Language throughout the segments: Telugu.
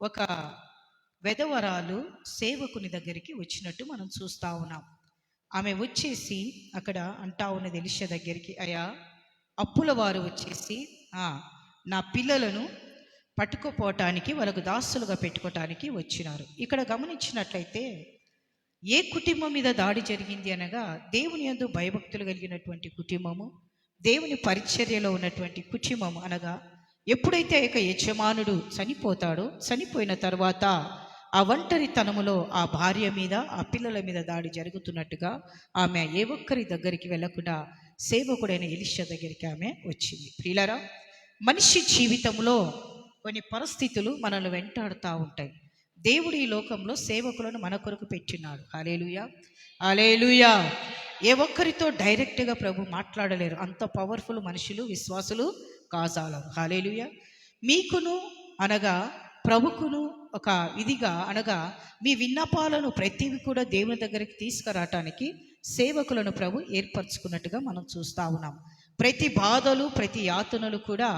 ఒక వెధవరాలు సేవకుని దగ్గరికి వచ్చినట్టు మనం చూస్తూ ఉన్నాం. ఆమె వచ్చేసి అక్కడ అంటా ఉన్నది ఎలీషా దగ్గరికి, అయ్యా అప్పుల వారు వచ్చేసి నా పిల్లలను పట్టుకుపోవటానికి వాళ్ళకు దాసులుగా పెట్టుకోవటానికి వచ్చినారు. ఇక్కడ గమనించినట్లయితే ఏ కుటుంబం మీద దాడి జరిగింది అనగా దేవుని యందు భయభక్తులు కలిగినటువంటి కుటుంబము, దేవుని పరిచర్యలో ఉన్నటువంటి కుటుంబం అనగా ఎప్పుడైతే ఒక యజమానుడు చనిపోతాడో చనిపోయిన తర్వాత ఆ ఒంటరితనములో ఆ భార్య మీద ఆ పిల్లల మీద దాడి జరుగుతున్నట్టుగా ఆమె ఏ ఒక్కరి దగ్గరికి వెళ్ళకుండా సేవకుడైన ఎలీషా దగ్గరికి ఆమె వచ్చింది. ప్రియులారా, మనిషి జీవితంలో కొన్ని పరిస్థితులు మనల్ని వెంటాడుతూ ఉంటాయి. దేవుడు ఈ లోకంలో సేవకులను మన కొరకు పెట్టినాడు. హల్లెలూయా, హల్లెలూయా. ఏ ఒక్కరితో డైరెక్ట్గా ప్రభు మాట్లాడలేరు, అంత పవర్ఫుల్ మనుషులు విశ్వాసులు కాజాలరు. హల్లెలూయా. మీకును అనగా ప్రభుకును ఒక విధిగా అనగా మీ విన్నపాలను ప్రతివి కూడా దేవుని దగ్గరికి తీసుకురావటానికి సేవకులను ప్రభు ఏర్పరచుకున్నట్టుగా మనం చూస్తూ ఉన్నాం. ప్రతి బాధలు ప్రతి యాతనలు కూడా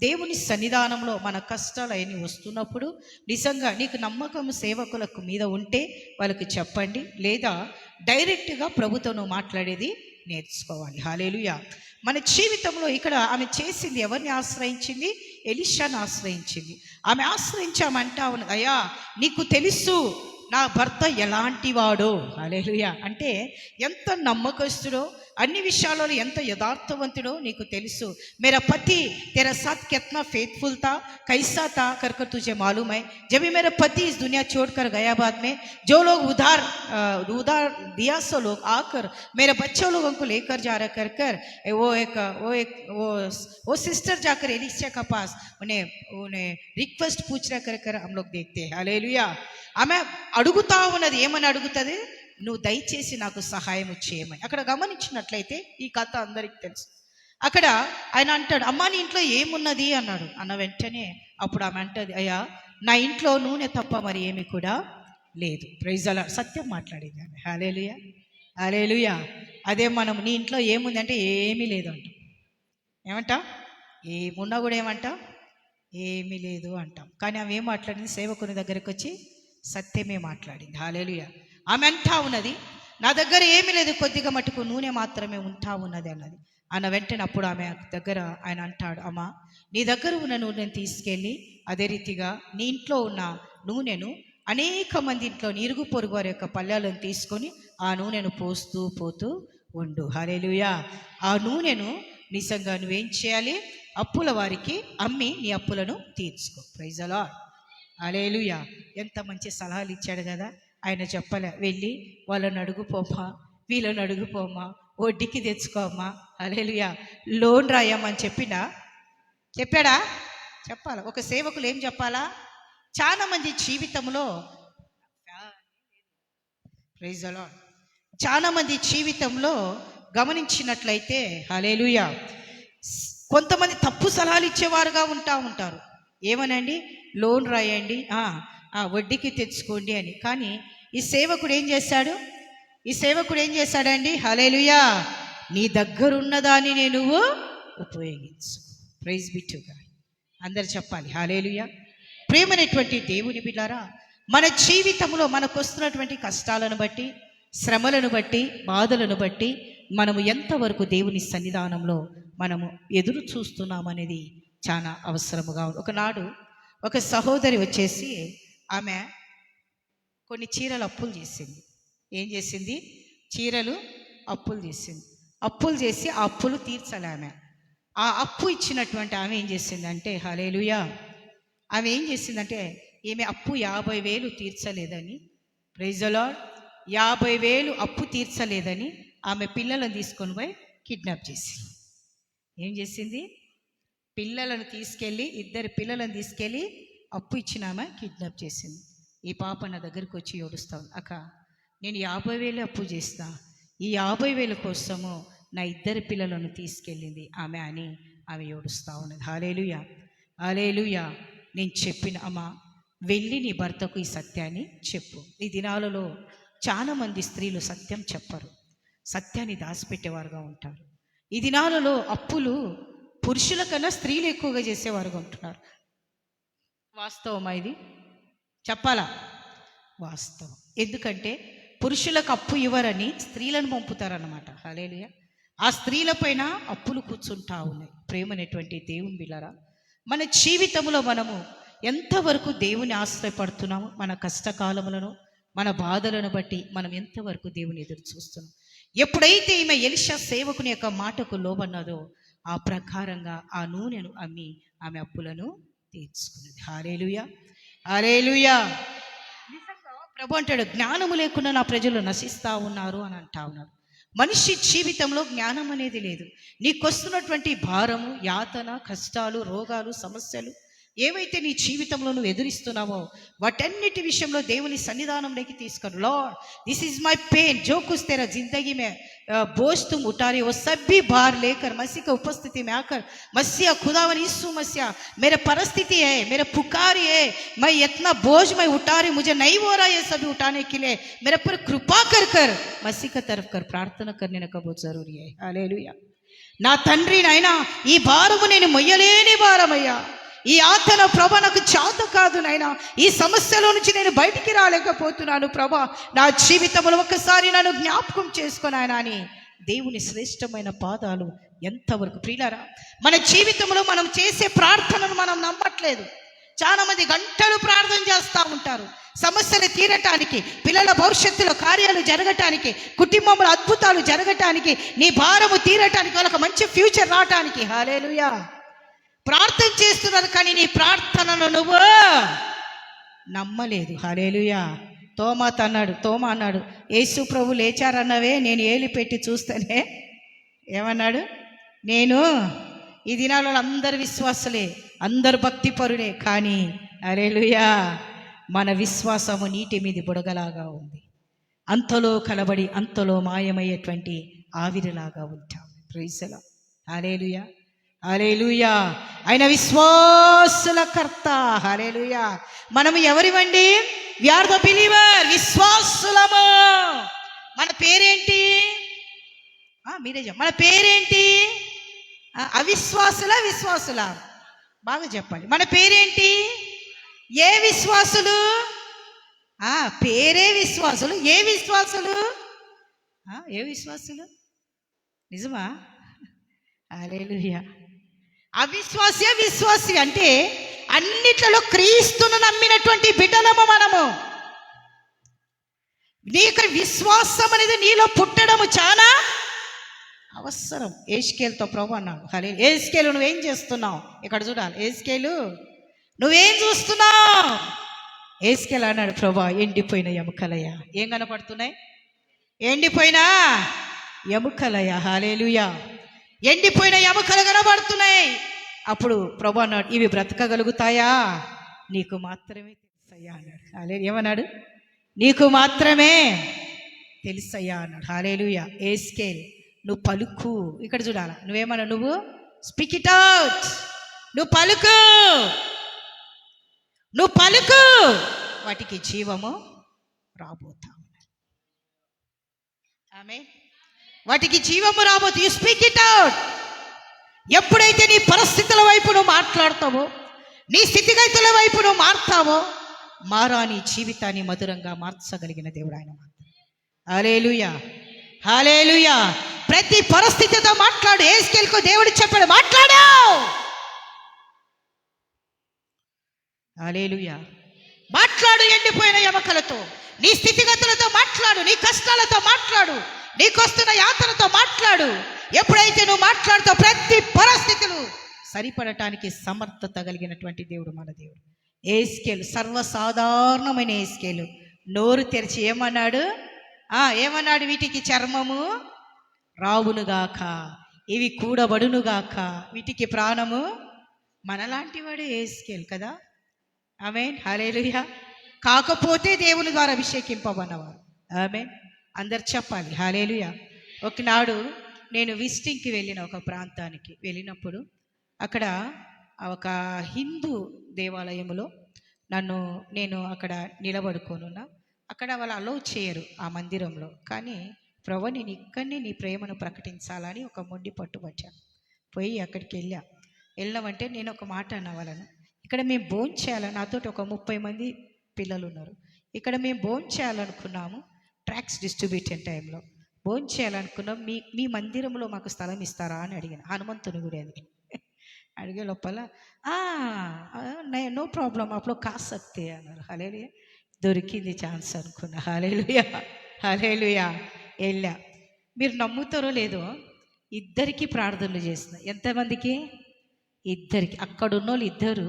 దేవుని సన్నిధానంలో మన కష్టాలు అవన్నీ వస్తున్నప్పుడు నిజంగా నీకు నమ్మకం సేవకులకు మీద ఉంటే వాళ్ళకి చెప్పండి, లేదా డైరెక్ట్గా ప్రభుత్వం మాట్లాడేది నేర్చుకోవాలి. హల్లెలూయా. మన జీవితంలో ఇక్కడ ఆమె చేసింది ఎవరిని ఆశ్రయించింది? ఎలీషాను ఆశ్రయించింది. ఆమె ఆశ్రయించామంటా ఉన్నది, అయ్యా నీకు తెలుసు నా భర్త ఎలాంటి వాడో. హల్లెలూయా. అంటే ఎంత నమ్మకస్తుడో, అన్ని విషయాలలో ఎంత యథార్థవంతుడో నీకు తెలుసు. मेरा पति तेरा साथ कितना फेथफुल था, कैसा था करके तुझे मालूम है. जब भी मेरा पति इस दुनिया छोड़कर गया, बाद में जो लोग उधार दिया सो लोग आकर मेरे बच्चों लोगों को लेकर जा रहा कर वो सिस्टर जाकर एलीशा का पास उन्हें रिक्वेस्ट पूछ रहा कर हम लोग देखते हैं. हालेलुया. ఆమె అడుగుతా ఉన్నది, ఏమని అడుగుతుంది? నువ్వు దయచేసి నాకు సహాయం చేయమని. అక్కడ గమనించినట్లయితే ఈ కథ అందరికీ తెలుసు. అక్కడ ఆయన అంటాడు, అమ్మా నీ ఇంట్లో ఏమున్నది అన్నాడు. అన్న వెంటనే అప్పుడు ఆమె అంటది, అయ్యా నా ఇంట్లో నూనె తప్ప మరి ఏమి కూడా లేదు. ప్రైజ్ అలా సత్యం మాట్లాడింది ఆమె. హల్లెలూయా, హల్లెలూయా. అదే మనం నీ ఇంట్లో ఏముంది అంటే ఏమీ లేదు అంటాం. ఏమంటాం? ఏమున్నా కూడా ఏమంటాం? ఏమీ లేదు అంటాం. కానీ ఆమె ఏం మాట్లాడింది? సేవకుని దగ్గరికి వచ్చి సత్యమే మాట్లాడింది. హల్లెలూయా. ఆమె అంటా ఉన్నది, నా దగ్గర ఏమీ లేదు, కొద్దిగా మటుకు నూనె మాత్రమే ఉంటా ఉన్నది అన్నది. అన్న వెంటనే అప్పుడు ఆమె దగ్గర ఆయన అంటాడు, అమ్మా నీ దగ్గర ఉన్న నూనెను తీసుకెళ్ళి అదే రీతిగా నీ ఇంట్లో ఉన్న నూనెను అనేక మంది ఇంట్లో ఇరుగు పొరుగు వారి యొక్క పళ్ళాలను తీసుకొని ఆ నూనెను పోస్తూ పోతూ ఉండు. హల్లెలూయా. ఆ నూనెను నిజంగా నువ్వేం చేయాలి? అప్పుల వారికి అమ్మి నీ అప్పులను తీర్చుకో. Praise the lord. హల్లెలూయా. ఎంత మంచి సలహాలు ఇచ్చాడు కదా ఆయన. చెప్పలే వెళ్ళి వాళ్ళని అడుగుపోమా, వీళ్ళని అడుగుపోమా, వడ్డీకి తెచ్చుకోమ్మా, హల్లెలూయా, లోన్ రాయమ్మని చెప్పాడా? చెప్పాలా? ఒక సేవకులు ఏం చెప్పాలా? చాలా మంది జీవితంలో ప్రైజ్ ది లార్డ్, చాలా మంది జీవితంలో గమనించినట్లయితే హల్లెలూయా కొంతమంది తప్పు సలహాలు ఇచ్చేవారుగా ఉంటారు. ఏమనండి? లోన్ రాయండి, వడ్డీకి తెచ్చుకోండి అని. కానీ ఈ సేవకుడు ఏం చేశాడండి? హల్లెలూయా, నీ దగ్గరున్న దానిని నువ్వు ఉపయోగించు. Praise be to God. అందరు చెప్పాలి హల్లెలూయా. ప్రియమైనటువంటి దేవుని బిడ్డలారా, మన జీవితంలో మనకు వస్తున్నటువంటి కష్టాలను బట్టి, శ్రమలను బట్టి, బాధలను బట్టి మనము ఎంతవరకు దేవుని సన్నిధానంలో మనము ఎదురు చూస్తున్నామనేది చాలా అవసరముగా ఉంది. ఒకనాడు ఒక సహోదరి వచ్చేసి ఆమె కొన్ని చీరలు అప్పులు చేసింది. ఏం చేసింది? చీరలు అప్పులు చేసింది. అప్పులు చేసి ఆ అప్పులు తీర్చాలి ఆమె. ఆ అప్పు ఇచ్చినటువంటి ఆమె ఏం చేసిందంటే హల్లెలూయా, ఆమె ఏం చేసిందంటే ఈమె అప్పు 50,000 తీర్చలేదని, ప్రైజ్ ది లార్డ్, 50,000 అప్పు తీర్చలేదని ఆమె పిల్లలను తీసుకొని పోయి కిడ్నాప్ చేసింది. ఏం చేసింది? పిల్లలను తీసుకెళ్ళి, 2 పిల్లలను తీసుకెళ్ళి అప్పు ఇచ్చిన ఆమె కిడ్నాప్ చేసింది. ఈ పాప నా దగ్గరికి వచ్చి ఏడుస్తాను, అక్క నేను 50,000 అప్పు చేస్తా, ఈ 50,000 కోసము నా 2 పిల్లలను తీసుకెళ్ళింది ఆమె అని ఆమె ఏడుస్తూ ఉన్నది. హల్లెలూయా, హల్లెలూయా. నేను చెప్పిన అమ్మ వెళ్ళి నీ భర్తకు ఈ సత్యాన్ని చెప్పు. ఈ దినాలలో చాలామంది స్త్రీలు సత్యం చెప్పరు, సత్యాన్ని దాచిపెట్టేవారుగా ఉంటారు. ఈ దినాలలో అప్పులు పురుషుల కన్నా స్త్రీలు ఎక్కువగా చేసేవారుగా ఉంటున్నారు. వాస్తవమా ఇది? చెప్పాలా? వాస్తవం. ఎందుకంటే పురుషులకు అప్పు ఇవ్వరని స్త్రీలను పంపుతారన్నమాట. హల్లెలూయా. ఆ స్త్రీల పైన అప్పులు కూర్చుంటా ఉన్నాయి. ప్రేమనేటువంటి దేవుని బిడ్డలారా, మన జీవితంలో మనము ఎంతవరకు దేవుని ఆశ్రయపడుతున్నాము? మన కష్టకాలములను, మన బాధలను బట్టి మనం ఎంతవరకు దేవుని ఎదురు చూస్తున్నాం? ఎప్పుడైతే ఈమె ఎలీషా సేవకుని యొక్క మాటకు లోబన్నదో ఆ ప్రకారంగా ఆ నూనెను అమ్మి ఆమె అప్పులను తీర్చుకున్నది. హల్లెలూయా, హల్లెలూయా. నిజంగా ప్రభు అంటాడు, జ్ఞానము లేకుండా నా ప్రజలు నశిస్తా ఉన్నారు అని అంటా ఉన్నారు. మనిషి జీవితంలో జ్ఞానం అనేది లేదు. నీకొస్తున్నటువంటి భారము, యాతన, కష్టాలు, రోగాలు, సమస్యలు ఏవైతే నీ జీవితంలో నువ్వు ఎదురిస్తున్నావో వాటన్నిటి విషయంలో దేవుని సన్నిధానంలోకి తీసుకొని, Lord this is my pain, जो कुछ तेरा जिंदगी में बोझ तुम उठा रहे हो, सब भी भार लेकर मसीह की उपस्थिति में आकर, मसीह खुदावन यीशु मसीह मेरे परिस्थिति है, मेरे पुकार है, मैं इतना बोझ मैं उठा रही, मुझे नहीं हो रहा ये सभी उठाने के लिए, मेरे पर कृपा कर कर मसीह की तरफ कर प्रार्थना करने का बहुत जरूरी है. हालेलुया. నా తండ్రి నాయనా, ఈ భారము నేను మొయ్యలేని భారమయ్యా, ఈ ఆతన ప్రభా నాకు చేత కాదు నాయనా, ఈ సమస్యలో నుంచి నేను బయటికి రాలేకపోతున్నాను ప్రభా, నా జీవితంలో ఒక్కసారి నన్ను జ్ఞాపకం చేసుకొని ఆయన అని దేవుని శ్రేష్టమైన పాదాలు ఎంతవరకు. ప్రియులారా, మన జీవితంలో మనం చేసే ప్రార్థనను మనం నమ్మట్లేదు. చాలా మంది గంటలు ప్రార్థన చేస్తూ ఉంటారు సమస్యలు తీరటానికి, పిల్లల భవిష్యత్తులో కార్యాలు జరగటానికి, కుటుంబంలో అద్భుతాలు జరగటానికి, నీ భారము తీరటానికి, వాళ్ళకి మంచి ఫ్యూచర్ రావటానికి. హల్లెలూయా. ప్రార్థన చేస్తున్నారు కానీ నీ ప్రార్థనను నువ్వు నమ్మలేదు. హల్లెలూయా. తోమా అన్నాడు, యేసు ప్రభు లేచారన్నవే, నేను ఏలి పెట్టి చూస్తేనే ఏమన్నాడు, నేను ఈ దినాలలో అందరు విశ్వాసులే, అందరు భక్తి పరులే, కానీ హల్లెలూయా మన విశ్వాసము నీటి మీద బుడగలాగా ఉంది, అంతలో కలబడి అంతలో మాయమయ్యేటువంటి ఆవిరిలాగా ఉంటాం. Praise the lord. Hallelujah, hallelujah. ఆయన విశ్వాసుల కర్త. హల్లెలూయా. మనము ఎవరివండి? వి ఆర్ ద బిలీవర్, విశ్వాసులము. మన పేరేంటి? మీరే చెప్పండి, మన పేరేంటి? అవిశ్వాసుల, విశ్వాసుల? బాగా చెప్పండి. మన పేరేంటి? ఏ విశ్వాసులు? పేరే విశ్వాసులు. ఏ విశ్వాసులు? ఏ విశ్వాసులు? నిజమా? హల్లెలూయా. అవిశ్వాసే విశ్వాసి అంటే అన్నిట్లలో క్రీస్తును నమ్మినటువంటి బిడ్డలము మనము. నీకు విశ్వాసం అనేది నీలో పుట్టడము చాలా అవసరం. ఏస్కేలుతో ప్రభు అన్నాడు, హల్లెలూయా, ఏస్కేలు నువ్వేం చేస్తున్నావు? ఇక్కడ చూడాలి. ఏస్కేలు నువ్వేం చూస్తున్నావు? ఏస్కేలు అన్నాడు, ప్రభా ఎండిపోయిన ఎముకలయ్యా. ఏం కనపడుతున్నాయి? ఎండిపోయిన ఎముకలయ్యా. హల్లెలూయా. ఎండిపోయిన ఎముకలు కనబడుతున్నాయి. అప్పుడు ప్రభు అన్నాడు, ఇవి బ్రతకగలుగుతాయా? నీకు మాత్రమే తెలుసయ్యా అన్నాడు. హల్లెలూయా. ఏమన్నాడు? నీకు మాత్రమే తెలుసయ్యా అన్నాడు. హల్లెలూయా. ఏస్కేల్ నువ్వు పలుకు. ఇక్కడ చూడాల. నువ్వేమన్నా? నువ్వు స్పీక్ ఇట్ అవుట్. నువ్వు పలుకు, నువ్వు పలుకు, వాటికి జీవము రాబోతా. ఆమేన్. వాటికి జీవము రాబోతు. You speak it out. ఎప్పుడైతే నీ పరిస్థితుల వైపు నువ్వు మాట్లాడతావో, నీ స్థితిగతుల వైపు నువ్వు మారుతావో, మారాని జీవితాన్ని మధురంగా మార్చగలిగిన దేవుడు ఆయన మాత్రం. హల్లెలూయా, హల్లెలూయా. ప్రతి పరిస్థితితో మాట్లాడు. ఏస్కేలుకు దేవుడు చెప్పాడు, మాట్లాడు. హల్లెలూయా. మాట్లాడు. ఎండిపోయిన ఎముకలతో, నీ స్థితిగతులతో మాట్లాడు, నీ కష్టాలతో మాట్లాడు, నీకొస్తున్న యాతనతో మాట్లాడు. ఎప్పుడైతే నువ్వు మాట్లాడుతావు ప్రతి పరిస్థితులు సరిపడటానికి సమర్థత కలిగినటువంటి దేవుడు మన దేవుడు. ఏస్కేలు సర్వసాధారణమైన ఏస్కేలు నోరు తెరిచి ఏమన్నాడు? ఏమన్నాడు? వీటికి చర్మము రావునుగాక, ఇవి కూడబడునుగాక, వీటికి ప్రాణము. మనలాంటి వాడే ఏస్కేలు కదా. ఆమేన్. హల్లెలూయా. కాకపోతే దేవుని ద్వారా అభిషేకింపబడినవారు. ఆమేన్. అందరు చెప్పాలి హల్లెలూయా. ఒకనాడు నేను విజిటింగ్కి వెళ్ళిన ఒక ప్రాంతానికి వెళ్ళినప్పుడు అక్కడ ఒక హిందూ దేవాలయంలో నేను అక్కడ నిలబడుకోనున్నా. అక్కడ వాళ్ళు అలౌ చేయరు ఆ మందిరంలో. కానీ ప్రభు నేను ఇక్కడనే నీ ప్రేమను ప్రకటించాలని ఒక మొండి పట్టుబట్టాను. పోయి అక్కడికి వెళ్ళామంటే నేను ఒక మాట అన్న వాళ్ళను, ఇక్కడ మేము భోంచేయాలి, నాతో ఒక 30 మంది పిల్లలు ఉన్నారు. ఇక్కడ మేము భోజనం చేయాలనుకున్నాము. ట్రాక్స్ డిస్ట్రిబ్యూషన్ టైంలో భోజనం చేయాలనుకున్నాం. మీ మందిరంలో మాకు స్థలం ఇస్తారా అని అడిగాను. హనుమంతుని గుడి అది. అడిగే లోపల నో ప్రాబ్లం అప్పుడు కాస్ సక్తే అన్నారు. హల్లెలూయా, దొరికింది ఛాన్స్ అనుకున్నా. హల్లెలూయా హల్లెలూయా. వెళ్ళా. మీరు నమ్ముతారో లేదో, ఇద్దరికి ప్రార్థనలు చేసిన. ఎంతమందికి? ఇద్దరికి. అక్కడ ఉన్న వాళ్ళు ఇద్దరు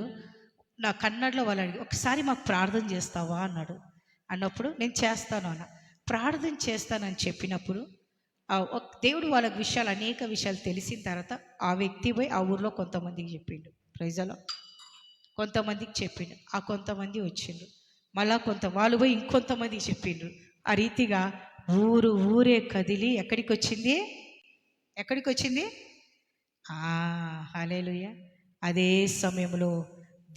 నా కన్నడలో వాళ్ళు అడిగి, ఒకసారి మాకు ప్రార్థన చేస్తావా అన్నాడు. అన్నప్పుడు నేను చేస్తాను అన్న. ప్రార్థన చేస్తానని చెప్పినప్పుడు దేవుడు వాళ్ళకి విషయాలు, అనేక విషయాలు తెలిసిన తర్వాత ఆ వ్యక్తి పోయి ఆ ఊర్లో కొంతమందికి చెప్పిండు. ప్రైజలో కొంతమందికి చెప్పిండు. ఆ కొంతమంది వచ్చిండ్రు. మళ్ళా వాళ్ళు పోయి ఇంకొంతమందికి చెప్పిండ్రు. ఆ రీతిగా ఊరే కదిలి ఎక్కడికి వచ్చింది? హల్లెలూయా. అదే సమయంలో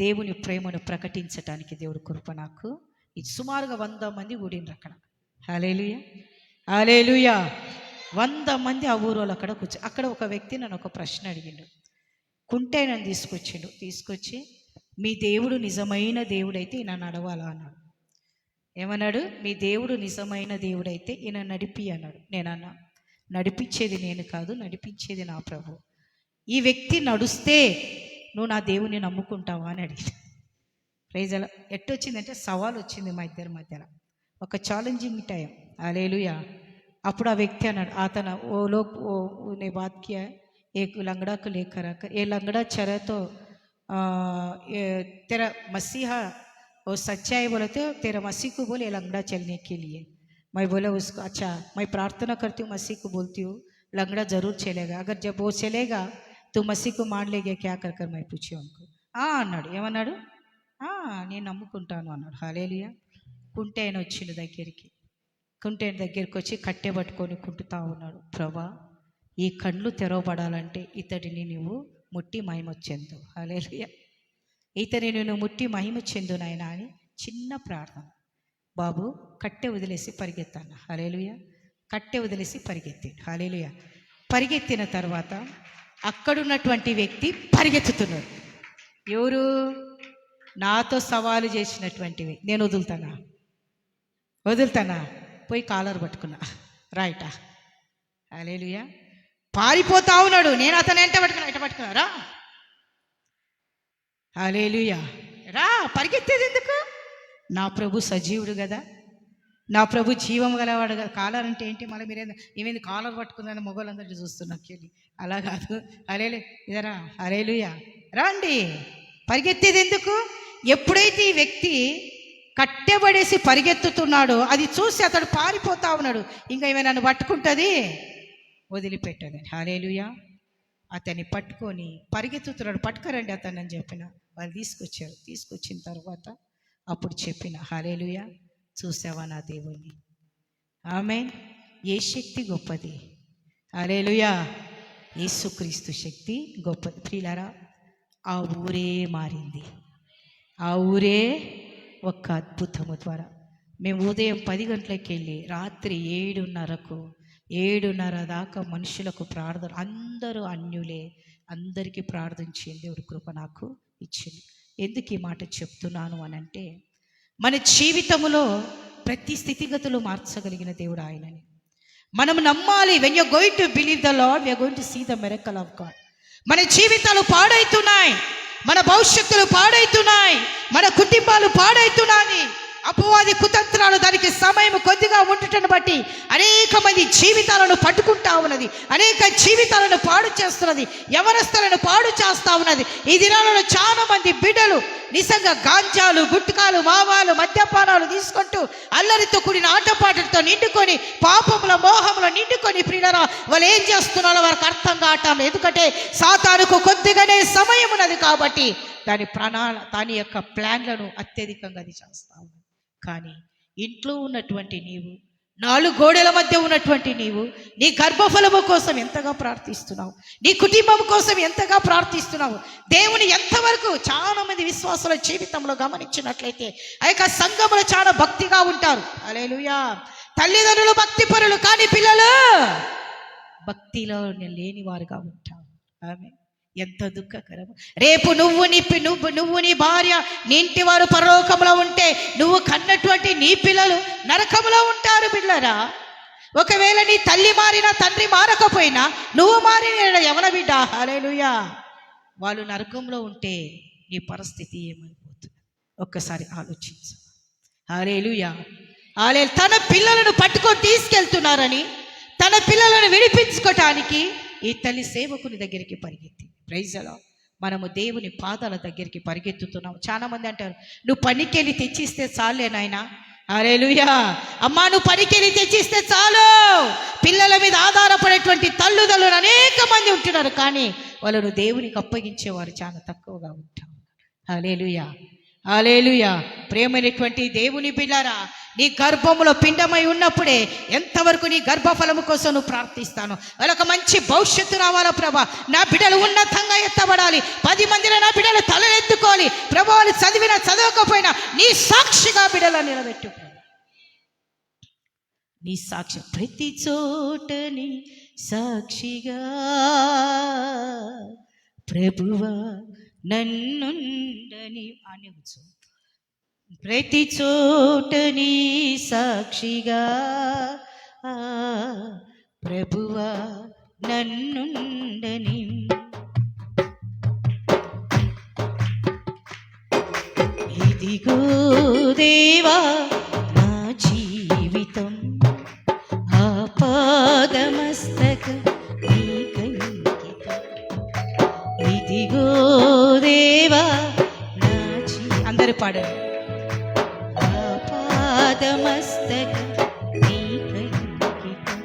దేవుని ప్రేమను ప్రకటించటానికి దేవుడు కృప నాకు సుమారుగా 100 మంది కూడిండ్రు అక్కడ. హల్లెలూయా హల్లెలూయా. 100 మంది ఆ ఊరోళ్ళు అక్కడ అక్కడ ఒక వ్యక్తి నన్ను ఒక ప్రశ్న అడిగిండు. కుంటే నన్ను తీసుకొచ్చి మీ దేవుడు నిజమైన దేవుడైతే ఈయన నడవాలా అన్నాడు. ఏమన్నాడు? మీ దేవుడు నిజమైన దేవుడైతే ఈయన నడిపి అన్నాడు. నేనన్నా, నడిపించేది నేను కాదు, నడిపించేది నా ప్రభు. ఈ వ్యక్తి నడుస్తే నువ్వు నా దేవుని నమ్ముకుంటావా అని అడిగి. ప్రైజ్ అలా ఎట్టొచ్చిందంటే సవాల్ వచ్చింది మా ఇద్దరి మధ్యలో, ఒక ఛాలెంజింగ్ టైం. హల్లెలూయా. అప్పుడు ఆ వ్యక్తి అన్నాడు, అతను నే బాత్ కియా ఏక్ లంగడా को लेकर आकर ये लंगड़ा चरा तो तेरा मसीहा और सच्चाई बोले तो तेरा मसीह को बोले लंगड़ा चलने के लिए. मैं बोला उसको, अच्छा मैं प्रार्थना करती हूँ, मसीह को बोलती हूँ लंगड़ा जरूर चलेगा, अगर जब वो चलेगा तो मसीह को मान लेगा क्या कर मैं पूछी उनको. అన్నాడు. ఏమన్నాడు? నేను నమ్ముకుంటాను అన్నాడు. హల్లెలూయా. కుంటే ఆయన వచ్చిండు దగ్గరికి. కుంటేని దగ్గరికి వచ్చి కట్టె పట్టుకొని కుంటుతా ఉన్నాడు. ప్రభా, ఈ కళ్ళు తెరవబడాలంటే ఇతడిని నువ్వు ముట్టి మహిమ చెందు. హల్లెలూయా. ఇతడిని నువ్వు ముట్టి మహిమ చెందు నాయనా అని చిన్న ప్రార్థన. బాబు కట్టె వదిలేసి పరిగెత్తాను. హల్లెలూయా. కట్టె వదిలేసి పరిగెత్తాడు. హల్లెలూయా. పరిగెత్తిన తర్వాత అక్కడున్నటువంటి వ్యక్తి పరిగెత్తుతున్నాడు. ఎవరు? నాతో సవాలు చేసినటువంటివి. నేను వదులుతానా? పోయి కాలర్ పట్టుకున్నా. రైటా. హల్లెలూయా. పారిపోతా ఉన్నాడు. నేను అతను ఎట్ట పట్టుకున్నారా? హల్లెలూయా. రా, పరిగెత్తేది ఎందుకు? నా ప్రభు సజీవుడు కదా, నా ప్రభు జీవం గలవాడు కదా. కాలర్ అంటే ఏంటి? మళ్ళీ ఏమైంది కాలర్ పట్టుకుందని మొగోళ్ళందరికీ చూస్తున్నాకి అలా కాదు. ఇదరా. హల్లెలూయా. రండి. పరిగెత్తేది ఎందుకు? ఎప్పుడైతే ఈ వ్యక్తి కట్టెబడేసి పరిగెత్తుతున్నాడో అది చూసి అతడు పారిపోతా ఉన్నాడు. ఇంకా ఏమైనా నన్ను పట్టుకుంటుంది, వదిలిపెట్టదని. హల్లెలూయా. అతన్ని పట్టుకొని పరిగెత్తుతున్నాడు. పట్టుకరండి అతన్ని అని చెప్పిన. వాళ్ళు తీసుకొచ్చారు. తీసుకొచ్చిన తర్వాత అప్పుడు చెప్పిన, హల్లెలూయా, చూసావా నా దేవుణ్ణి? ఆమేన్. ఏ శక్తి గొప్పది? హల్లెలూయా. యేసుక్రీస్తు శక్తి గొప్పది. ప్రియులారా, ఆ ఊరే మారింది. ఆ ఊరే ఒక అద్భుతము ద్వారా మేము ఉదయం 10 గంటలకు వెళ్ళి రాత్రి 7:30 దాకా మనుషులకు ప్రార్థన. అందరూ అన్యులే, అందరికీ ప్రార్థించింది. దేవుడి కృప నాకు ఇచ్చింది. ఎందుకు ఈ మాట చెప్తున్నాను అని అంటే, మన జీవితంలో ప్రతి స్థితిగతులు మార్చగలిగిన దేవుడు ఆయనని మనం నమ్మాలి. When you going to believe the Lord, we are going to see the miracle of God. మన జీవితాలు పాడైతున్నాయి, మన భవిష్యత్తులు పాడైతున్నాయి, మన కుటుంబాలు పాడైతున్నాయి. అపవాది కుతంత్రాలు దానికి సమయం కొద్దిగా ఉండటం బట్టి అనేక మంది జీవితాలను పట్టుకుంటా ఉన్నది, అనేక జీవితాలను పాడు చేస్తున్నది, యవనస్తులను పాడు చేస్తూ ఉన్నది. ఈ దినాలలో చాలా మంది బిడ్డలు నిజంగా గాంజాలు, గుట్కాలు, మావాలు, మద్యపానాలు తీసుకుంటూ అల్లరితో కూడిన ఆటపాటలతో నిండుకొని, పాపముల మోహముల నిండుకొని ప్రియులారా వాళ్ళు ఏం చేస్తున్నారో వారికి అర్థం కావటం. ఎందుకంటే సాతానుకు కొద్దిగానే సమయం ఉన్నది కాబట్టి దాని యొక్క ప్లాన్లను అత్యధికంగా అది చేస్తా ఉంది. కానీ ఇంట్లో ఉన్నటువంటి నీవు, 4 గోడల మధ్య ఉన్నటువంటి నీవు నీ గర్భఫలము కోసం ఎంతగా ప్రార్థిస్తున్నావు, నీ కుటుంబం కోసం ఎంతగా ప్రార్థిస్తున్నావు. దేవుని ఎంతవరకు చాలా మంది విశ్వాసుల జీవితంలో గమనించినట్లయితే ఆ యొక్క సంఘములో చాలా భక్తిగా ఉంటారు. హల్లెలూయా. తల్లిదండ్రులు భక్తి పరులు, కానీ పిల్లలు భక్తిలో లేని వారుగా ఉంటారు. ఆమేన్. ఎంత దుఃఖకరము. రేపు నువ్వు నీ భార్య, నీ ఇంటి వారు పరలోకంలో ఉంటే నువ్వు నీ పిల్లలు నరకములో ఉంటారు బిడ్డలారా. ఒకవేళ నీ తల్లి మారినా తండ్రి మారకపోయినా నువ్వు మారిన యవన బిడ్డ, హల్లెలూయా, వాళ్ళు నరకంలో ఉంటే నీ పరిస్థితి ఏమైపోతుంది ఒక్కసారి ఆలోచించు. హల్లెలూయా. తన పిల్లలను పట్టుకొని తీసుకెళ్తున్నారని, తన పిల్లలను విడిపించుకోవటానికి ఈ తల్లి సేవకుని దగ్గరికి పరిగెత్తి. Praise the Lord. మనము దేవుని పాదాల దగ్గరికి పరిగెత్తుతున్నాం. చాలా మంది అంటారు, నువ్వు పనికెళ్ళి తెచ్చిస్తే చాలే నాయనా. హల్లెలూయా. అమ్మా, నువ్వు పనికెళ్ళి తెచ్చిస్తే చాలు. పిల్లల మీద ఆధారపడేటువంటి తల్లుదలు అనేక మంది ఉంటున్నారు, కానీ వాళ్ళను దేవునికి అప్పగించేవారు చాలా తక్కువగా ఉంటారు. హల్లెలూయా, హల్లెలూయా. ప్రియమైనటువంటి దేవుని బిడ్డలారా, నీ గర్భములో పిండమై ఉన్నప్పుడే ఎంతవరకు నీ గర్భఫలము కోసం నువ్వు ప్రార్థిస్తాను. వాళ్ళొక మంచి భవిష్యత్తు రావాలా ప్రభా, నా బిడ్డలు ఉన్నతంగా ఎత్తబడాలి, 10 మందిలో నా బిడ్డలు తలెత్తుకోవాలి ప్రభా. వాళ్ళు చదివినా చదవకపోయినా నీ సాక్షిగా బిడ్డలను నిలబెట్టు. నీ సాక్షి ప్రతి చోటని సాక్షిగా ప్రభువా నన్నుండని అనుచు, ప్రతి చోటని సాక్షిగా ప్రభువా నన్నుండని. ఇదిగో దేవా నా జీవితం ఆపాదమస్తక నీకంకితం. ఇదిగో దేవా నా అందరూ పాడండి. ఆపాదమస్తక నీకంకితం.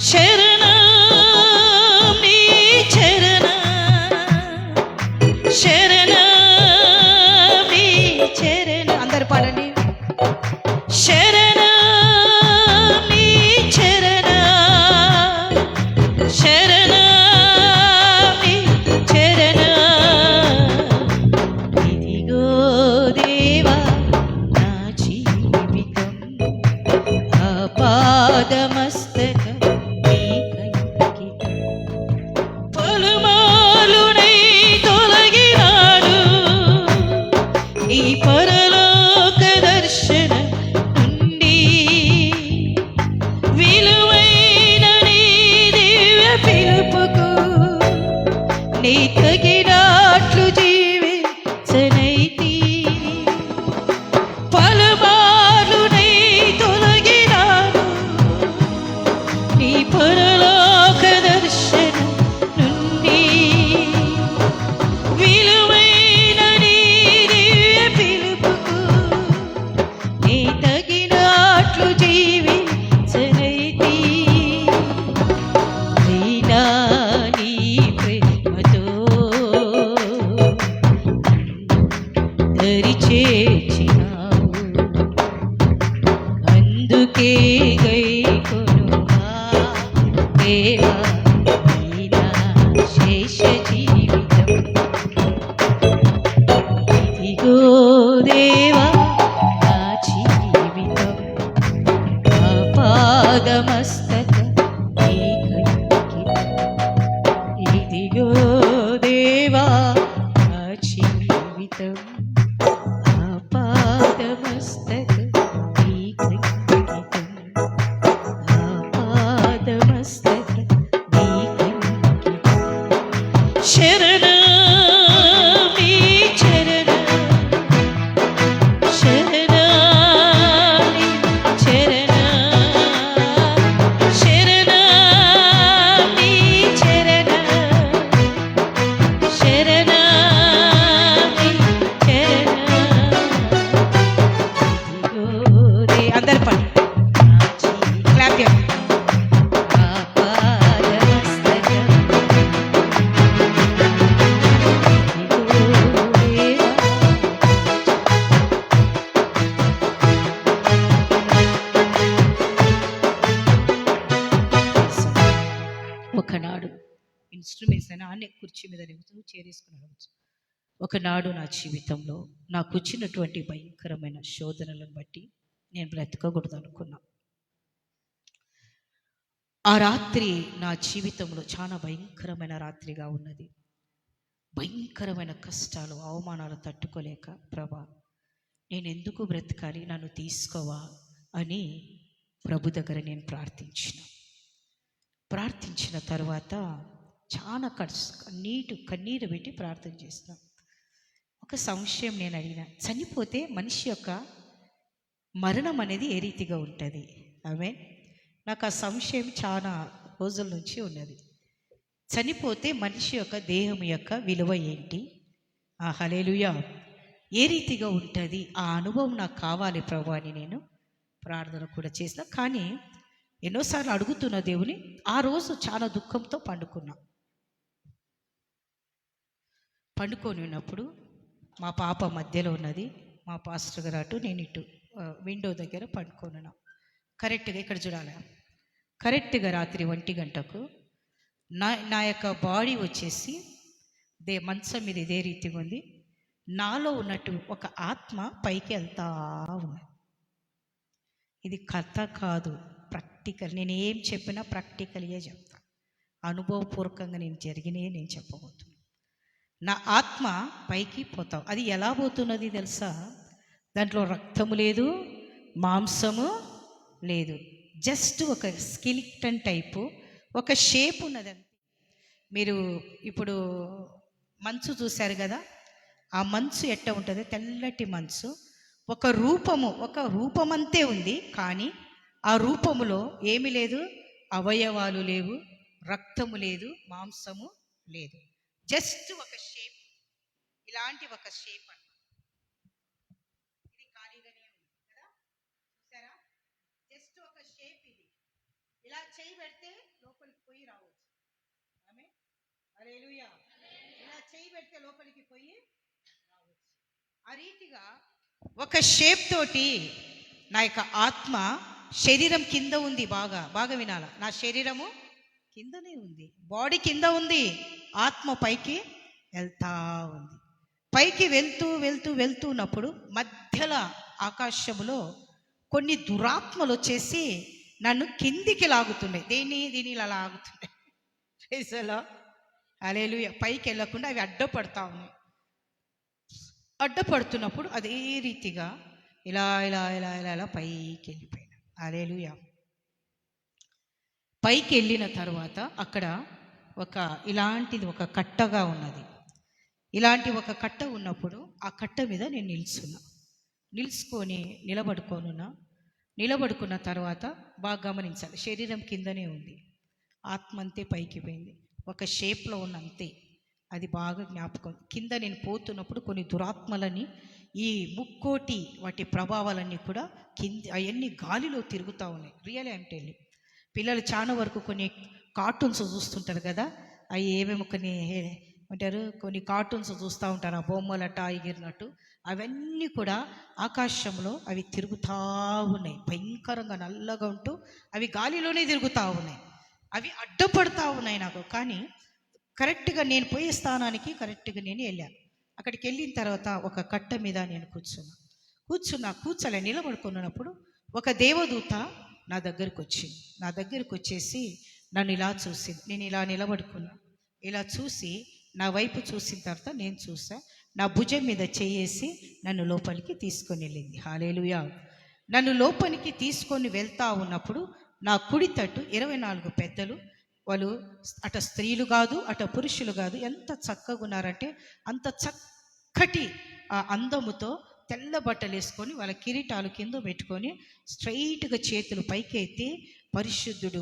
శరణం నీ చరణం, శరణం నీ చరణం. అందరూ పాడండి. శరణం నీ చరణం, శరణం నీ చరణం. ఇదిగో దేవా నా జీవితం ఆపాదమస్తక నీకంకితం. పలుమాలునై తొలగినాడు ఈ పరలోక దర్శన నుండి, విలువైన నీ దివ్య పిలుపుకు నీ తగినట్లు జీవించనైతి. పలుమాలునై తొలగినాడు నీ పరలోక దర్శన నుండి, విలువైన నీ దివ్య పిలుపుకు నీ తగినట్లు జీవించనైతి. అయినా నీ ప్రేమతో దరి చేర్చినావు, అందుకే గైకొనుమా దేవా నీ నా శేష జీవితం. ఇదిగో దేవా నా జీవితం ఆపాదమస్తక నీకంకితం. ఇదిగో దేవా నా జీవితం ఆపాదమస్తక నీకంకితం, ఆపాదమస్తక నీకంకితం. శరణం నీ చరణం, శరణం నీ చరణం, శరణం నీ చరణం, శరణం నీ చరణం. అందరు పడి క్లాప్ చేయండి. ఆపాదమస్తక ఒకనాడు ఇన్స్ట్రుమెంట్స్ అయినా అనే కుర్చీ మీద చేరేసుకున్నాడు. ఒకనాడు నా జీవితంలో నాకు వచ్చినటువంటి భయంకరమైన శోధనలను బట్టి నేను బ్రతకకూడదు అనుకున్నా. ఆ రాత్రి నా జీవితంలో చాలా భయంకరమైన రాత్రిగా ఉన్నది. భయంకరమైన కష్టాలు అవమానాలు తట్టుకోలేక ప్రభా నేను ఎందుకు బ్రతకాలి, నన్ను తీసుకోవా అని ప్రభు దగ్గర నేను ప్రార్థించిన తర్వాత చాలా కన్నీరు పెట్టి ప్రార్థన చేసిన. ఒక సంశయం నేను అడిగిన, చనిపోతే మనిషి యొక్క మరణం అనేది ఏ రీతిగా ఉంటుంది? ఆమె నాకు ఆ సంశయం చాలా రోజుల నుంచి ఉన్నది. చనిపోతే మనిషి యొక్క దేహం యొక్క విలువ ఏంటి? హల్లెలూయా, ఏ రీతిగా ఉంటుంది? ఆ అనుభవం నాకు కావాలి ప్రభు అని నేను ప్రార్థన కూడా చేసిన. కానీ ఎన్నోసార్లు అడుగుతున్న దేవుని. ఆ రోజు చాలా దుఃఖంతో పండుకొని ఉన్నప్పుడు మా పాప మధ్యలో ఉన్నది, మా పాస్టర్ గారు అటు, నేను ఇటు విండో దగ్గర పండుకొనున్నాం. కరెక్ట్గా ఇక్కడ చూడాలి, కరెక్ట్గా రాత్రి 1 గంటకు నా యొక్క బాడీ వచ్చేసి మంచం మీద ఇదే రీతిగా ఉంది. నాలో ఉన్నట్టు ఒక ఆత్మ పైకి వెళ్తా ఉన్నది. ఇది కథ కాదు, ప్రాక్టికల్. నేను ఏం చెప్పినా ప్రాక్టికల్గా చెప్తా, అనుభవపూర్వకంగా నేను చెప్పబోతున్నాను. నా ఆత్మ పైకి పోతావు. అది ఎలా పోతున్నది తెలుసా? దాంట్లో రక్తము లేదు, మాంసము లేదు, జస్ట్ ఒక స్కెలిటన్ టైపు ఒక షేప్ ఉన్నది. మీరు ఇప్పుడు మంచు చూశారు కదా, ఆ మంచు ఎట్ట ఉంటుంది? తెల్లటి మంచు. ఒక రూపమంతే ఉంది, కానీ ఆ రూపములో ఏమి లేదు, అవయవాలు లేవు, రక్తము లేదు, మాంసము లేదు, జస్ట్ ఒక షేప్. ఇలాంటి ఒక షేప్ అన్న ఇది ఖాళీగానే ఉంది కదా, చూసారా? జస్ట్ ఒక షేప్. ఇది ఇలా చేయి పెడితే లోపలికి పోయి రావచ్చు. ఆమె హల్లెలూయా. ఇలా చేయి పెడితే లోపలికి పోయి రావచ్చు. ఆ రీతిగా ఒక షేప్ తోటి నా యొక్క ఆత్మ శరీరం కింద ఉంది. బాగా వినాల, నా శరీరము కిందనే ఉంది, బాడీ కింద ఉంది, ఆత్మ పైకి వెళ్తా ఉంది. పైకి వెళ్తూ ఉన్నప్పుడు మధ్యలో ఆకాశములో కొన్ని దురాత్మలు వచ్చేసి నన్ను కిందికి లాగుతున్నాయి. దీని ఇలా లాగుతున్నాయి. హల్లెలూయా. పైకి వెళ్ళకుండా అవి అడ్డపడతా ఉన్నాయి. అడ్డపడుతున్నప్పుడు అదే రీతిగా ఇలా పైకి వెళ్ళిపోయినా. హల్లెలూయా. పైకి వెళ్ళిన తర్వాత అక్కడ ఇలాంటిది ఒక కట్టగా ఉన్నది. ఇలాంటి ఒక కట్ట ఉన్నప్పుడు ఆ కట్ట మీద నేను నిలబడుకున్న తర్వాత బాగా గమనించాలి. శరీరం కిందనే ఉంది, ఆత్మ అంతే పైకి పోయింది, ఒక షేప్లో ఉన్న అంతే. అది బాగా జ్ఞాపకం. కింద నేను పోతున్నప్పుడు కొన్ని దురాత్మలని, ఈ ముక్కోటి వాటి ప్రభావాలన్నీ కూడా అవన్నీ గాలిలో తిరుగుతూ ఉన్నాయి. Real I'm telling. పిల్లలు చాలా వరకు కొన్ని కార్టూన్స్ చూస్తుంటారు కదా, అవి ఏమేమో కొన్ని కార్టూన్స్ చూస్తూ ఉంటారు, ఆ బొమ్మలట ఎగిరినట్టు. అవన్నీ కూడా ఆకాశంలో అవి తిరుగుతూ ఉన్నాయి, భయంకరంగా నల్లగా ఉంటూ అవి గాలిలోనే తిరుగుతూ ఉన్నాయి. అవి అడ్డుపడుతూ ఉన్నాయి నాకు. కానీ కరెక్ట్గా నేను పోయే స్థానానికి కరెక్ట్గా నేను వెళ్ళాను. అక్కడికి వెళ్ళిన తర్వాత ఒక కట్ట మీద నేను కూర్చోలే, నిలబడుకున్నప్పుడు ఒక దేవదూత నా దగ్గరికి వచ్చేసి నన్ను ఇలా చూసింది. నేను ఇలా నిలబడుకున్నా, ఇలా చూసి నా వైపు చూసిన తర్వాత నేను చూసా, నా భుజం మీద చేయేసి నన్ను లోపలికి తీసుకొని వెళ్ళింది. హల్లెలూయా. నన్ను లోపలికి తీసుకొని వెళ్తా ఉన్నప్పుడు నా కుడి తట్టు 24 పెద్దలు, వాళ్ళు అట స్త్రీలు కాదు, అట పురుషులు కాదు, ఎంత చక్కగా ఉన్నారంటే అంత చక్కటి అందముతో తెల్ల బట్టలు వేసుకొని వాళ్ళ కిరీటాలు కింద పెట్టుకొని స్ట్రైట్గా చేతులు పైకి ఎత్తి పరిశుద్ధుడు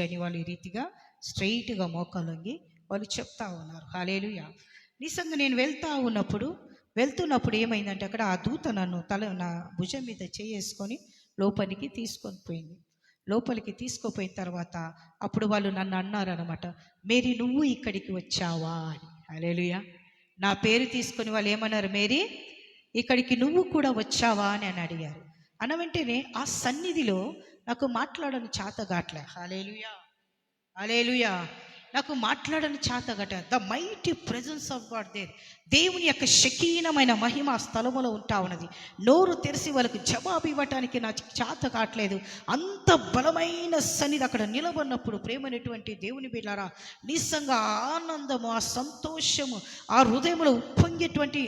అని వాళ్ళు ఈ రీతిగా స్ట్రైట్గా మోకాలొంగి వాళ్ళు చెప్తా ఉన్నారు. హల్లెలూయా. నిజంగా నేను వెళ్తున్నప్పుడు ఏమైందంటే అక్కడ ఆ దూత నన్ను నా భుజం మీద చేసుకొని లోపలికి తీసుకుపోయిన తర్వాత అప్పుడు వాళ్ళు నన్ను అన్నారనమాట, మేరీ నువ్వు ఇక్కడికి వచ్చావా అని. హల్లెలూయా. నా పేరు తీసుకొని వాళ్ళు ఏమన్నారు, మేరీ ఇక్కడికి నువ్వు కూడా వచ్చావా అని అడిగారు. వెంటనే ఆ సన్నిధిలో నాకు మాట్లాడని చేతగాట్లే. హల్లెలూయా. హల్లెలూయా. నాకు మాట్లాడని చేతగట. The mighty presence of God there. దేవుని యొక్క శకీనమైన మహిమ ఆ స్థలములో ఉంటా ఉన్నది. నోరు తెరిసి వాళ్ళకు జవాబు ఇవ్వటానికి నాకు చేత కావట్లేదు. అంత బలమైన సన్నిధి అక్కడ నిలబడినప్పుడు ప్రేమైనటువంటి దేవుని బిడ్డలారా, నిజంగా ఆనందము, ఆ సంతోషము ఆ హృదయంలో ఉప్పొంగేటువంటి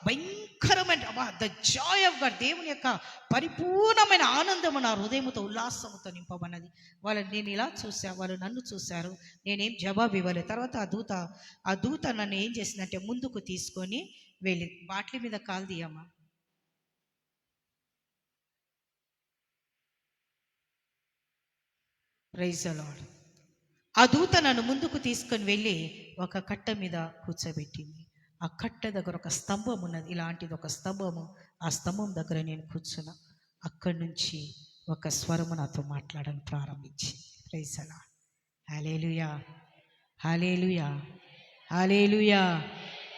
భయంకరమైన ద జాయ్ ఆఫ్ గాడ్, దేవుని యొక్క పరిపూర్ణమైన ఆనందము నా హృదయముతో ఉల్లాసముతో నింపబడినది. వాళ్ళని నేను ఇలా చూసా, వాళ్ళు నన్ను చూశారు, నేనేం జవాబు ఇవ్వలేదు. తర్వాత ఆ దూత నన్ను ఏం చేసిందంటే ముందుకు తీసుకొని వెళ్ళి బాట్లి మీద కాలు తీయమ్మా. Praise the lord. ఆ దూత నన్ను ముందుకు తీసుకొని వెళ్ళి ఒక కట్ట మీద కూర్చోబెట్టింది. ఆ కట్ట దగ్గర ఒక స్తంభం ఉన్నది, ఇలాంటిది ఒక స్తంభము. ఆ స్తంభం దగ్గర నేను కూర్చున్నా. అక్కడి నుంచి ఒక స్వరము నాతో మాట్లాడని ప్రారంభించింది. Praise the lord. Hallelujah, hallelujah, hallelujah,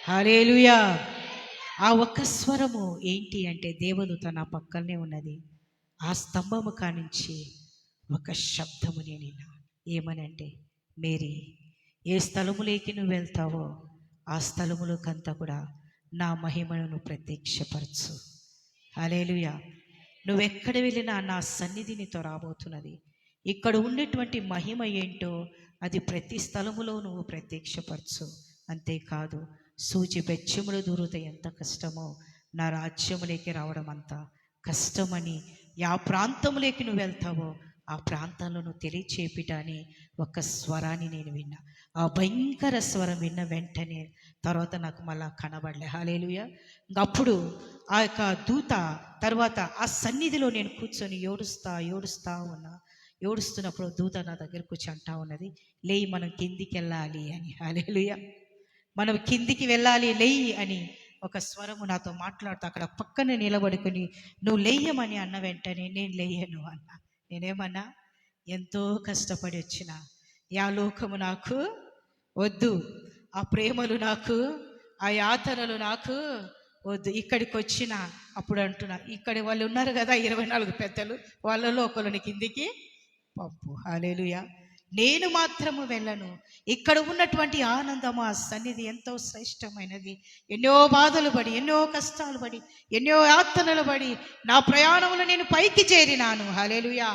hallelujah. ఆ ఒక్క స్వరము ఏంటి అంటే దేవదూత నా పక్కనే ఉన్నది. ఆ స్తంభము కానించి ఒక శబ్దము నేను విన్నా. ఏమని అంటే, మేరీ, ఏ స్థలములోకి నువ్వు వెళ్తావో ఆ స్థలములోకంతా కూడా నా మహిమను నువ్వు ప్రత్యక్షపరచు. హల్లెలూయా. నువ్వెక్కడ వెళ్ళినా నా సన్నిధి నీతో రాబోతున్నది. ఇక్కడ ఉండేటువంటి మహిమ ఏంటో అది ప్రతి స్థలములో నువ్వు ప్రత్యక్షపరచు. అంతేకాదు, సూచి బెచ్చములు దూరుతే ఎంత కష్టమో నా రాజ్యములోకి రావడం అంత కష్టమని, ఆ ప్రాంతంలోకి నువ్వు వెళ్తావో ఆ ప్రాంతంలో నువ్వు తెలియచేపిట అని ఒక స్వరాన్ని నేను విన్నా. ఆ భయంకర స్వరం విన్న వెంటనే తర్వాత నాకు మళ్ళా కనబడలే. హల్లెలూయా. అప్పుడు ఆ యొక్క దూత తర్వాత ఆ సన్నిధిలో నేను కూర్చొని ఏడుస్తా ఉన్నా. ఏడుస్తున్నప్పుడు దూత నా దగ్గరకు వచ్చి అంటా ఉన్నది, లేయి మనం కిందికి వెళ్ళాలి అని. హల్లెలూయా. మనం కిందికి వెళ్ళాలి, లేయి అని ఒక స్వరము నాతో మాట్లాడుతూ అక్కడ పక్కనే నిలబడుకుని నువ్వు లేయమని అన్న వెంటనే నేను లేయను అన్నా. నేనేమన్నా, ఎంతో కష్టపడి వచ్చిన ఆ లోకము నాకు వద్దు, ఆ ప్రేమలు నాకు, ఆ యాతనలు నాకు వద్దు. ఇక్కడికి వచ్చిన అప్పుడు అంటున్నా, ఇక్కడ వాళ్ళు ఉన్నారు కదా 24 పెద్దలు, వాళ్ళలో ఒకరిని కిందికి పంపు. హల్లెలూయా. నేను మాత్రము వెళ్ళను. ఇక్కడ ఉన్నటువంటి ఆనందము, ఆ సన్నిధి ఎంతో శ్రేష్టమైనది. ఎన్నో బాధలు పడి, ఎన్నో కష్టాలు పడి, ఎన్నో యాతనలు పడి నా ప్రయాణంలో నేను పైకి చేరినాను. హల్లెలూయా.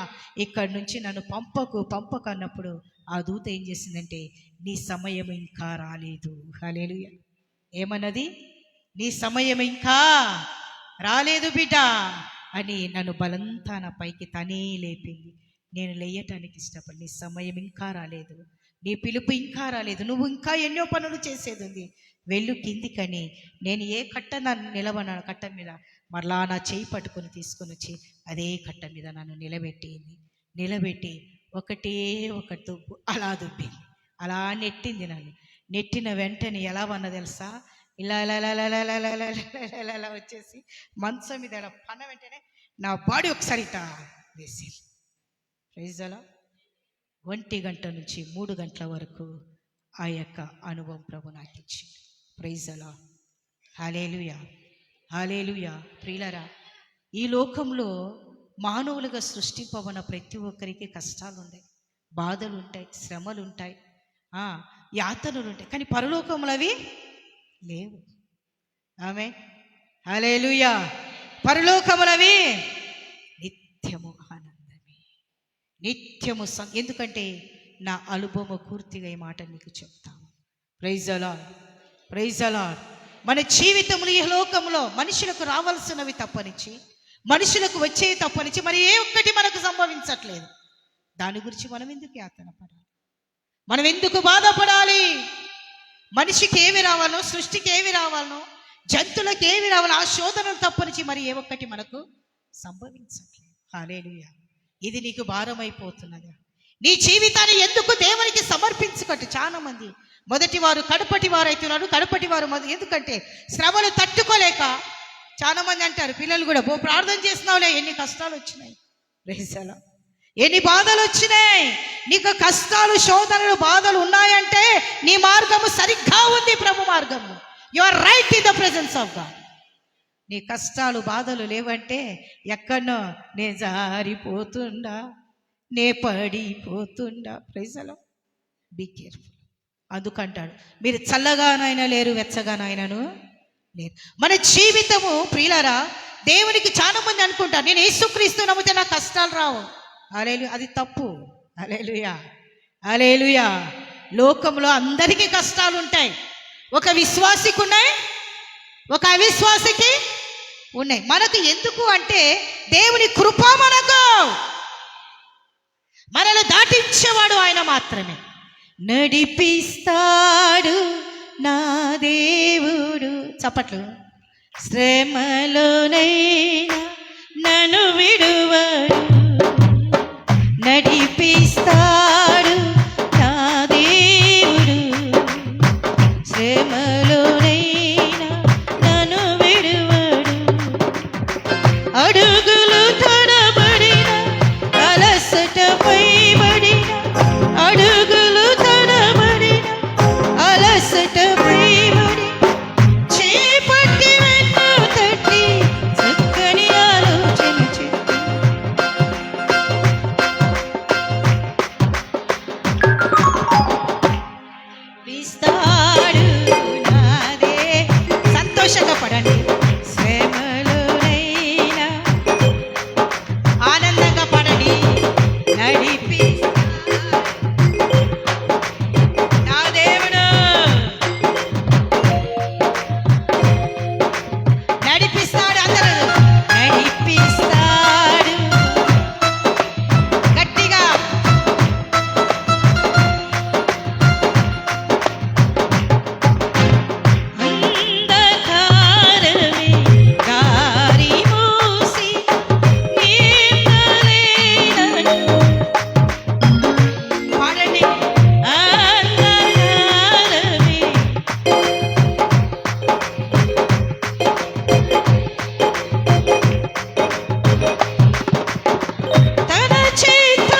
ఇక్కడి నుంచి నన్ను పంపకు అన్నప్పుడు ఆ దూత ఏం చేసిందంటే, నీ సమయం ఇంకా రాలేదు. హల్లెలూయా. ఏమన్నది? నీ సమయం ఇంకా రాలేదు బిడ్డ అని నన్ను బలంతాన పైకి తనే లేపింది. నేను లేయటానికి ఇష్టపడి, నీ సమయం ఇంకా రాలేదు, నీ పిలుపు ఇంకా రాలేదు, నువ్వు ఇంకా ఎన్నో పనులు చేసేది ఉంది, వెళ్ళు కిందికని. నేను ఏ కట్ట నన్ను నిలబడిన కట్ట మీద మరలా నా చేయి పట్టుకొని తీసుకొని వచ్చి అదే కట్ట మీద నన్ను నిలబెట్టి ఒకటే ఒక దుబ్బు అలా దుబ్బింది. అలా నెట్టింది. నన్ను నెట్టిన వెంటనే ఎలా వన్న తెలుసా, ఇలా ఇలా ఇలా ఇలా ఇలా ఇలా ఇలా వచ్చేసి మంచం మీద ఇలా పన్న వెంటనే నా బాడీ ఒకసారి ఇట్లా వేసింది. Praise the lord. 1 గంట నుంచి 3 గంటల వరకు ఆ యొక్క అనుభవం ప్రభు నాకు ఇచ్చింది. Praise the lord. Hallelujah, hallelujah. ప్రియులారా, ఈ లోకంలో మానవులుగా సృష్టింపబడిన ప్రతి ఒక్కరికి కష్టాలు ఉంటాయి, బాధలు ఉంటాయి, శ్రమలు ఉంటాయి, యాతనలు ఉంటాయి. కానీ పరలోకములు అవి లేవు. ఆమేన్. హల్లెలూయా. పరలోకములు అవి నిత్యము ఆనందమే, నిత్యము. ఎందుకంటే నా అనుభవం పూర్తిగా ఈ మాట మీకు చెప్తాను. Praise the Lord, praise the Lord. మన జీవితంలో ఈ లోకంలో మనుషులకు రావాల్సినవి తప్పనిచ్చి, మనుషులకు వచ్చేవి తప్పనిచ్చి మరి ఏ ఒక్కటి మనకు సంభవించట్లేదు. దాని గురించి మనం ఎందుకు యాతన పడాలి? మనం ఎందుకు బాధపడాలి? మనిషికి ఏమి రావాలో, సృష్టికి ఏమి రావాలో, జంతువులకు ఏమి రావాలో ఆ శోధనలు తప్పనిచ్చి మరి ఏ ఒక్కటి మనకు సంభవించట్లేదు. హల్లెలూయా. ఇది నీకు భారం అయిపోతున్నదా? నీ జీవితాన్ని ఎందుకు దేవునికి సమర్పించుకోండి. చాలా మంది మొదటి వారు కడపటి వారు అవుతున్నారు. కడపటి వారు ఎందుకంటే శ్రమలు తట్టుకోలేక చాలా మంది అంటారు, పిల్లలు కూడా, ప్రార్థన చేస్తున్నావులే, ఎన్ని కష్టాలు వచ్చినాయి, ఎన్ని బాధలు వచ్చినాయి, నీకు కష్టాలు, శోధనలు, బాధలు ఉన్నాయంటే నీ మార్గము సరిగ్గా ఉంది, ప్రభు మార్గము. You are right in the presence of God. నీ కష్టాలు, బాధలు లేవంటే ఎక్కడనో నే జారిపోతుండా, నే పడిపోతుండా. Praise the lord. Be careful. అందుకంటాడు, మీరు చల్లగానైనా లేరు, వెచ్చగానైనాను లేరు. మన జీవితము ప్రియులారా, దేవునికి చాలా మంది అనుకుంటారు, నేను యేసుక్రీస్తు నమ్మితే నాకు కష్టాలు రావు. హల్లెలూయా, అది తప్పు. హల్లెలూయా, హల్లెలూయా. లోకంలో అందరికీ కష్టాలు ఉంటాయి. ఒక విశ్వాసికి ఉన్నాయి, ఒక అవిశ్వాసికి ఉన్నాయి. మనకు ఎందుకు అంటే దేవుని కృప, మనల్ని దాటించేవాడు ఆయన మాత్రమే. నడిపిస్తాడు నా దేవుడు, చప్పట్లు. శ్రమలోనైనా నన్ను విడువడు, నడిపిస్తాడు నా దేవుడు. శ్రమలోనైనా నన్ను విడువడు, అడుగులు తడబడిన అలసటపై పడిన, అడుగులు తడబడిన అలసటపై పడి, చేపట్టి వెన్ను తట్టి చక్కని ఆలోచన చెప్పి, పిస్తాడు నాదే. సంతోషంగా పడండి. శ్రమలోనైనా ఆనందంగా పడండి. నా దేవుడు నడిపిస్తాడు. అందరూ నడిపిస్తాడు. గట్టిగా అంధకారమే దారి మూసి నీడలేనను పాడండి. అంధకారమే తన చేత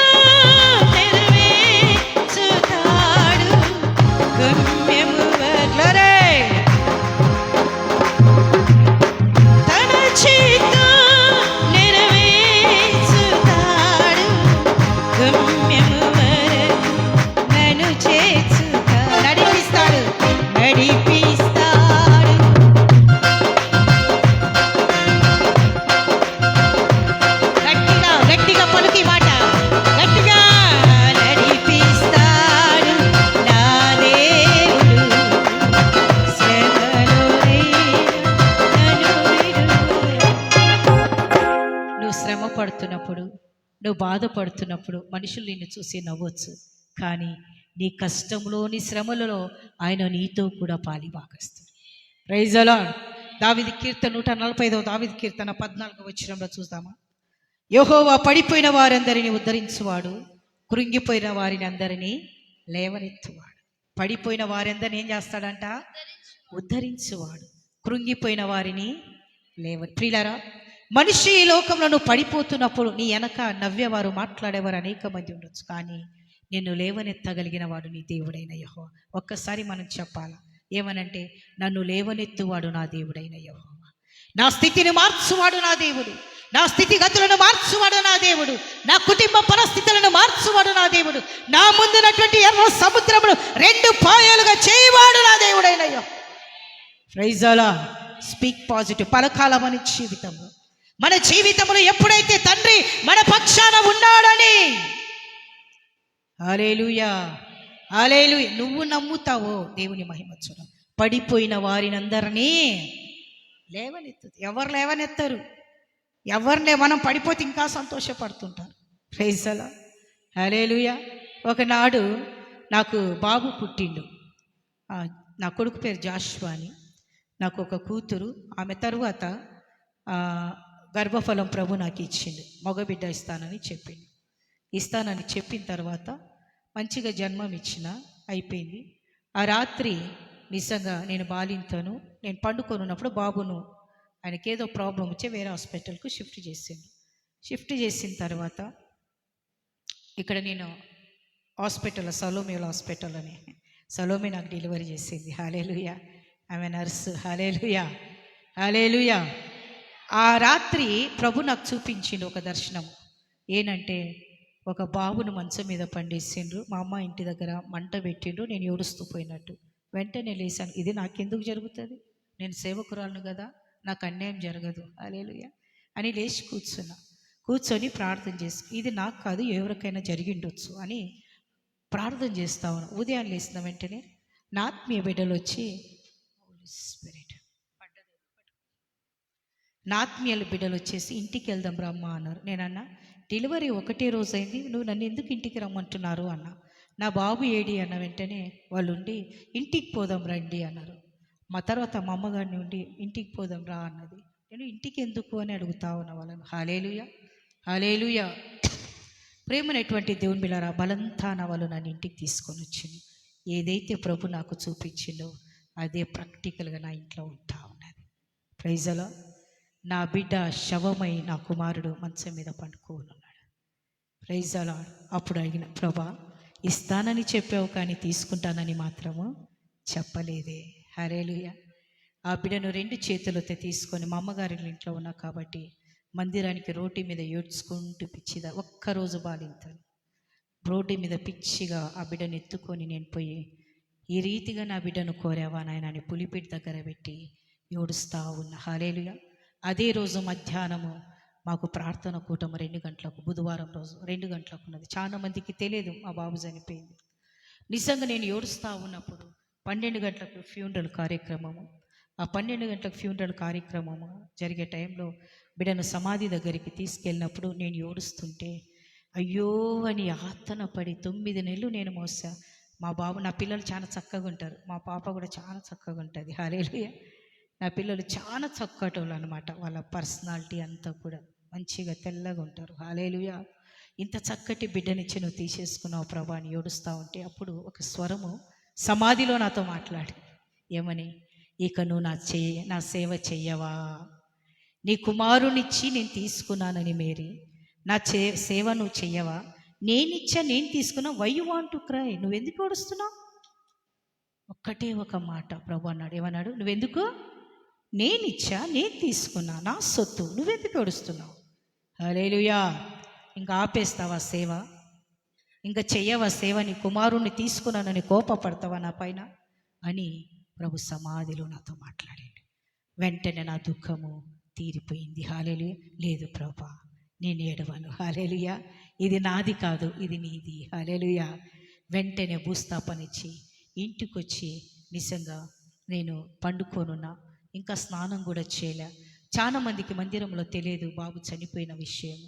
నెరవేర్చుతాడు గమ్యము వర్లరే. తన చేత నెరవేర్చుతాడు గమ్యము వరకు నన్ను చేర్చుతాడు. నడిపిస్తాడు, నడిపిస్తాడు. గట్టిగా గట్టిగా పలుకి మాట, గట్టిగా. నడిపిస్తాడు నా దేవుడు, శ్రమలోనైనా నన్ను విడువడు. నువ్వు శ్రమ పడుతున్నప్పుడు, నువ్వు బాధపడుతున్నప్పుడు మనుషులు నిన్ను చూసి నవ్వచ్చు, కానీ నీ కష్టంలో, నీ శ్రమలలో ఆయన నీతో కూడా పాలిభాగస్తాడు. Praise the lord. దావీదు కీర్తన 145వ దావీదు కీర్తన 14వ వచనంలో చూద్దామా. యెహోవా పడిపోయిన వారందరినీ ఉద్ధరించువాడు, కృంగిపోయిన వారిని అందరినీ లేవనెత్తువాడు. పడిపోయిన వారందరినీ ఏం చేస్తాడంట? ఉద్ధరించువాడు, కృంగిపోయిన వారిని ప్రియులారా, మనిషి ఈ లోకంలో నువ్వు పడిపోతున్నప్పుడు నీ వెనక నవ్వేవారు, మాట్లాడేవారు అనేక మంది ఉండొచ్చు, కానీ నిన్ను లేవనెత్తగలిగిన వాడు నీ దేవుడైన యెహోవా. ఒక్కసారి మనం చెప్పాలా, ఏమనంటే, నన్ను లేవనెత్తువాడు నా దేవుడైన యెహోవా. నా స్థితిని మార్చువాడు నా దేవుడు, నా స్థితిగతులను మార్చువాడు నా దేవుడు, నా కుటుంబ పరిస్థితులను మార్చువాడు నా దేవుడు, నా ముందున్నటువంటి ఎర్ర సముద్రమును 2 పాయలుగా చేయవాడు నా దేవుడైన యెహోవా. Praise the lord. Speak positive. పలకాల మన జీవితంలో ఎప్పుడైతే తండ్రి మన పక్షాన ఉన్నాడని, హల్లెలూయా, హల్లెలూయా, నువ్వు నమ్ముతావో దేవుని మహిమ చూడు. పడిపోయిన వారిని అందరినీ లేవనెత్తుతుంది. ఎవరు లేవనెత్తరు, మనం పడిపోతే ఇంకా సంతోషపడుతుంటారు. ప్రైజ్ ది లార్డ్, హల్లెలూయా. ఒకనాడు నాకు బాబు పుట్టిండు. నా కొడుకు పేరు జాషువా అని. నాకు ఒక కూతురు. ఆమె తరువాత గర్భఫలం ప్రభు నాకు ఇచ్చిండు. మగబిడ్డ ఇస్తానని చెప్పిన తర్వాత మంచిగా జన్మం ఇచ్చిన, అయిపోయింది. ఆ రాత్రి నిజంగా నేను బాలింతను, నేను పండుకొని ఉన్నప్పుడు బాబును ఆయనకి ఏదో ప్రాబ్లం వచ్చి వేరే హాస్పిటల్కు షిఫ్ట్ చేసిన తర్వాత ఇక్కడ నేను హాస్పిటల్, సలోమియల్ హాస్పిటల్ అని, సలోమి నాకు డెలివరీ చేసింది. హల్లెలూయా, ఆమె నర్సు. హల్లెలూయా, హల్లెలూయా. ఆ రాత్రి ప్రభు నాకు చూపించిండు ఒక దర్శనం. ఏంటంటే, ఒక బాబును మంచం మీద పండేసిండ్రు. మా అమ్మ ఇంటి దగ్గర మంట పెట్టిండ్రు. నేను ఏడుస్తూ పోయినట్టు వెంటనే లేచాను. ఇది నాకెందుకు జరుగుతుంది? నేను సేవకురాలను కదా, నాకు అన్యాయం జరగదు, హల్లెలూయా అని లేచి కూర్చొని ప్రార్థన చేసి, ఇది నాకు కాదు ఎవరికైనా జరిగిండొచ్చు అని ప్రార్థన చేస్తా ఉన్నా. ఉదయం లేచిన వెంటనే నా ఆత్మీయ బిడ్డలు వచ్చి, స్పిరిట్ నా ఆత్మీయ బిడ్డలు వచ్చేసి ఇంటికి వెళ్దాం రమ్మా అన్నారు. నేనన్నా, డెలివరీ ఒకటే రోజు అయింది, నువ్వు నన్ను ఎందుకు ఇంటికి రమ్మంటున్నారు అన్న. నా బాబు ఏడి అన్న వెంటనే వాళ్ళు ఉండి ఇంటికి పోదాం రండి అన్నారు. మా తర్వాత మా అమ్మగారిని ఉండి ఇంటికి పోదాం రా అన్నది. నేను ఇంటికి ఎందుకు అని అడుగుతా ఉన్నా వాళ్ళని. హల్లెలూయా హల్లెలూయా. ప్రేమనేటువంటి దేవుని బిడ్డలారా, బలంతాన వాళ్ళు నన్ను ఇంటికి తీసుకొని వచ్చింది. ఏదైతే ప్రభు నాకు చూపించిందో అదే ప్రాక్టికల్గా నా ఇంట్లో ఉంటా ఉన్నది. Praise the Lord. నా బిడ్డ శవమై నా కుమారుడు మంచం మీద పండుకోనున్నాడు. Praise the lord. అప్పుడు అడిగిన, ప్రభా ఇస్తానని చెప్పావు కానీ తీసుకుంటానని మాత్రము చెప్పలేదే. హల్లెలూయా. ఆ బిడ్డను 2 చేతులతో తీసుకొని మా అమ్మగారి ఇంట్లో ఉన్నా కాబట్టి మందిరానికి రోడ్డు మీద ఏడ్చుకుంటూ పిచ్చిదా ఒక్కరోజు బాలింతాను. రోడ్డు మీద పిచ్చిగా ఆ బిడ్డను ఎత్తుకొని నేను పోయి, ఈ రీతిగా నా బిడ్డను కోరావా నాయన అని పులిపేట దగ్గర పెట్టి ఏడుస్తా ఉన్నా. హల్లెలూయా. అదే రోజు మధ్యాహ్నము మాకు ప్రార్థన కూటము 2 గంటలకు, బుధవారం రోజు 2 గంటలకు ఉన్నది. చాలా మందికి తెలియదు మా బాబు చనిపోయింది. నిజంగా నేను ఏడుస్తూ ఉన్నప్పుడు 12 గంటలకు ఫ్యూనరల్ కార్యక్రమము. ఆ 12 గంటలకు ఫ్యూనరల్ కార్యక్రమము జరిగే టైంలో బిడ్డను సమాధి దగ్గరికి తీసుకెళ్ళినప్పుడు నేను ఏడుస్తుంటే అయ్యో అని ఆతన పడి 9 నెలలు నేను మోసా. మా బాబు, నా పిల్లలు చాలా చక్కగా ఉంటారు, మా పాప కూడా చాలా చక్కగా ఉంటుంది. హల్లెలూయా. నా పిల్లలు చాలా చక్కటోళ్ళు అనమాట. వాళ్ళ పర్సనాలిటీ అంతా కూడా మంచిగా తెల్లగా ఉంటారు. హల్లెలూయా. ఇంత చక్కటి బిడ్డనిచ్చి నువ్వు తీసేసుకున్నావు ప్రభా అని ఏడుస్తూ ఉంటే అప్పుడు ఒక స్వరము సమాధిలో నాతో మాట్లాడి, ఏమని, ఇక నువ్వు నా సేవ చెయ్యవా? నీ కుమారునిచ్చి నేను తీసుకున్నానని మేరీ, నా సేవ నువ్వు చెయ్యవా? నేను తీసుకున్నా, why you want to cry? నువ్వెందుకు ఏడుస్తున్నావు? ఒక్కటే ఒక మాట ప్రభు అన్నాడు. ఏమన్నాడు? నువ్వెందుకు? నేనిచ్చా, నేను తీసుకున్నా, నా సొత్తు, నువ్వెందుకు ఏడుస్తున్నావు? హల్లెలూయా. ఇంకా ఆపేస్తావా సేవ? ఇంకా చెయ్యవా సేవ? నీ కుమారుణ్ణి తీసుకున్నానని కోపపడతావా నా పైన అని ప్రభు సమాధిలో నాతో మాట్లాడాడు. వెంటనే నా దుఃఖము తీరిపోయింది. హల్లెలూయా. లేదు ప్రభా, నేను ఏడవను. హల్లెలూయా. ఇది నాది కాదు, ఇది నీది. హల్లెలూయా. వెంటనే భూస్థాపన ఇచ్చి ఇంటికి వచ్చి నిజంగా నేను పండుకోనున్నా, ఇంకా స్నానం కూడా చేయలే. చాలా మందికి మందిరంలో తెలియదు బాబు చనిపోయిన విషయం.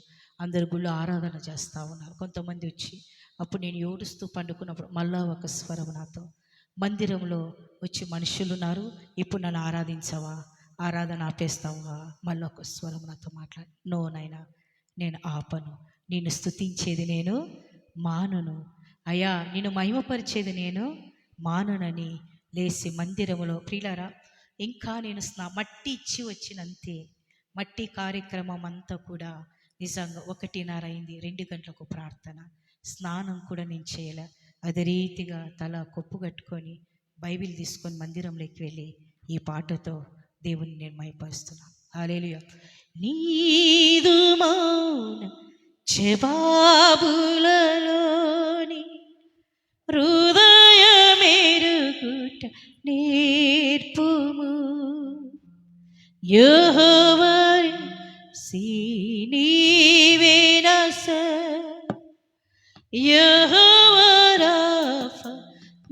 అందరు గుళ్ళు ఆరాధన చేస్తూ ఉన్నారు. కొంతమంది వచ్చి అప్పుడు నేను ఏడుస్తూ పండుకున్నప్పుడు మళ్ళా ఒక స్వరం నాతో, మందిరంలో వచ్చి మనుషులు ఉన్నారు, ఇప్పుడు నన్ను ఆరాధించవా, ఆరాధన ఆపేస్తావా? మళ్ళీ ఒక స్వరం నాతో మాట్లాడి, నో నాయనా, నేను ఆపను, నిన్ను స్తుతించేది నేను మానను, అయ్యా నిన్ను మహిమపరిచేది నేను మాననని లేచి మందిరంలో, ప్రియులారా ఇంకా నేను మట్టి ఇచ్చి వచ్చినంతే. మట్టి కార్యక్రమం అంతా కూడా నిజంగా 1:30 అయింది. 2 గంటలకు ప్రార్థన, స్నానం కూడా నేను చేయలే. అదే రీతిగా తల కొప్పు కట్టుకొని బైబిల్ తీసుకొని మందిరంలోకి వెళ్ళి ఈ పాటతో దేవుని నేను మహిమపరుస్తున్నాను. హల్లెలూయా. నీదు మౌన జవాబులలోని హృదయమెరుగుట నేర్పుము, యెహోవా నీవే నా యెహోవా రాఫా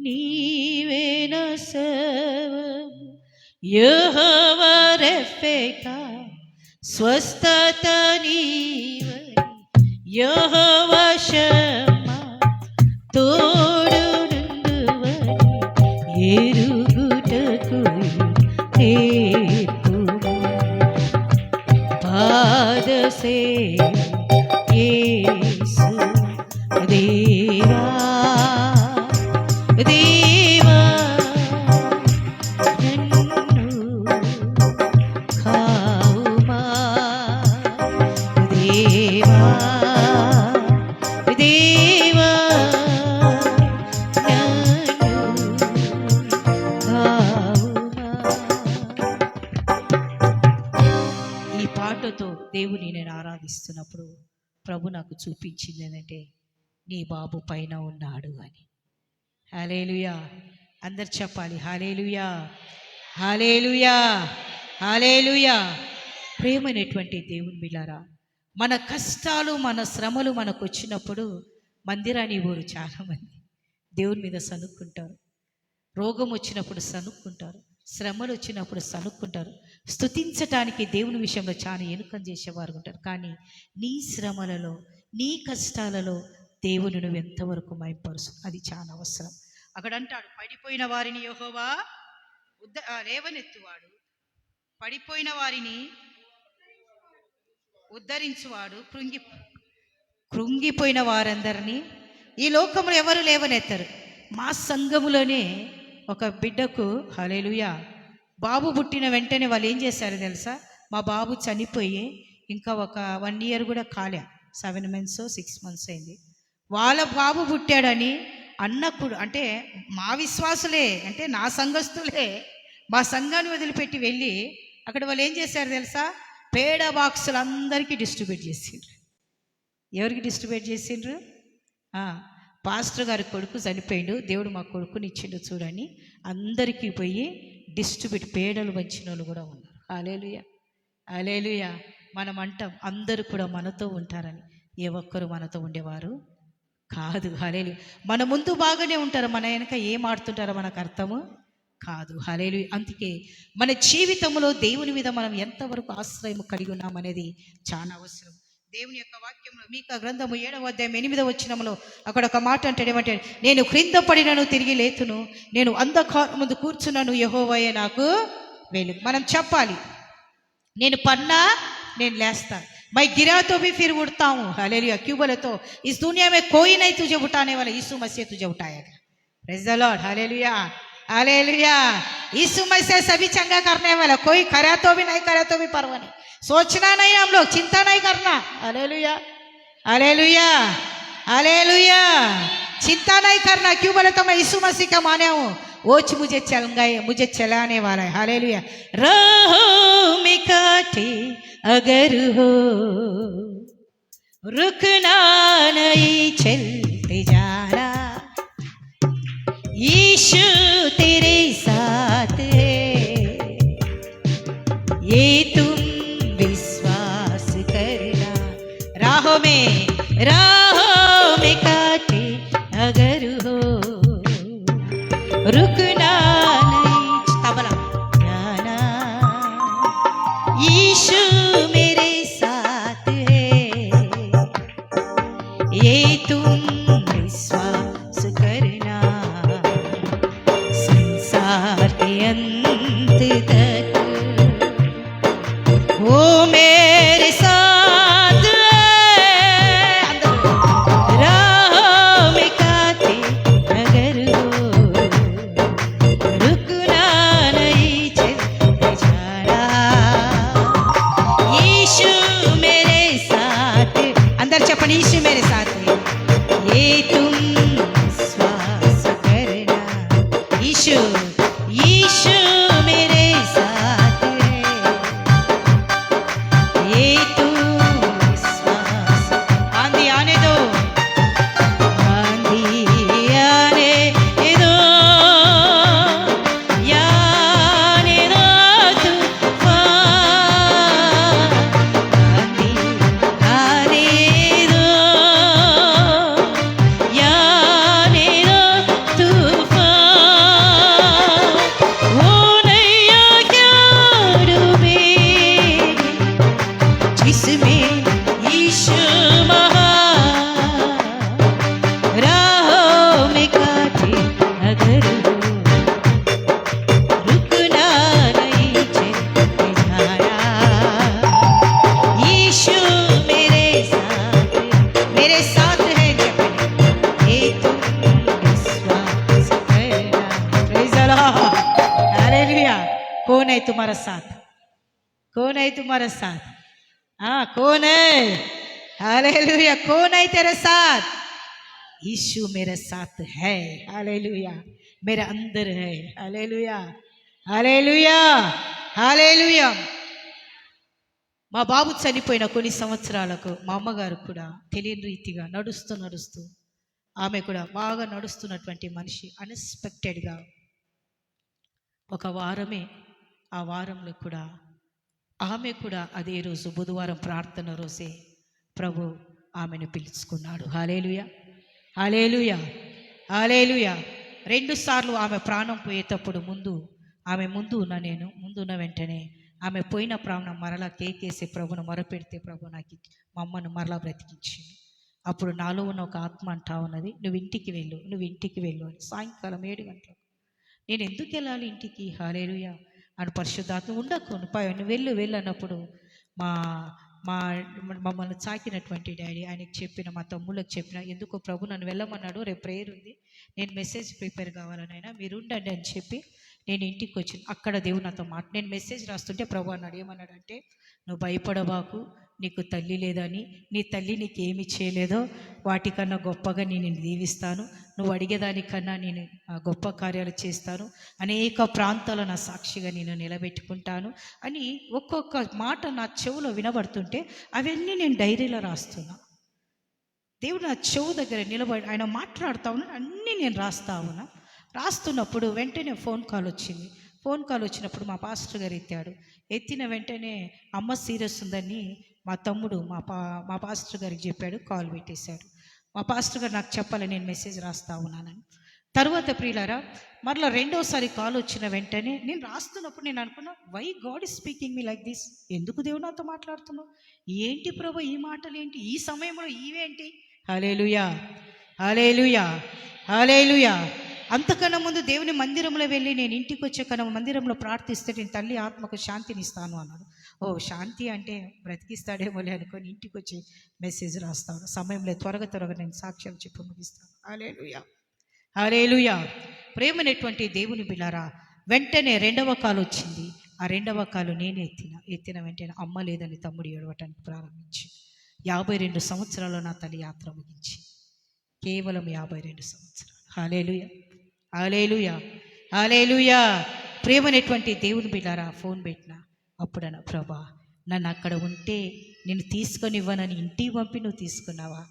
నీవే నా సర్వము, యెహోవా రెఫెకా స్వస్థత నీవని, యెహోవా షమ్మా తోడు నుండువని ఎరుగుటకు నేర్పుము, పాదసే యేసు దేవా దేవా నన్ను కావుమా, దేవా దేవా నన్ను కావుమా. ఈ పాటతో దేవుని నేను ఆరాధిస్తున్నప్పుడు ప్రభు నాకు చూపించింది ఏంటంటే నీ బాబు పైన ఉన్నాడు అని. హల్లెలూయా. అందరు చెప్పాలి హల్లెలూయా, హల్లెలూయా, హల్లెలూయా. ప్రేమైనటువంటి దేవుని బిడ్డలారా, మన కష్టాలు మన శ్రమలు మనకు వచ్చినప్పుడు మందిరాన్ని ఊరు చాలామంది దేవుని మీద సనుక్కుంటారు. రోగం వచ్చినప్పుడు సనుక్కుంటారు, శ్రమలు వచ్చినప్పుడు సనుక్కుంటారు. స్తుతించటానికి దేవుని విషయంలో చాలా ఎనుకం చేసేవారు ఉంటారు. కానీ నీ శ్రమలలో నీ కష్టాలలో దేవుని నువ్వు ఎంతవరకు మైపరుసు, అది చాలా అవసరం. అక్కడ అంటాడు, పడిపోయిన వారిని యెహోవా లేవనెత్తువాడు, పడిపోయిన వారిని ఉద్ధరించువాడు, కృంగిపోయిన వారందరినీ. ఈ లోకంలో ఎవరు లేవనెత్తరు. మా సంఘములోనే ఒక బిడ్డకు హల్లెలూయా బాబు పుట్టిన వెంటనే వాళ్ళు ఏం చేశారు తెలుసా? మా బాబు చనిపోయి ఇంకా ఒక 1 year కూడా కాలే, 7 months 6 months అయింది. వాళ్ళ బాబు పుట్టాడని అన్నప్పుడు, అంటే మా విశ్వాసులే, అంటే నా సంఘస్థులే మా సంఘాన్ని వదిలిపెట్టి వెళ్ళి అక్కడ వాళ్ళు ఏం చేశారు తెలుసా? పేడ బాక్సులు అందరికీ డిస్ట్రిబ్యూట్ చేసిండ్రు. ఎవరికి డిస్ట్రిబ్యూట్ చేసిండ్రు? పాస్టర్ గారి కొడుకు చనిపోయిండు, దేవుడు మా కొడుకుని ఇచ్చిండు చూడని అందరికీ పోయి డిస్ట్రిబ్యూట్, పేడలు వంచిన వాళ్ళు కూడా ఉన్నారు. హల్లెలూయా, హల్లెలూయా. మనం అంటాం అందరూ కూడా మనతో ఉంటారని, ఏ ఒక్కరు మనతో ఉండేవారు కాదు. హల్లెలూయా. మన ముందు బాగానే ఉంటారు, మన వెనక ఏం ఆడుతుంటారో మనకు అర్థము కాదు. హల్లెలూయా. అందుకే మన జీవితంలో దేవుని మీద మనం ఎంతవరకు ఆశ్రయం కలిగి ఉన్నామనేది చాలా అవసరం. దేవుని యొక్క వాక్యంలో మీకా గ్రంథము 7వ అధ్యాయం 8వ వచనంలో అక్కడ ఒక మాట అంటాడు, ఏమంటే నేను క్రింద పడినను తిరిగి లేతును, నేను అంధకారం ముందు కూర్చున్నాను, యెహోవాయే నాకు వెలుగు. మనం చెప్పాలి, నేను పన్నా నేను లేస్తా, मैं गिरा तो भी फिर उठता हूँ. हालेलुया. क्यों बोले तो इस दुनिया में कोई नहीं तुझे उठाने वाला, यीशु मसीह तुझे उठाएगा. Praise the lord. Hallelujah, hallelujah. यीशु मसीह सभी चंगा करने वाला, कोई करा तो भी नहीं करा तो भी परवाह नहीं, सोचना नहीं, हम लोग चिंता नहीं करना. Hallelujah, hallelujah, hallelujah. चिंता नहीं करना. क्यों बोले तो मैं यीशु मसीह का माने हूँ, वो मुझे चलाने वाला है. हालेलुया. राहों में कांटे अगर हो, रुकना नहीं, चलते जाना, यीशु तेरे साथ है, ये तुम विश्वास करना. राहों में कांटे अगर हो, रुकना नहीं, तबला जाना, यीशु मेरे साथ है, ये तुम विश्वास करना, संसार के अंत तक वो मेरे साथ है. राह में कांटे अगर हो, रुकना नहीं, चलते जाना, यीशु मेरे साथ. अंदर चपनी, यीशु मेरे साथ है, ये तुम विश्वास करना, यीशु यीशु मेरे साथ है, ये तुम विश्वास. आंधी आने दो, आंधी आने दो, आने दो तूफान, आंधी आने दो, आने दो तूफान, वो नैया क्या डूबेगी जिसमें यीशु महान. राहों में कांटे अगर हो, रुकना नहीं, चलते जाना, यीशु मेरे साथ है, ये तुम विश्वास करना. Praise the lord. हालेलुया. कौन है तुम्हारा साथ? कौन है तुम्हारा साथ? कौन है? हालेलुया. कौन है तेरे साथ? यीशु मेरे साथ है. हालेलुया. मेरे अंदर है. Hallelujah, hallelujah, hallelujah. మా బాబు చనిపోయిన కొన్ని సంవత్సరాలకు మా అమ్మగారు కూడా తెలియని రీతిగా నడుస్తూ ఆమె కూడా బాగా నడుస్తున్నటువంటి మనిషి అన్ఎక్స్పెక్టెడ్గా ఒక వారమే, ఆ వారంలో కూడా ఆమె కూడా అదే రోజు బుధవారం ప్రార్థన రోజే ప్రభు ఆమెను పిలుచుకున్నాడు. హల్లెలూయా, హల్లెలూయా, హల్లెలూయా. 2 సార్లు ఆమె ప్రాణం పోయేటప్పుడు ఆమె ముందున్న వెంటనే ఆమె పోయిన ప్రాణం మరలా కేకేసి ప్రభును మొరపెడితే ప్రభు నాకు మా అమ్మను మరలా బ్రతికించింది. అప్పుడు నాలో ఉన్న ఒక ఆత్మ అంటా ఉన్నది, నువ్వు ఇంటికి వెళ్ళు అని. సాయంకాలం 7 గంటలకు నేను ఎందుకు వెళ్ళాలి ఇంటికి? హల్లెలూయా అని పరిశుద్ధాత్మ ఉండకు, నువ్వు వెళ్ళు అన్నప్పుడు మా మా మమ్మల్ని చాకినటువంటి డాడీ ఆయనకి చెప్పిన, మా తమ్ముళ్ళకి చెప్పిన, ఎందుకో ప్రభు నన్ను వెళ్ళమన్నాడు, రేపు ప్రేయర్ ఉంది, నేను మెసేజ్ ప్రిపేర్ కావాలనైనా మీరు ఉండండి అని చెప్పి నేను ఇంటికి వచ్చాను. అక్కడ దేవుడు నాతో నేను మెసేజ్ రాస్తుంటే ప్రభు అన్నాడు, ఏమన్నాడంటే, నువ్వు భయపడబాకు, నీకు తల్లి లేదని, నీ తల్లి నీకు ఏమి చేయలేదో వాటికన్నా గొప్పగా నేను దీవిస్తాను, నువ్వు అడిగేదానికన్నా నేను గొప్ప కార్యాలు చేస్తాను, అనేక ప్రాంతాల్లో నా సాక్షిగా నేను నిలబెట్టుకుంటాను అని ఒక్కొక్క మాట నా చెవులో వినబడుతుంటే అవన్నీ నేను డైరీలో రాస్తున్నా. దేవుడు నా చెవు దగ్గర నిలబడి ఆయన మాట్లాడుతూ ఉన్నాడు, అన్నీ నేను రాస్తున్నప్పుడు వెంటనే ఫోన్ కాల్ వచ్చినప్పుడు మా పాస్టర్ గారు ఎత్తిన వెంటనే అమ్మ సీరియస్ ఉందని మా తమ్ముడు మా పాస్టర్ గారికి చెప్పాడు, కాల్ పెట్టేశాడు. మా పాస్టర్ గారు నాకు చెప్పాలి, నేను మెసేజ్ రాస్తా ఉన్నానని. తర్వాత ప్రియులారా మరలా 2వసారి కాల్ వచ్చిన వెంటనే నేను రాస్తున్నప్పుడు నేను అనుకున్నా, why God is speaking me like this? ఎందుకు దేవుడు నాతో మాట్లాడుతున్నావు? ఏంటి ప్రభు ఈ మాటలు ఏంటి, ఈ సమయంలో ఇవేంటి? హల్లెలూయా, హల్లెలూయా, హల్లెలూయా. అంతకన్నా ముందు దేవుని మందిరంలో వెళ్ళి నేను ఇంటికి వచ్చే కన్నా మందిరంలో ప్రార్థిస్తే నేను తల్లి ఆత్మకు శాంతిని ఇస్తాను అన్నాడు. ఓ శాంతి అంటే బ్రతికిస్తాడేమోలే అనుకొని ఇంటికి వచ్చి మెసేజ్ రాస్తాను. సమయంలో త్వరగా నేను సాక్ష్యం చెప్పి ముగిస్తాను. హల్లెలూయా, హల్లెలూయా. ప్రేమనేటువంటి దేవుని బిడ్డలారా, వెంటనే 2వ కాలు వచ్చింది. ఆ 2వ కాలు నేనే ఎత్తిన వెంటనే అమ్మ లేదని తమ్ముడు ఏడవటానికి ప్రారంభించి 52 సంవత్సరాలు నా తల్లి యాత్ర ముగించి, కేవలం 52 సంవత్సరాలు. హల్లెలూయా, హల్లెలూయా, హల్లెలూయా. ప్రేమనేటువంటి దేవుని బిడ్డలారా, ఫోన్ పెట్టిన అప్పుడన్నా, ప్రభా నన్ను అక్కడ ఉంటే నేను తీసుకొని ఇవ్వనని ఇంటికి పంపి నువ్వు తీసుకున్నావా,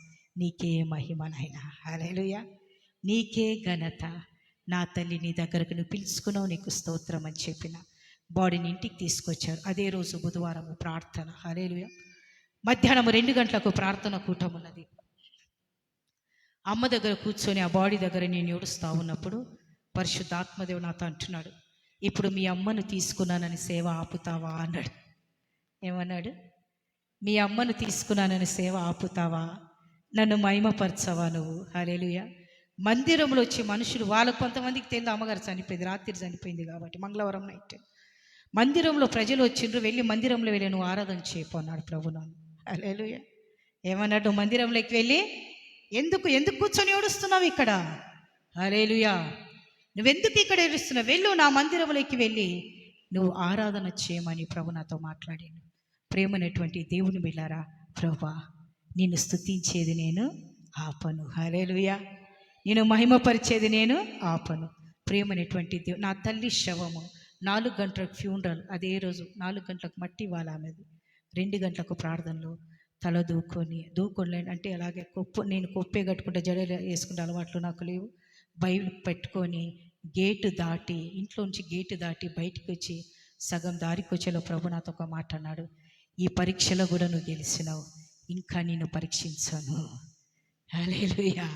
నీకే మహిమ నాయనా. హల్లెలూయా, నీకే ఘనత. నా తల్లి నీ దగ్గరకు నువ్వు పిలుచుకున్నావు, నీకు స్తోత్రం అని చెప్పిన బాడీని ఇంటికి తీసుకొచ్చారు. అదే రోజు బుధవారం ప్రార్థన. హల్లెలూయా. మధ్యాహ్నం 2 గంటలకు ప్రార్థన కూటం ఉన్నది. అమ్మ దగ్గర కూర్చొని ఆ బాడీ దగ్గర నేను ఏడుస్తూ ఉన్నప్పుడు పరిశుద్ధాత్మదేవుడు నాతో అంటున్నాడు, ఇప్పుడు మీ అమ్మను తీసుకున్నానని సేవ ఆపుతావా అన్నాడు. ఏమన్నాడు? మీ అమ్మను తీసుకున్నానని సేవ ఆపుతావా, నన్ను మహిమపరచవా నువ్వు? హల్లెలూయా. మందిరంలో వచ్చి మనుషులు వాళ్ళకు కొంతమందికి తెలియదు, అమ్మగారు చనిపోయింది, రాత్రి చనిపోయింది కాబట్టి మంగళవారం నైట్ మందిరంలో ప్రజలు వచ్చిండ్రు, వెళ్ళి మందిరంలో వెళ్ళి నువ్వు ఆరాధన చేయపు అన్నాడు ప్రభు నన్ను. హల్లెలూయా. ఏమన్నాడు? మందిరంలోకి వెళ్ళి ఎందుకు కూర్చొని ఏడుస్తున్నావు ఇక్కడ? హల్లెలూయా. నువ్వెందుకు ఇక్కడ ఏడుస్తున్నావు? వెళ్ళు, నా మందిరంలోకి వెళ్ళి నువ్వు ఆరాధన చేయమని ప్రభు నాతో మాట్లాడాను. ప్రేమనేటువంటి దేవుని బిడ్డలారా, ప్రభువా నిన్ను స్తుతించేది నేను ఆపను. హల్లెలూయా. నేను మహిమపరిచేది నేను ఆపను. ప్రేమనేటువంటి దేవుడు. నా తల్లి శవము 4 గంటలకు ఫ్యూనరల్, అదే రోజు 4 గంటలకు మట్టి వాళ్ళది, 2 గంటలకు ప్రార్థనలో తల దూకొని అంటే అలాగే నేను కొప్పే కట్టుకుంటే జడలు వేసుకుంటే అలవాట్లు నాకు లేవు. బైబిల్ పెట్టుకొని గేటు దాటి, ఇంట్లోంచి గేటు దాటి బయటికి వచ్చి సగం దారికి వచ్చేలో ప్రభు నాతో ఒక మాట అన్నాడు, ఈ పరీక్షలో కూడా నువ్వు గెలిచినావు, ఇంకా నేను పరీక్షించాను. హల్లెలూయా.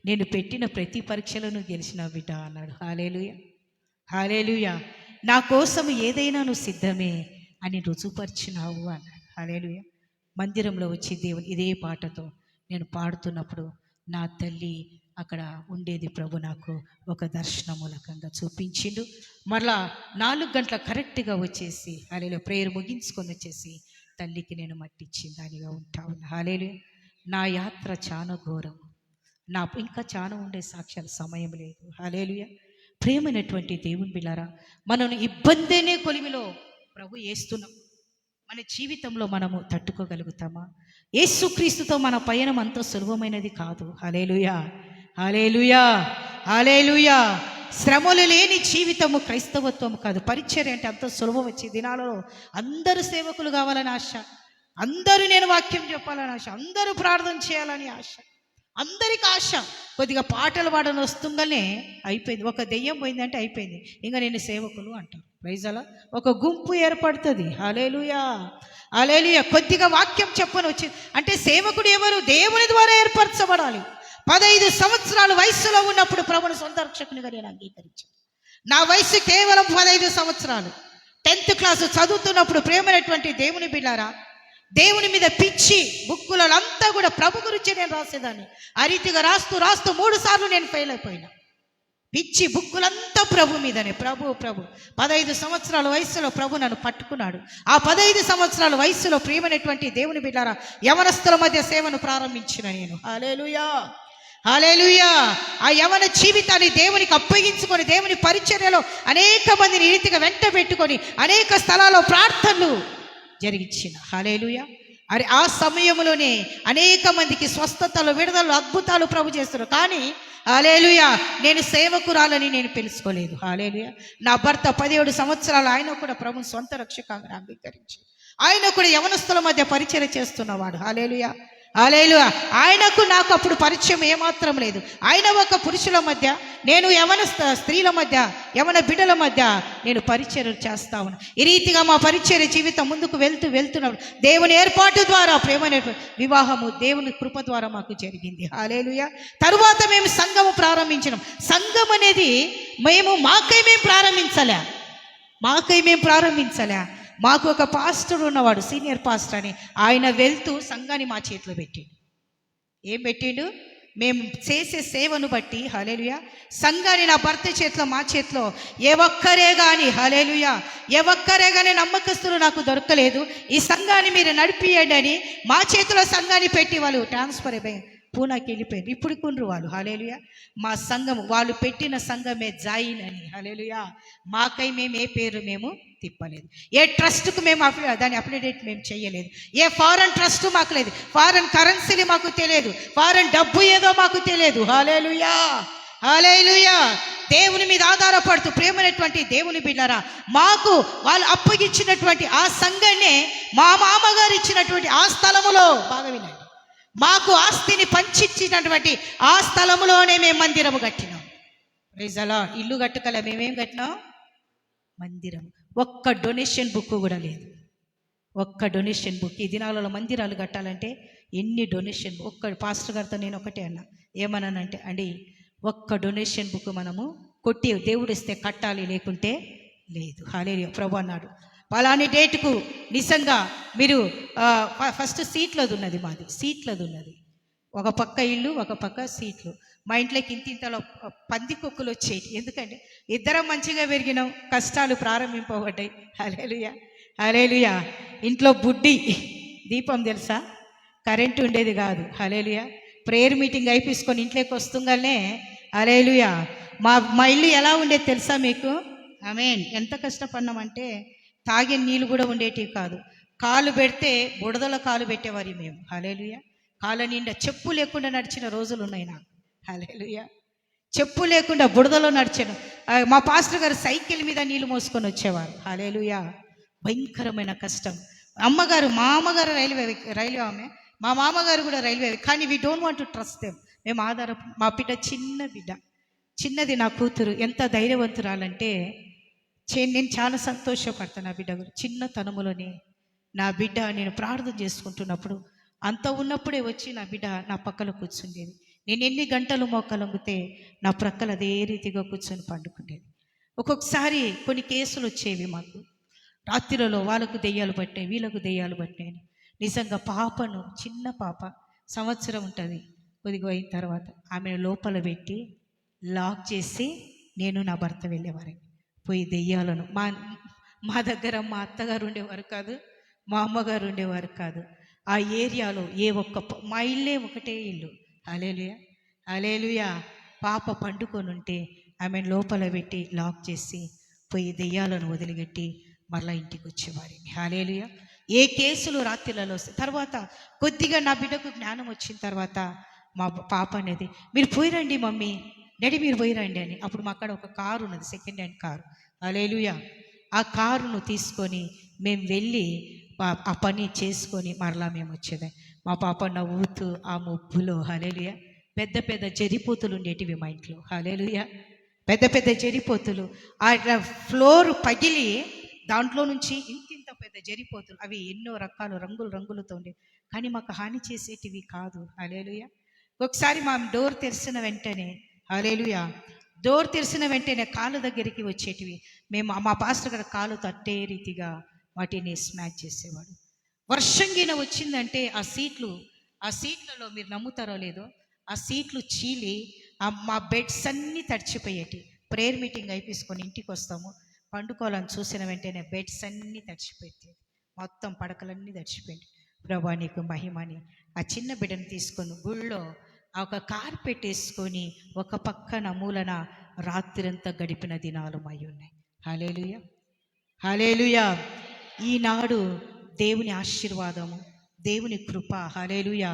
నేను పెట్టిన ప్రతి పరీక్షలో నువ్వు గెలిచినావు బిడ్డ అన్నాడు. హల్లెలూయా, హల్లెలూయా. నా కోసం ఏదైనా నువ్వు సిద్ధమే అని రుజుపరిచినావు అన్నాడు. హల్లెలూయా. మందిరంలో వచ్చి దేవుని ఇదే పాటతో నేను పాడుతున్నప్పుడు నా తల్లి అక్కడ ఉండేది ప్రభు నాకు ఒక దర్శనమూలకంగా చూపించిండు. మరలా 4 గంటల కరెక్ట్గా వచ్చేసి హల్లెలూయా ప్రేయర్ ముగించుకొని వచ్చేసి తల్లికి నేను మట్టిచ్చిన దానిగా ఉంటా ఉన్నా. హల్లెలూయా. నా యాత్ర చాలా ఘోరం, ఇంకా చాలా ఉండే సాక్ష్యాల సమయం లేదు. హల్లెలూయా. ప్రేమైనటువంటి దేవుని బిడ్డలారా, మనం ఇబ్బందినే కొలిమిలో ప్రభు వేస్తున్నాం, మన జీవితంలో మనము తట్టుకోగలుగుతామా? యేసుక్రీస్తుతో మన పయనం అంత సులభమైనది కాదు. హల్లెలూయా, హల్లెలూయా, హల్లెలూయా. శ్రమలు లేని జీవితము క్రైస్తవత్వము కాదు. పరిచర్య అంటే అంత సులభం. వచ్చే దినాలలో అందరూ సేవకులు కావాలని ఆశ, అందరూ నేను వాక్యం చెప్పాలని ఆశ, అందరూ ప్రార్థన చేయాలని ఆశ, అందరికి ఆశ. కొద్దిగా పాటలు పాడని వస్తుందనే అయిపోయింది. ఒక దెయ్యం పోయిందంటే అయిపోయింది, ఇంకా నేను సేవకులు అంటారు. ప్రైజలా ఒక గుంపు ఏర్పడుతుంది. హల్లెలూయా, హల్లెలూయా. కొద్దిగా వాక్యం చెప్పని వచ్చి అంటే సేవకుడు ఎవరు? దేవుని ద్వారా ఏర్పరచబడాలి. 15 సంవత్సరాల వయసులో ఉన్నప్పుడు ప్రభుని సొంత రక్షకునిగా నేను అంగీకరించాను. నా వయసు కేవలం 15 సంవత్సరాలు. 10th క్లాసు చదువుతున్నప్పుడు ప్రేమైనటువంటి దేవుని బిడ్డారా, దేవుని మీద పిచ్చి బుక్కులంతా కూడా ప్రభు గురించి నేను రాసేదాన్ని. ఆ రీతిగా రాస్తూ 3 సార్లు నేను ఫెయిల్ అయిపోయినా. పిచ్చి బుక్కులంతా ప్రభు మీదనే. ప్రభు 15 సంవత్సరాల వయసులో ప్రభు నన్ను పట్టుకున్నాడు. ఆ 15 సంవత్సరాల వయసులో ప్రియమైనటువంటి దేవుని బిడ్డారా, యవనస్తుల మధ్య సేవను ప్రారంభించిన నేను. హల్లెలూయా, హల్లెలూయా. ఆ యవన జీవితాన్ని దేవునికి అప్పగించుకొని దేవుని పరిచర్యలో అనేక మందిని రీతిగా వెంట పెట్టుకొని అనేక స్థలాల్లో ప్రార్థనలు జరిగించిన. హల్లెలూయా. అరే ఆ సమయంలోనే అనేక మందికి స్వస్థతలు, విడుదలలు, అద్భుతాలు ప్రభు చేస్తున్నారు. కానీ హల్లెలూయా నేను సేవకురాలని నేను తెలుసుకోలేదు. హల్లెలూయా. నా భర్త 17 సంవత్సరాలు, ఆయన కూడా ప్రభుని సొంత రక్షకంగా అంగీకరించి ఆయన కూడా యవనస్తుల మధ్య పరిచర్య చేస్తున్నవాడు. హల్లెలూయా, హల్లెలూయా. ఆయనకు నాకు అప్పుడు పరిచయం ఏమాత్రం లేదు. ఆయన ఒక పురుషుల మధ్య, నేను యవన స్త్రీల మధ్య, యవన బిడ్డల మధ్య నేను పరిచర్య చేస్తా ఉన్నాను. ఈ రీతిగా మా పరిచర్య జీవితం ముందుకు వెళ్తున్నప్పుడు దేవుని ఏర్పాటు ద్వారా ప్రేమైన వివాహము దేవుని కృప ద్వారా మాకు జరిగింది. హల్లెలూయా. తరువాత మేము సంఘము ప్రారంభించినాం. సంఘం అనేది మాకై మేము ప్రారంభించలే. మాకు ఒక పాస్టర్ ఉన్నవాడు, సీనియర్ పాస్టర్ అని. ఆయన వెళ్తూ సంఘాన్ని మా చేతిలో పెట్టిండు. ఏం పెట్టిండు? మేము చేసే సేవను బట్టి హల్లెలూయా సంఘాన్ని నా భర్త చేతిలో, మా చేతిలో ఏ ఒక్కరే కానీ నమ్మకస్తులు నాకు దొరకలేదు. ఈ సంఘాన్ని మీరు నడిపియండి అని మా చేతిలో సంఘాన్ని పెట్టి వాళ్ళు ట్రాన్స్ఫర్ అయిపోయి పూనాకి వెళ్ళిపోయారు. ఇప్పుడు కుండ్రు వాళ్ళు. హల్లెలూయా. మా సంఘం, వాళ్ళు పెట్టిన సంఘమే జాయిన్ అని. హల్లెలూయా. మాకై మేము ఏ పేరు మేము తిప్పలేదు. ఏ ట్రస్ట్కు మేము దాన్ని అప్లిడేట్ మేము చేయలేదు. ఏ ఫారెన్ ట్రస్ట్ మాకు లేదు. ఫారెన్ కరెన్సీలు మాకు తెలియదు. ఫారెన్ డబ్బు ఏదో మాకు తెలియదు. హల్లెలూయా, హల్లెలూయా. దేవుని మీద ఆధారపడుతూ ప్రేమైనటువంటి దేవుని బిడ్డలారా, మాకు వాళ్ళు అప్పగించినటువంటి ఆ సంఘాన్నే మా మామగారు ఇచ్చినటువంటి ఆ స్థలములో, బాగా వినండి, మాకు ఆస్తిని పంచిచ్చినటువంటి ఆ స్థలములోనే మేము మందిరము కట్టినాం. Praise the Lord. ఇల్లు కట్టుకలే, మేమేం కట్టినాం? మందిరం. ఒక్క డొనేషన్ బుక్ కూడా లేదు. ఒక్క డొనేషన్ బుక్. ఈ దినాలలో మందిరాలు కట్టాలంటే ఎన్ని డొనేషన్. ఒక్క పాస్టర్ గారితో నేను ఒకటే అన్నా, ఏమన్నానంటే, అండి ఒక్క డొనేషన్ బుక్ మనము కొట్టి దేవుడు ఇస్తే కట్టాలి, లేకుంటే లేదు. హల్లెలూయా. ప్రభు అన్నాడు, పలాని డేటుకు నిజంగా మీరు ఫస్ట్ సీట్లది ఉన్నది, మాది సీట్లది ఉన్నది. ఒక పక్క ఇల్లు, ఒక పక్క సీట్లు. మా ఇంట్లోకి ఇంతింతలో పందికొక్కులు వచ్చేవి. ఎందుకంటే ఇద్దరం మంచిగా పెరిగినాం, కష్టాలు ప్రారంభింపబడ్డాయి. హల్లెలూయా, హల్లెలూయా. ఇంట్లో బుడ్డి దీపం తెలుసా, కరెంటు ఉండేది కాదు. హల్లెలూయా. ప్రేయర్ మీటింగ్ అయిపోసుకొని ఇంట్లోకి వస్తుంగానే హల్లెలూయా మా ఇల్లు ఎలా ఉండేది తెలుసా మీకు? ఆమేన్. ఎంత కష్టపడినామంటే తాగే నీళ్ళు కూడా ఉండేటివి కాదు. కాలు పెడితే బుడదలో కాలు పెట్టేవారి మేము. హల్లెలూయా. కాళ్ళ నిండా చెప్పు లేకుండా నడిచిన రోజులు ఉన్నాయి నాకు. హల్లెలూయా. చెప్పు లేకుండా బుడదలో నడిచాను. మా పాస్టర్ గారు సైకిల్ మీద నీళ్లు మోసుకొని వచ్చేవారు. హల్లెలూయా. భయంకరమైన కష్టం. మా అమ్మగారు రైల్వే ఆమె, మా మామగారు కూడా రైల్వే. కానీ we don't want to trust them. మేము మా బిడ్డ చిన్నది, నా కూతురు ఎంత ధైర్యవంతురాలంటే నేను చాలా సంతోషపడతాను. నా బిడ్డ చిన్నతనములోనే నా బిడ్డ నేను ప్రార్థన చేసుకుంటున్నప్పుడు అంత ఉన్నప్పుడే వచ్చి నా బిడ్డ నా పక్కన కూర్చుండేది. నేను ఎన్ని గంటలు మోకలొంగితే నా ప్రక్కల అదే రీతిగా కూర్చొని పండుకునేది. ఒక్కొక్కసారి కొన్ని కేసులు వచ్చేవి మాకు. రాత్రిలో వాళ్ళకు దెయ్యాలు పట్టాయి, వీళ్ళకు దెయ్యాలు పట్టాయి. నిజంగా పాపను, చిన్న పాప, సంవత్సరం ఉంటుంది, కొద్దిగా అయిన తర్వాత ఆమెను లోపల పెట్టి లాక్ చేసి నేను నా భర్త వెళ్ళేవారని పోయి దెయ్యాలను. మా దగ్గర మా అత్తగారు ఉండేవారు కాదు, మా అమ్మగారు ఉండేవారు కాదు. ఆ ఏరియాలో మా ఇల్లే ఒకటే ఇల్లు. హల్లెలూయా, హల్లెలూయా. పాప పండుకొని ఉంటే ఆమెను లోపల పెట్టి లాక్ చేసి పోయి దెయ్యాలను వదిలిపెట్టి మళ్ళీ ఇంటికి వచ్చేవారిని. హల్లెలూయా. ఏ కేసులు రాత్రిలలో వస్తాయి. తర్వాత కొద్దిగా నా బిడ్డకు జ్ఞానం వచ్చిన తర్వాత మా పాప అనేది, మీరు పోయిరండి మమ్మీ, డాడీ మీరు పోయి రండి అని. అప్పుడు మా అక్కడ ఒక కారు ఉన్నది, సెకండ్ హ్యాండ్ కారు. హల్లెలూయా. ఆ కారును తీసుకొని మేము వెళ్ళి ఆ పని చేసుకొని మరలా మేము వచ్చేది. మా పాప నవ్వుతూ ఆ ముబ్బులో, హల్లెలూయా, పెద్ద పెద్ద జరిపోతులు ఉండేటివి మా ఇంట్లో. హల్లెలూయా. పెద్ద పెద్ద జరిపోతులు, ఆ ఫ్లోర్ పగిలి దాంట్లో నుంచి ఇంత పెద్ద జరిపోతులు, అవి ఎన్నో రకాలు రంగులు రంగులతో ఉండేవి, కానీ మాకు హాని చేసేటివి కాదు. హల్లెలూయా. ఒకసారి మా డోర్ తెరిచిన వెంటనే, హల్లెలూయా, డోర్ తెరిచిన వెంటనే కాలు దగ్గరికి వచ్చేటివి. మేము మా పాస్టర్ గారు కాలు తట్టే రీతిగా వాటిని స్మాష్ చేసేవాడు. వర్షం గిన వచ్చిందంటే ఆ సీట్లలో మీరు నమ్ముతారో లేదో, ఆ సీట్లు చీలి మా బెడ్స్ అన్నీ తడిచిపోయేటి. ప్రేయర్ మీటింగ్ అయిపోసుకొని ఇంటికి వస్తాము, పండుకోవాలని చూసిన వెంటనే బెడ్స్ అన్నీ తడిచిపోయేది, మొత్తం పడకలన్నీ తడిచిపోయింది. ప్రభా నీకు మహిమని ఆ చిన్న బిడ్డను తీసుకొని గుళ్ళో ఒక కార్పెట్ వేసుకొని ఒక పక్కన మూలన రాత్రంతా గడిపిన దినాలు మై ఉన్నాయి. హల్లెలూయా. హల్లెలూయా. ఈనాడు దేవుని ఆశీర్వాదము, దేవుని కృప, హల్లెలూయా,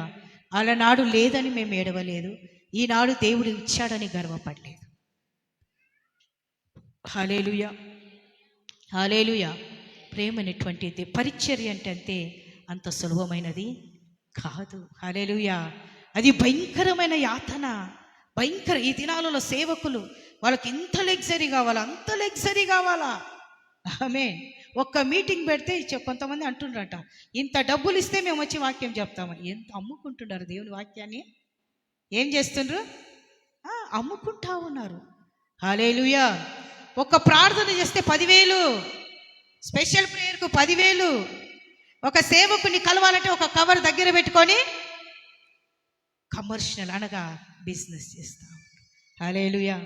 అలనాడు లేదని మేము ఏడవలేదు, ఈనాడు దేవుడు ఇచ్చాడని గర్వపడలేదు. హల్లెలూయా. హల్లెలూయా. ప్రేమనేటువంటిది పరిచర్య అంటే అంత సులభమైనది కాదు. హల్లెలూయా. అది భయంకరమైన యాతన, భయంకర. ఈ దినాలలో సేవకులు వాళ్ళకి ఇంత లగ్జరీ కావాలా, అంత లగ్జరీ కావాలా. ఆమేన్. ఒక్క మీటింగ్ పెడితే కొంతమంది అంటుండ్రట, ఇంత డబ్బులు ఇస్తే మేము వచ్చి వాక్యం చెప్తామని. ఎంత అమ్ముకుంటున్నారు దేవుని వాక్యాన్ని, ఏం చేస్తుండ్రు, అమ్ముకుంటా ఉన్నారు. హల్లెలూయా. ఒక ప్రార్థన చేస్తే 10,000, స్పెషల్ ప్రేయర్కు 10,000, ఒక సేవకుని కలవాలంటే ఒక కవర్ దగ్గర పెట్టుకొని కమర్షియల్ అనగా బిజినెస్ చేస్తాం. హల్లెలూయా.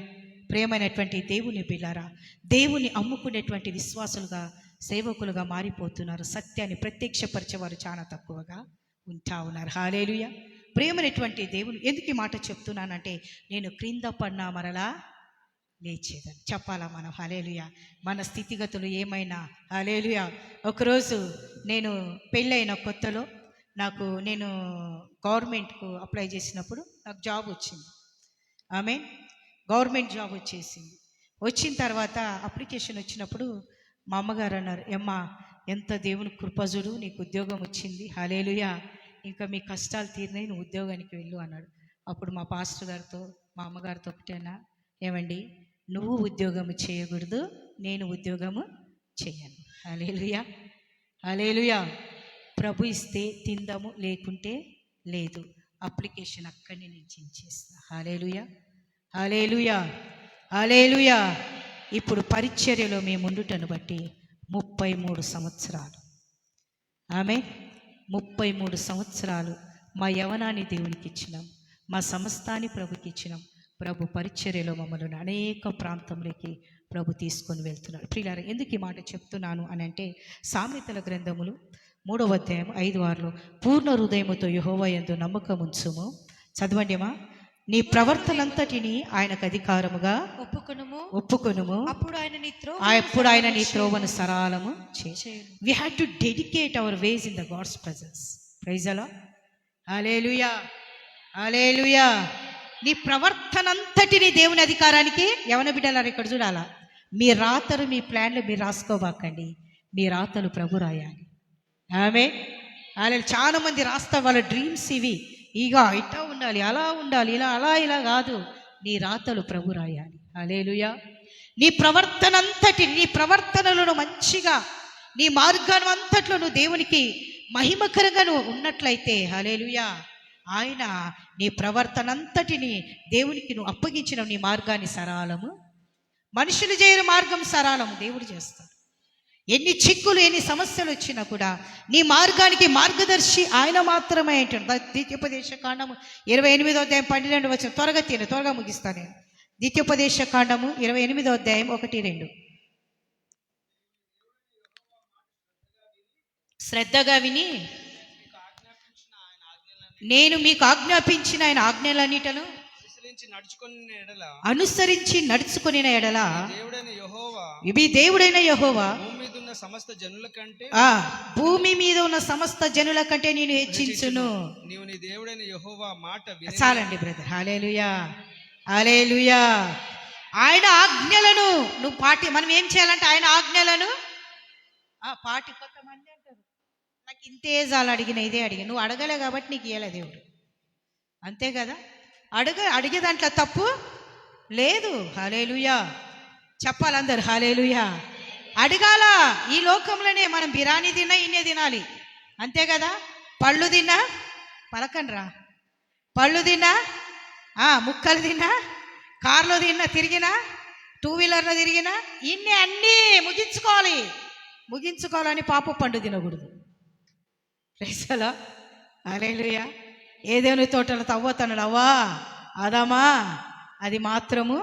ప్రేమైనటువంటి దేవుని బిడ్డలారా, దేవుని అమ్ముకునేటువంటి విశ్వాసులుగా, సేవకులుగా మారిపోతున్నారు. సత్యాన్ని ప్రత్యక్షపరిచేవారు చాలా తక్కువగా ఉంటా ఉన్నారు. హల్లెలూయా. ప్రేమైనటువంటి దేవుని, ఎందుకు ఈ మాట చెప్తున్నానంటే, నేను క్రింద పడినా మరలా లేచేదని చెప్పాలా మనం. హల్లెలూయా. మన స్థితిగతులు ఏమైనా, హల్లెలూయా. ఒకరోజు నేను పెళ్ళైన కొత్తలో నేను గవర్నమెంట్కు అప్లై చేసినప్పుడు నాకు జాబ్ వచ్చింది. ఆమె గవర్నమెంట్ జాబ్ వచ్చేసింది. వచ్చిన తర్వాత అప్లికేషన్ వచ్చినప్పుడు మా అమ్మగారు అన్నారు, అమ్మా ఎంత దేవుని కృపజుడు, నీకు ఉద్యోగం వచ్చింది, హల్లెలూయా, ఇంకా మీ కష్టాలు తీరినాయి, నువ్వు ఉద్యోగానికి వెళ్ళు అన్నాడు. అప్పుడు మా పాస్టర్ గారితో, మా అమ్మగారితో ఒకటేనా, ఏమండి నువ్వు ఉద్యోగము చేయకూడదు, నేను ఉద్యోగము చేయను. హల్లెలూయా. హల్లెలూయా. ప్రభు ఇస్తే తిందాము, లేకుంటే లేదు. అప్లికేషన్ అక్కడిని నుంచి ఇచ్చేస్తా. హల్లెలూయా. హల్లెలూయా. హల్లెలూయా. ఇప్పుడు పరిచర్యలో మేము ఉండుటను బట్టి 33 సంవత్సరాలు, ఆమె 33 సంవత్సరాలు మా యవనాన్ని దేవునికి ఇచ్చినాం, మా సమస్తాన్ని ప్రభుకి ఇచ్చినాం. ప్రభు పరిచర్యలో మమ్మల్ని అనేక ప్రాంతంలోకి ప్రభు తీసుకొని వెళ్తున్నాడు. ప్రియులారా, ఎందుకు ఈ మాట చెప్తున్నాను అని అంటే, సామెతల గ్రంథములు 3వ అధ్యాయం 5-6లో, పూర్ణ హృదయముతో యెహోవా యందు నమ్మకం ఉంచుము. చదవండిమా. నీ ప్రవర్తనంతటిని ఆయనకు అధికారముగా ఒప్పుకొనుము, అప్పుడు ఆయన నీ త్రోవను సరళము చేయును. We have to dedicate our ways in the God's presence. Praise అలా. హల్లెలూయా. హల్లెలూయా. నీ ప్రవర్తనంతటిని దేవుని అధికారానికి, యవన బిడ్డలారా ఇక్కడ చూడాలా, మీ రాతలు, మీ ప్లాన్లు మీరు రాసుకోబాకండి, మీ రాతలు ప్రభు రాయాలి. ఆమె అలా చాలా మంది రాస్తారు వాళ్ళ డ్రీమ్స్ ఇవి, ఇక ఇట్లా ఉండాలి, అలా ఉండాలి, ఇలా కాదు, నీ రాతలు ప్రభు రాయాలి. హల్లెలూయా. నీ ప్రవర్తనంతటి, నీ ప్రవర్తనలను మంచిగా, నీ మార్గాన్ని అంతట్లో నువ్వు దేవునికి మహిమకరంగా నువ్వు ఉన్నట్లయితే, హల్లెలూయా, ఆయన నీ ప్రవర్తనంతటిని దేవునికి నువ్వు అప్పగించిన నీ మార్గాన్ని సరళము. మనుషులు చేయని మార్గం సరళము, దేవుడు చేస్తాడు. ఎన్ని చిక్కులు, ఎన్ని సమస్యలు వచ్చినా కూడా నీ మార్గానికి మార్గదర్శి ఆయన మాత్రమే అంటాడు. ద్వితీయోపదేశ కాండము 28వ అధ్యాయం 12 వచనం. త్వరగా ముగిస్తాను నేను. ద్వితీయోపదేశ కాండము 28వ అధ్యాయం 1-2. శ్రద్ధగా విని నేను మీకు ఆజ్ఞాపించిన ఆయన ఆజ్ఞలన్నిటను అనుసరించి నడుచుకుని ఎడల ఇవి దేవుడైన యెహోవా భూమి మీద ఉన్న సమస్త జనుల కంటే నేను హెచ్చించును. చాలండి బ్రదర్. హల్లెలూయా. హల్లెలూయా. ఆయన ఆజ్ఞలను నువ్వు మనం ఏం చేయాలంటే ఆయన ఆజ్ఞలను పాటి. కొంతమంది అంటారు నాకు ఇంతే చాలు, ఇదే అడిగి నువ్వు అడగలే కాబట్టి నీకు ఇయ్యలే దేవుడు, అంతే కదా. అడిగే దాంట్లో తప్పు లేదు. హల్లెలూయా చెప్పాలి అందరు, హల్లెలూయా. అడగాల. ఈ లోకంలోనే మనం బిర్యానీ తిన్నా ఇన్నే తినాలి, అంతే కదా. పళ్ళు తిన్నా పలకండ్రా, పళ్ళు తిన్నా ముక్కలు తిన్నా, కార్లో తిన్నా, తిరిగినా, 2 వీలర్లో తిరిగినా ఇన్ని అన్నీ ముగించుకోవాలని పాప పండు తినకూడదు. రైసలా హల్లెలూయా. ఏదేని తోటలు తవ్వతన్నాడు, అవ్వా అదామా అది మాత్రము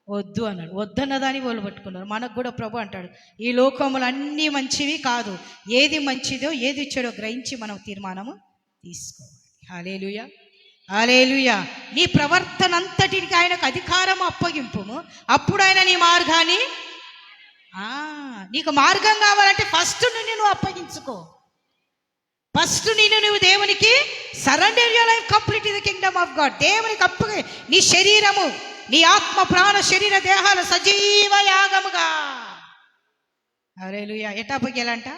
వద్దు అన్నాడు. వద్దన్నదాన్ని వాళ్ళు పట్టుకున్నారు. మనకు కూడా ప్రభు అంటాడు, ఈ లోకములు అన్నీ మంచివి కాదు, ఏది మంచిదో ఏది ఇచ్చాడో గ్రహించి మనం తీర్మానము తీసుకోవాలి. హల్లెలూయా హల్లెలూయా. నీ ప్రవర్తన అంతటికి ఆయనకు అధికారం అప్పగింపుము, అప్పుడు ఆయన నీ మార్గాన్ని నీకు మార్గం కావాలంటే ఫస్ట్ నువ్వు అప్పగించుకో. ఫస్ట్ నువ్వు దేవునికి surrender your life complete the Kingdom of God. దేవునికి అప్పగి నీ శరీరము, నీ ఆత్మ, ప్రాణ, శరీర, దేహాలు సజీవ యాగముగా. హల్లెలూయా. ఎట్టా అప్పగియాలంట?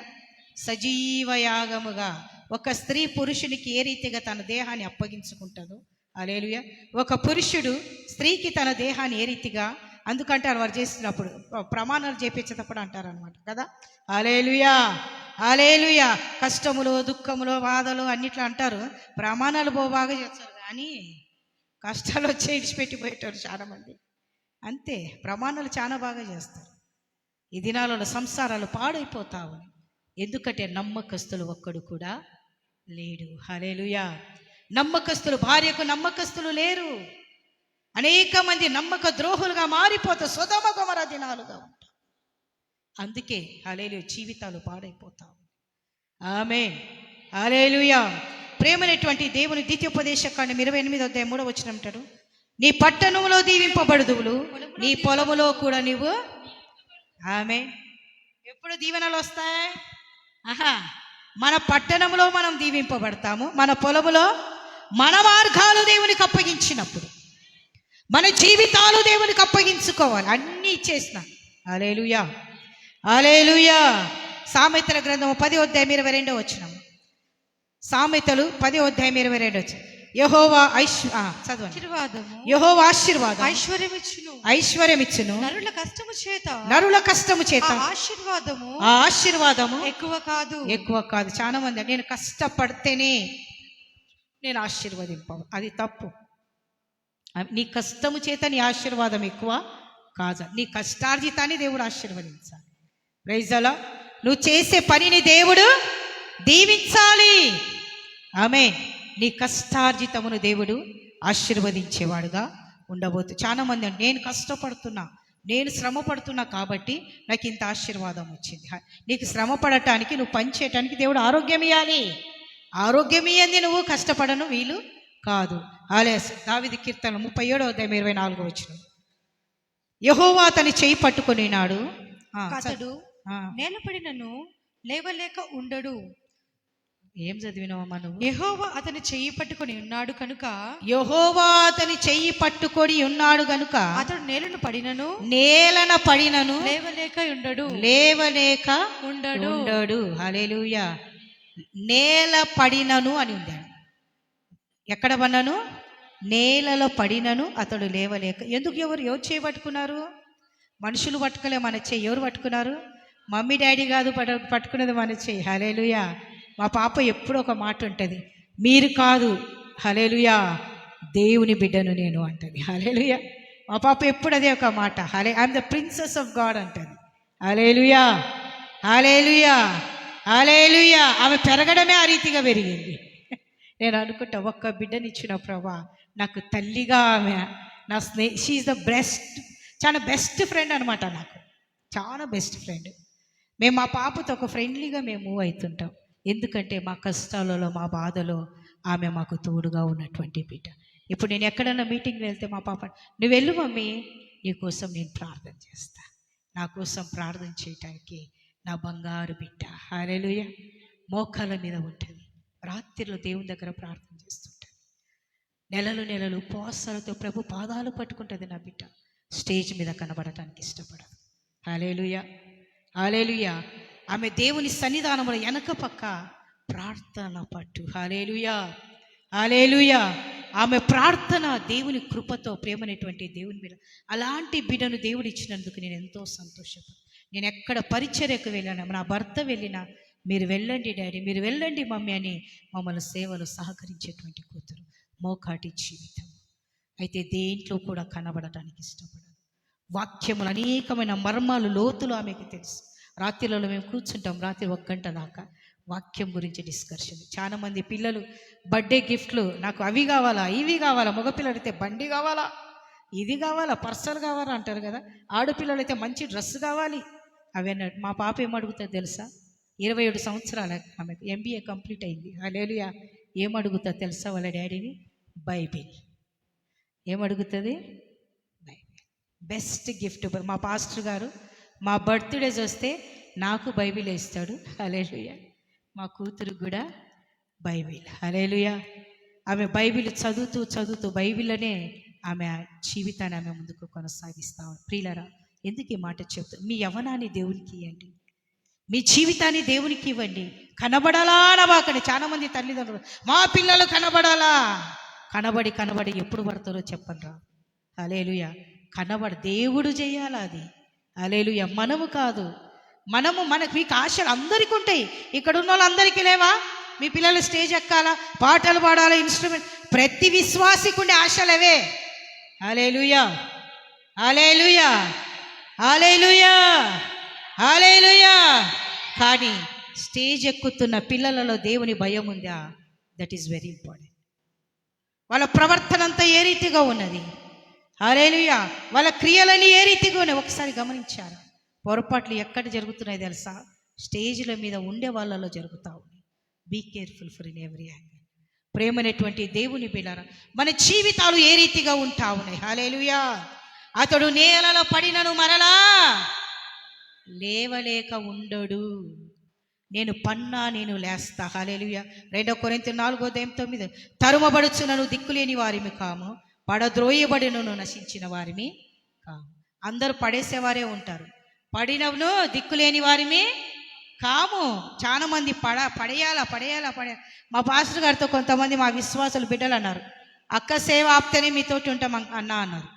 సజీవ యాగముగా. ఒక స్త్రీ పురుషునికి ఏ రీతిగా తన దేహాన్ని అప్పగించుకుంటుందో, హల్లెలూయా, ఒక పురుషుడు స్త్రీకి తన దేహాన్ని ఏ రీతిగా, అందుకంటే వారు చేసినప్పుడు ప్రమాణాలు చేపించేటప్పుడు అంటారు అనమాట కదా. హల్లెలూయా హల్లెలూయా. కష్టములు, దుఃఖములు, బాధలు అన్నిట్లో అంటారు, ప్రమాణాలు బాగా చేస్తారు, కానీ కష్టాలు వచ్చి ఇడిచిపెట్టిపోయేటారు చాలామంది. అంతే, ప్రమాణాలు చాలా బాగా చేస్తారు. ఈ దినాలలో సంసారాలు పాడైపోతావు, ఎందుకంటే నమ్మకస్తులు ఒక్కడు కూడా లేడు. హల్లెలూయా. నమ్మకస్తులు, భార్యకు నమ్మకస్తులు లేరు. అనేక మంది నమ్మక ద్రోహులుగా మారిపోతా సొదొమ గొమొర్రా దినాలుగా ఉంటారు. అందుకే హల్లెలూయా జీవితాలు పాడైపోతావు. ఆమేన్. హల్లెలూయా. ప్రేమనేటువంటి దేవుని ద్వితీయోపదేశకాండం 28:3 అంటాడు, నీ పట్టణంలో దీవింపబడుదువులు, నీ పొలములో కూడా నీవు. ఆమేన్. ఎప్పుడు దీవెనలు వస్తాయి? మన పట్టణంలో మనం దీవింపబడతాము, మన పొలములో మన మార్గాలు దేవునికి అప్పగించినప్పుడు, మన జీవితాలు దేవునికి అప్పగించుకోవాలి. అన్నీ ఇచ్చేసిన. హల్లెలూయా హల్లెలూయా. సామెతల గ్రంథము 10:22 సామెతలు 10:22 యెహోవా యెహోవా ఆశీర్వాదం ఐశ్వర్యమిచ్చును, నరుల కష్టము చేత ఆశీర్వాదము ఎక్కువ కాదు. చాలా మంది నేను కష్టపడితేనే నేను ఆశీర్వదింప, అది తప్పు. నీ కష్టము చేత నీ ఆశీర్వాదం ఎక్కువ కాదు, నీ కష్టార్జితాన్ని దేవుడు ఆశీర్వదించాలి. Praise the lord. నువ్వు చేసే పనిని దేవుడు దీవించాలి. ఆమేన్. నీ కష్టార్జితమును దేవుడు ఆశీర్వదించేవాడుగా ఉండబోతు. చాలా మంది నేను కష్టపడుతున్నా, నేను శ్రమ పడుతున్నా కాబట్టి నాకు ఇంత ఆశీర్వాదం వచ్చింది. నీకు శ్రమ పడటానికి, నువ్వు పని చేయటానికి దేవుడు ఆరోగ్యం ఇవ్వాలి. ఆరోగ్యం ఇయ్యంది నువ్వు కష్టపడను వీలు కాదు. దావీదు కీర్తన 37:24 యెహోవా అతని చేయి పట్టుకొనినాడు, అతడు నేలపడినను లేవలేక ఉండడు. ఏం చదివినావమ్మా నువ్వు? యెహోవా అతని చెయ్యి పట్టుకొని ఉన్నాడు కనుక, యెహోవా అతని చెయ్యి పట్టుకొని ఉన్నాడు కనుక అతడు నేలన పడినను లేవలేక ఉండడు. హల్లెలూయా. నేల పడినను అని ఉందాడు. ఎక్కడ పడినను? నేలలో పడినను అతడు లేవలేక. ఎందుకు? ఎవరు చేయబట్టుకున్నారు? మనుషులు పట్టుకోలే మన చెయ్యి. ఎవరు పట్టుకున్నారు? మమ్మీ డాడీ కాదు పట్టుకున్నది మన చెయ్యి. హల్లెలూయా. మా పాప ఎప్పుడు ఒక మాట ఉంటుంది, మీరు కాదు, హల్లెలూయా, దేవుని బిడ్డను నేను అంటది. హల్లెలూయా. మా పాప ఎప్పుడు అదే ఒక మాట, I'm the princess of God అంటది. హల్లెలూయా హల్లెలూయా హల్లెలూయా. ఆమె పెరగడమే ఆ రీతిగా పెరిగింది. నేను అనుకుంటా, ఒక్క బిడ్డనిచ్చిన ప్రభా నాకు తల్లిగా ఆమె నా షీఈ్ ద చాలా బెస్ట్ ఫ్రెండ్ అనమాట. నాకు చాలా బెస్ట్ ఫ్రెండ్. మేము మా పాపతో ఒక ఫ్రెండ్లీగా మేము మూవ్ అవుతుంటాం. ఎందుకంటే మా కష్టాలలో, మా బాధలో ఆమె మాకు తోడుగా ఉన్నటువంటి బిడ్డ. ఇప్పుడు నేను ఎక్కడన్నా మీటింగ్ వెళ్తే మా పాప, నువ్వు వెళ్ళు మమ్మీ, నీకోసం నేను ప్రార్థన చేస్తా. నా కోసం ప్రార్థన చేయటానికి నా బంగారు బిడ్డ హల్లెలూయా మోకాళ్ళ మీద ఉంటుంది. రాత్రిలో దేవుని దగ్గర ప్రార్థన చేస్తుంటాను. నెలలు నెలలు ఉపవాసాలతో ప్రభు పాదాలు పట్టుకుంటుంది నా బిడ్డ. స్టేజ్ మీద కనబడటానికి ఇష్టపడదు. హల్లెలూయా, హల్లెలూయా. ఆమె దేవుని సన్నిధానంలో వెనక పక్క ప్రార్థన పట్టు. హల్లెలూయా, హల్లెలూయా. ఆమె ప్రార్థన దేవుని కృపతో ప్రేమనేటువంటి దేవుని మీద. అలాంటి బిడ్డను దేవుడు ఇచ్చినందుకు నేను ఎంతో సంతోషపడు. నేను ఎక్కడ పరిచర్యకు వెళ్ళినా, నా భర్త వెళ్ళినా, మీరు వెళ్ళండి డాడీ, మీరు వెళ్ళండి మమ్మీ అని మమ్మల్ని సేవలు సహకరించేటువంటి కూతురు. మోకాటి జీవితం. అయితే దేంట్లో కూడా కనబడటానికి ఇష్టపడదు. వాక్యములు అనేకమైన మర్మాలు, లోతులు ఆమెకు తెలుసు. రాత్రిలో మేము కూర్చుంటాం, రాత్రి 1 గంట దాకా వాక్యం గురించి డిస్కషన్. చాలామంది పిల్లలు బర్త్డే గిఫ్ట్లు, నాకు అవి కావాలా, ఇవి కావాలా. మగపిల్లలు అయితే బండి కావాలా, ఇది కావాలా, పర్సలు కావాలా అంటారు కదా. ఆడపిల్లలు అయితే మంచి డ్రెస్ కావాలి అవి అన్నాడు. మా పాప ఏమడుగుతుంది తెలుసా? 27 సంవత్సరాల ఆమెకు, MBA కంప్లీట్ అయింది. హల్లెలూయా. ఏమడుగుతా తెలుసా వాళ్ళ డాడీని? బైబిల్. ఏమడుగుతుంది? బైబిల్. Best gift. మా పాస్టర్ గారు మా బర్త్డేస్ వస్తే నాకు బైబిల్ ఇస్తాడు. హల్లెలూయా. మా కూతురు కూడా బైబిల్. హల్లెలూయా. ఆమె బైబిల్ చదువుతూ చదువుతూ బైబిల్లోనే ఆమె జీవితాన్ని ఆమె ముందుకు కొనసాగిస్తాం. ప్రియులారా, ఎందుకు ఈ మాట చెప్తా? మీ యవ్వనాన్ని దేవునికి ఇవ్వండి, మీ జీవితాన్ని దేవునికి ఇవ్వండి. కనబడాలా అనబాకండి. చాలా మంది తల్లిదండ్రులు మా పిల్లలు కనబడాలా, కనబడి ఎప్పుడు పడతారో చెప్పండి రా. హల్లెలూయా. దేవుడు చేయాలా అది. హల్లెలూయా. మనము కాదు. మనకు మీకు ఆశలు అందరికీ ఉంటాయి. ఇక్కడ ఉన్న వాళ్ళందరికీ లేవా? మీ పిల్లలు స్టేజ్ ఎక్కాలా, పాటలు పాడాలా, ఇన్స్ట్రుమెంట్. ప్రతి విశ్వాసికి ఉండే ఆశలు అవే. హల్లెలూయా, హల్లెలూయా, హల్లెలూయా, హల్లెలూయా. కానీ స్టేజ్ ఎక్కుతున్న పిల్లలలో దేవుని భయం ఉందా? That is very important. వాళ్ళ ప్రవర్తన అంతా ఏ రీతిగా ఉన్నది? హల్లెలూయా. వాళ్ళ క్రియలని ఏ రీతిగా ఉన్నాయి? ఒకసారి గమనించారా? పొరపాట్లు ఎక్కడ జరుగుతున్నాయి తెలుసా? స్టేజ్ల మీద ఉండే వాళ్ళలో జరుగుతూ ఉన్నాయి. Be careful for in every angle. ప్రేమనేటువంటి దేవుని బిడ్డలారా, మన జీవితాలు ఏ రీతిగా ఉంటా ఉన్నాయి? హల్లెలూయా. అతడు నేలలో పడినను మరలా లేవలేక ఉండడు. నేను పన్నా నేను లేస్తా. హల్లెలూయా. 2 కొరింథీయులు 4:9 తరుమబడుచునను దిక్కులేని వారిమి కాము, పడద్రోయబడినను నశించిన వారిమి కాము. అందరూ పడేసేవారే ఉంటారు, పడినను దిక్కులేని వారిమి కాము. చాలా మంది పడేయాలా. మా పాస్టర్ గారితో కొంతమంది మా విశ్వాసులు బిడ్డలు అన్నారు, అక్క సేవ ఆప్తేనే మీతోటి ఉంటాం అన్నా అన్నారు.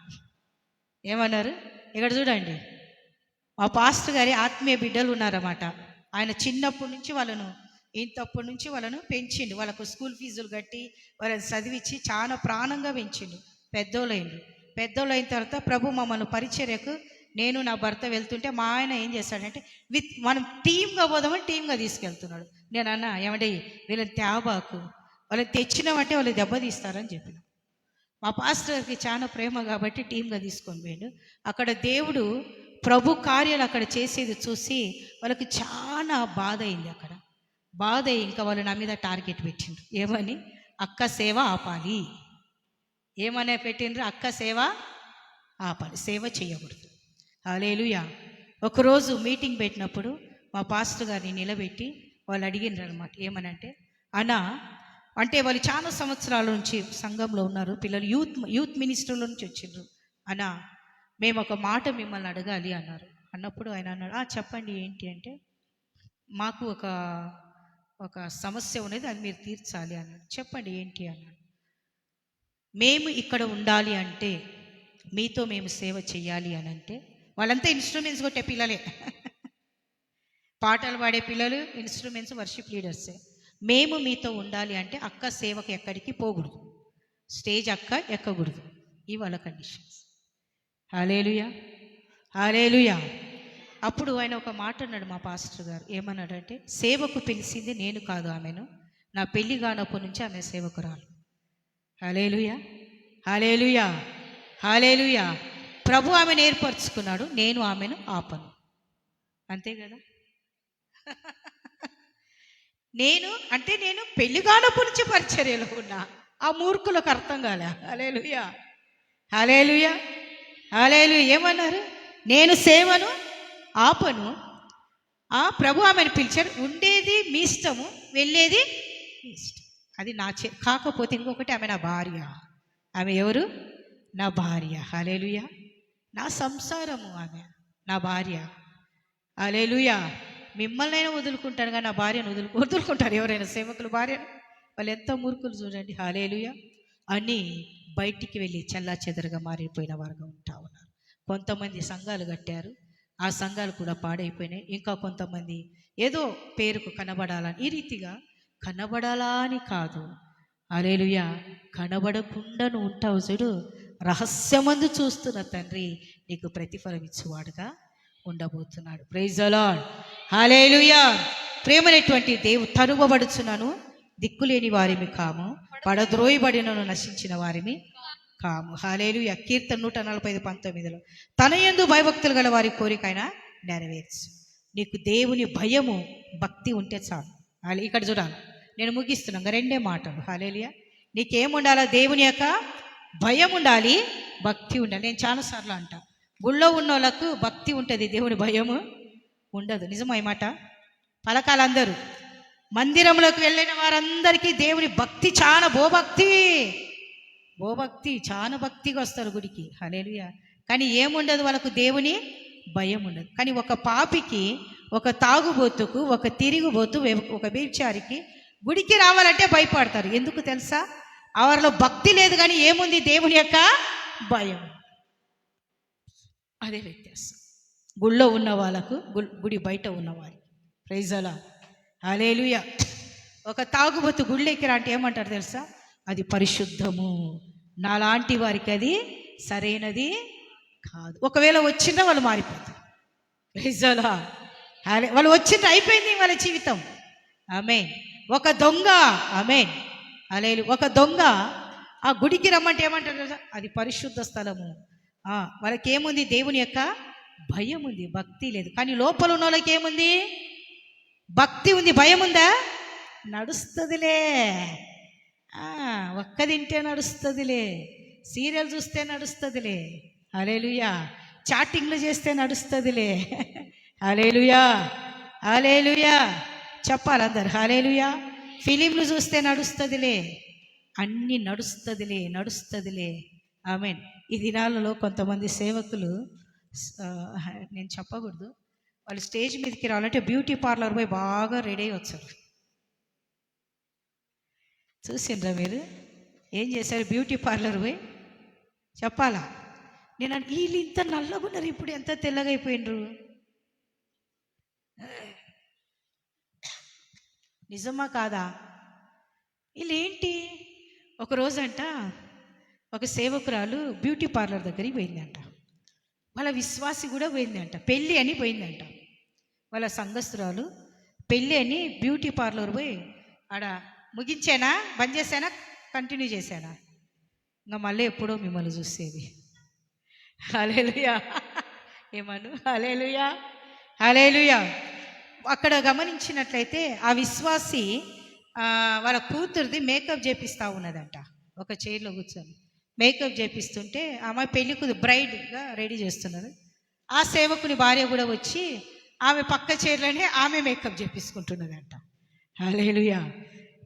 ఏమన్నారు? ఇక్కడ చూడండి, మా పాస్టర్ గారి ఆత్మీయ బిడ్డలు ఉన్నారన్నమాట. ఆయన చిన్నప్పటి నుంచి వాళ్ళను పెంచిండు. వాళ్ళకు స్కూల్ ఫీజులు కట్టి వాళ్ళని చదివించి చాలా ప్రాణంగా పెంచిండు. పెద్దోళ్ళు అయిన తర్వాత ప్రభు మమ్మల్ని పరిచర్యకు నేను నా భర్త వెళ్తుంటే మా ఆయన ఏం చేస్తాడంటే, మనం టీమ్గా పోదామని టీమ్గా తీసుకెళ్తున్నాడు. నేను అన్నా, ఏమంటే వీళ్ళని తేబాకు, వాళ్ళని తెచ్చినామంటే వాళ్ళు దెబ్బతీస్తారని చెప్పిన. మా పాస్టర్కి చాలా ప్రేమ కాబట్టి టీమ్గా తీసుకొని పోయాడు. అక్కడ దేవుడు ప్రభు కార్యాలు అక్కడ చేసేది చూసి వాళ్ళకి చాలా బాధ అయింది. అక్కడ బాధ అయ్యి ఇంకా వాళ్ళు నా మీద టార్గెట్ పెట్టిండ్రు. ఏమని? అక్క సేవ ఆపాలి. ఏమనే పెట్టిండ్రు? అక్క సేవ ఆపాలి, సేవ చేయకూడదు. హల్లెలూయా. ఒకరోజు మీటింగ్ పెట్టినప్పుడు మా పాస్టర్ గారిని నిలబెట్టి వాళ్ళు అడిగినారు అనమాట. ఏమనంటే, అన్నా అంటే వాళ్ళు చాలా సంవత్సరాల నుంచి సంఘంలో ఉన్నారు, పిల్లలు యూత్ మినిస్టర్ల నుంచి వచ్చిండ్రు. అన్నా మేము ఒక మాట మిమ్మల్ని అడగాలి అన్నారు. అన్నప్పుడు ఆయన అన్నాడు, చెప్పండి ఏంటి అంటే, మాకు ఒక సమస్య ఉన్నది, అది మీరు తీర్చాలి అన్నాడు. చెప్పండి ఏంటి అన్నాడు. మేము ఇక్కడ ఉండాలి అంటే, మీతో మేము సేవ చేయాలి అని అంటే, వాళ్ళంతా ఇన్స్ట్రుమెంట్స్ కొట్టే పిల్లలే, పాటలు పాడే పిల్లలు, ఇన్స్ట్రుమెంట్స్, వర్షిప్ లీడర్సే. మేము మీతో ఉండాలి అంటే అక్క సేవకు ఎక్కడికి పోకూడదు, స్టేజ్ అక్క ఎక్కకూడదు. ఇవాళ కండిషన్స్. హల్లెలూయా, హల్లెలూయా. అప్పుడు ఆయన ఒక మాట అన్నాడు మా పాస్టర్ గారు. ఏమన్నాడంటే, సేవకు పిలిచింది నేను కాదు ఆమెను, నా పెళ్లి కానప్పటి నుంచి ఆమె సేవకురాలు. హల్లెలూయా, హల్లెలూయా, హల్లెలూయా. ప్రభు ఆమెను ఏర్పరచుకున్నాడు, నేను ఆమెను ఆపను. అంతే కదా. నేను పెళ్లి కానప్పటి నుంచి పరిచర్యలో ఉన్నా. ఆ మూర్ఖులకు అర్థం కాలే. హల్లెలూయా, హల్లెలూయా, హల్లెలూయా. ఏమన్నారు? నేను సేవను ఆపను. ప్రభు ఆమెను పిలిచాడు. ఉండేది మీ ఇష్టము, వెళ్ళేది మీ ఇష్టం. అది కాకపోతే ఇంకొకటి, ఆమె నా భార్య. ఆమె ఎవరు? నా భార్య. హల్లెలూయా. నా సంసారము ఆమె, నా భార్య. హల్లెలూయా. మిమ్మల్నైనా వదులుకుంటాను కానీ నా భార్యను వదులుకుంటారు ఎవరైనా సేవకులు భార్యను? వాళ్ళు ఎంత మూర్ఖులు చూడండి. హల్లెలూయా. అని బయటికి వెళ్ళి చెల్లాచెదరుగా మారిపోయిన వారుగా ఉంటా ఉన్నారు. కొంతమంది సంఘాలు కట్టారు, ఆ సంఘాలు కూడా పాడైపోయినాయి. ఇంకా కొంతమంది ఏదో పేరుకు కనబడాలని, ఈ రీతిగా కనబడాలా అని కాదు. హల్లెలూయా. కనబడకుండా నువ్వు ఉంటావు చూడు, రహస్యమందు చూస్తున్న తండ్రి నీకు ప్రతిఫలం ఇచ్చేవాడుగా ఉండబోతున్నాడు. Praise the lord. హల్లెలూయా. ప్రేమనేటువంటి తరువబడుచున్నాను, దిక్కులేని వారిమి కాము, పడద్రోయబడినను నశించిన వారిమి కాము. హల్లెలూయా. కీర్తన 145:19 తన యందు భయభక్తులు గల వారి కోరిక ఆయన నెరవేర్చు. నీకు దేవుని భయము భక్తి ఉంటే చాలు. ఇక్కడ చూడాలి, నేను ముగిస్తున్నాను, రెండే మాటలు. హల్లెలూయా. నీకేముండాలా? దేవుని యొక్క భయం ఉండాలి, భక్తి ఉండాలి. నేను చాలాసార్లు అంటా, గుళ్ళో ఉన్న వాళ్ళకు భక్తి ఉంటుంది, దేవుని భయము ఉండదు. నిజమా ఈ మాట? పలకాలందరూ. మందిరంలోకి వెళ్ళిన వారందరికీ దేవుని భక్తి చాలా, భక్తి చాలా భక్తిగా వస్తారు గుడికి. హల్లెలూయా. కానీ ఏముండదు వాళ్ళకు? దేవుని భయం ఉండదు. కానీ ఒక పాపికి, ఒక తాగుబోతుకు, ఒక తిరుగుబోతు, ఒక వ్యభిచారికి గుడికి రావాలంటే భయపడతారు. ఎందుకు తెలుసా? వారిలో భక్తి లేదు, కానీ ఏముంది? దేవుని యొక్క భయం. అదే వ్యత్యాసం గుళ్ళో ఉన్న వాళ్ళకు, గుడి బయట ఉన్నవారికి. Praise the lord. హల్లెలూయా. ఒక తాగుబోతు గుళ్ళెక్కి రా అంటే ఏమంటారు తెలుసా? అది పరిశుద్ధము, నాలాంటి వారికి అది సరైనది కాదు. ఒకవేళ వచ్చినా వాళ్ళు మారిపోతారు. Praise the Lord. వాళ్ళు వచ్చింటే అయిపోయింది వాళ్ళ జీవితం. ఆమేన్. ఒక దొంగ, ఆమేన్, హల్లెలూయా, ఒక దొంగ ఆ గుడికి రమ్మంటే ఏమంటారు తెలుసా? అది పరిశుద్ధ స్థలము. వాళ్ళకి ఏముంది? దేవుని యొక్క భయం ఉంది, భక్తి లేదు. కానీ లోపల ఉన్న వాళ్ళకి ఏముంది? భక్తి ఉంది. భయం ఉందా? నడుస్తుందిలే, ఒక్క తింటే నడుస్తుందిలే, సీరియల్ చూస్తే నడుస్తుందిలే, హల్లెలూయా, చాటింగ్లు చేస్తే నడుస్తుందిలే, హల్లెలూయా, హల్లెలూయా. చెప్పాలి అందరు హల్లెలూయా. ఫిలింలు చూస్తే నడుస్తుందిలే, అన్నీ నడుస్తుందిలే. ఆమేన్. ఈ దినాలలో కొంతమంది సేవకులు, నేను చెప్పకూడదు, వాళ్ళు స్టేజ్ మీదకి రావాలంటే బ్యూటీ పార్లర్ పోయి బాగా రెడీ అయ్యి వచ్చారు. చూసిండ్రా మీరు? ఏం చేశారు? బ్యూటీ పార్లర్ పోయి చెప్పాలా? నేను వీళ్ళు ఇంత నల్లగున్నారు, ఇప్పుడు ఎంత తెల్లగా అయిపోయినరు. నిజమా కాదా? వీళ్ళేంటి? ఒకరోజంట ఒక సేవకురాలు బ్యూటీ పార్లర్ దగ్గరికి పోయిందంట. వాళ్ళ విశ్వాసి కూడా పోయిందంట. పెళ్ళి అని పోయిందంట. వాళ్ళ సంఘస్థురాలు పెళ్ళి అని బ్యూటీ పార్లర్ పోయి ఆడ ముగించానా, బంద్ చేశానా, కంటిన్యూ చేశానా, ఇంకా మళ్ళీ ఎప్పుడో మిమ్మల్ని చూసేది. హల్లెలూయా. ఏమను? హల్లెలూయా, హల్లెలూయా. అక్కడ గమనించినట్లయితే ఆ విశ్వాసి వాళ్ళ కూతురిది మేకప్ చేపిస్తూ ఉన్నదంట. ఒక చైర్లో కూర్చొని మేకప్ చేపిస్తుంటే ఆమె పెళ్లి కూతురు బ్రైడ్గా రెడీ చేస్తున్నారు. ఆ సేవకుని భార్య కూడా వచ్చి ఆమె పక్క చైర్లోనే ఆమె మేకప్ చేపించుకుంటున్నదంట. హల్లెలూయా.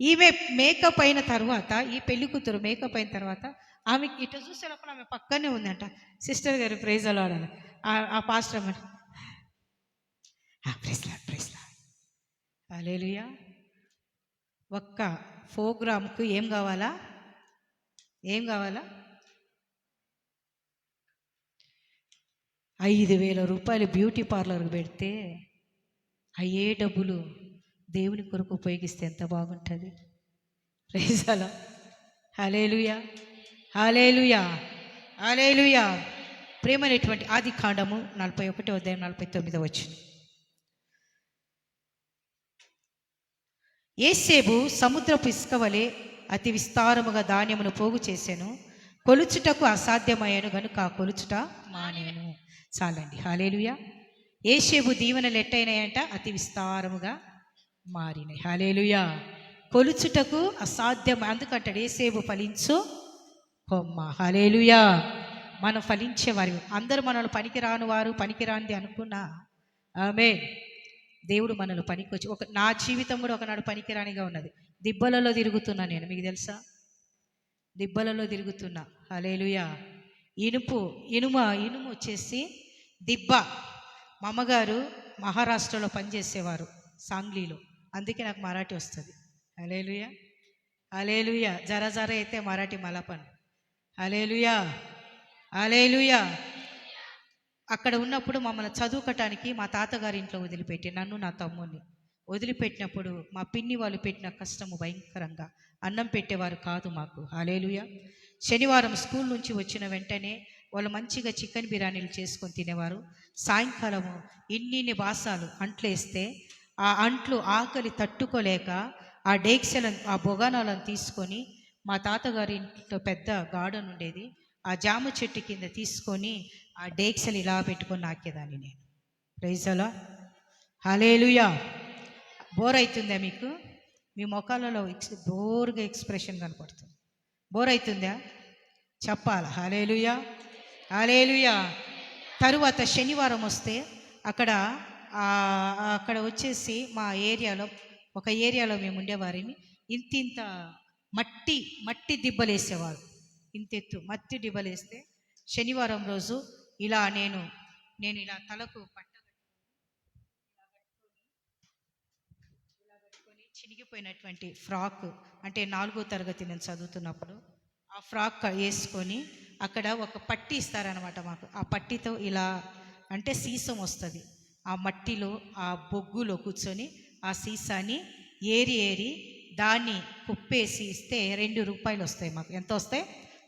ఈమె మేకప్ అయిన తర్వాత, ఈ పెళ్లి కూతురు మేకప్ అయిన తర్వాత ఆమెకి ఇటు చూసే లోపల ఆమె పక్కనే ఉందంట. సిస్టర్ గారు ప్రైజ్ ది లార్డ్. ఆ పాస్టర్ అమ్మ ప్రైజ్ లార్డ్. హల్లెలూయా. ఒక్క ప్రోగ్రామ్కు ఏం కావాలా? 5,000 రూపాయలు బ్యూటీ పార్లర్కి పెడితే అయ్యే డబ్బులు దేవుని కొరకు ఉపయోగిస్తే ఎంత బాగుంటుంది. Praise the lord. Hallelujah, hallelujah, hallelujah. ప్రేమనేటువంటి ఆదికాండము 41:49. యేసేపు సముద్రపు ఇసుక వలె అతి విస్తారముగా ధాన్యమును పోగు చేశాను, కొలుచుటకు అసాధ్యమయ్యాను గనుక కొలుచుట మానేను. చాలండి. హల్లెలూయా. యేసేపు దీవెనలు ఎట్టయినాయంట? అతి విస్తారముగా మారినాయి. హల్లెలూయా. కొలుచుటకు అసాధ్యం. అందుకంటాడు యేసేపు ఫలించు కొమ్మ. హల్లెలూయా. మనం ఫలించేవారు. అందరూ మనల్ని పనికిరాని వారు, పనికిరానిది అనుకున్నా, ఆమేన్, దేవుడు మనల్ని పనికొచ్చి నా జీవితం కూడా ఒకనాడు పనికిరానిగా ఉన్నది. దిబ్బలలో తిరుగుతున్నా నేను, మీకు తెలుసా? దిబ్బలలో తిరుగుతున్నా. హల్లెలూయా. ఇనుము ఇనుము వచ్చేసి దిబ్బ. మా అమ్మగారు మహారాష్ట్రలో పనిచేసేవారు, సాంగ్లీలో. అందుకే నాకు మరాఠీ వస్తుంది. హల్లెలూయా. హల్లెలూయా. జర జర అయితే మరాఠీ మలపన్. హల్లెలూయా. హల్లెలూయా. అక్కడ ఉన్నప్పుడు మమ్మల్ని చదువుకోవటానికి మా తాతగారి ఇంట్లో వదిలిపెట్టి, నన్ను నా తమ్ముడిని వదిలిపెట్టినప్పుడు మా పిన్ని వాళ్ళు పెట్టిన కష్టము భయంకరంగా. అన్నం పెట్టేవారు కాదు మాకు. హల్లెలూయా. శనివారం స్కూల్ నుంచి వచ్చిన వెంటనే వాళ్ళు మంచిగా చికెన్ బిర్యానీలు చేసుకొని తినేవారు. సాయంకాలము ఇన్ని బాసాలు అంట్లేస్తే ఆ అంట్లు ఆకలి తట్టుకోలేక ఆ డేక్సలను, ఆ బొగానాలను తీసుకొని, మా తాతగారి ఇంట్లో పెద్ద గార్డెన్ ఉండేది, ఆ జామ చెట్టు కింద తీసుకొని ఆ డేక్సలు ఇలా పెట్టుకొని నాకేదాన్ని నేను. ప్రైజ్ అలా. హల్లెలూయా. బోర్ అవుతుందా మీకు? మీ ముఖాలలో బోర్గా ఎక్స్ప్రెషన్ కనపడుతుంది. బోర్ అవుతుందా? చెప్పాలి. హల్లెలూయా. హల్లెలూయా. తరువాత శనివారం వస్తే అక్కడ అక్కడ వచ్చేసి మా ఏరియాలో, ఒక ఏరియాలో మేము ఉండేవారిని, ఇంత మట్టి మట్టి దిబ్బలు వేసేవారు. ఇంతెత్తు మట్టి దిబ్బలు వేస్తే శనివారం రోజు ఇలా నేను ఇలా తలకు కట్టుకొని చినిగిపోయినటువంటి ఫ్రాక్, అంటే 4వ తరగతి నేను చదువుతున్నప్పుడు ఆ ఫ్రాక్ వేసుకొని అక్కడ ఒక పట్టి ఇస్తారనమాట మాకు. ఆ పట్టితో ఇలా అంటే సీసం వస్తుంది, ఆ మట్టిలో ఆ బొగ్గులో కూర్చొని ఆ సీసాని ఏరి దాన్ని కుప్పేసి ఇస్తే 2 రూపాయలు వస్తాయి మాకు. ఎంత వస్తాయి?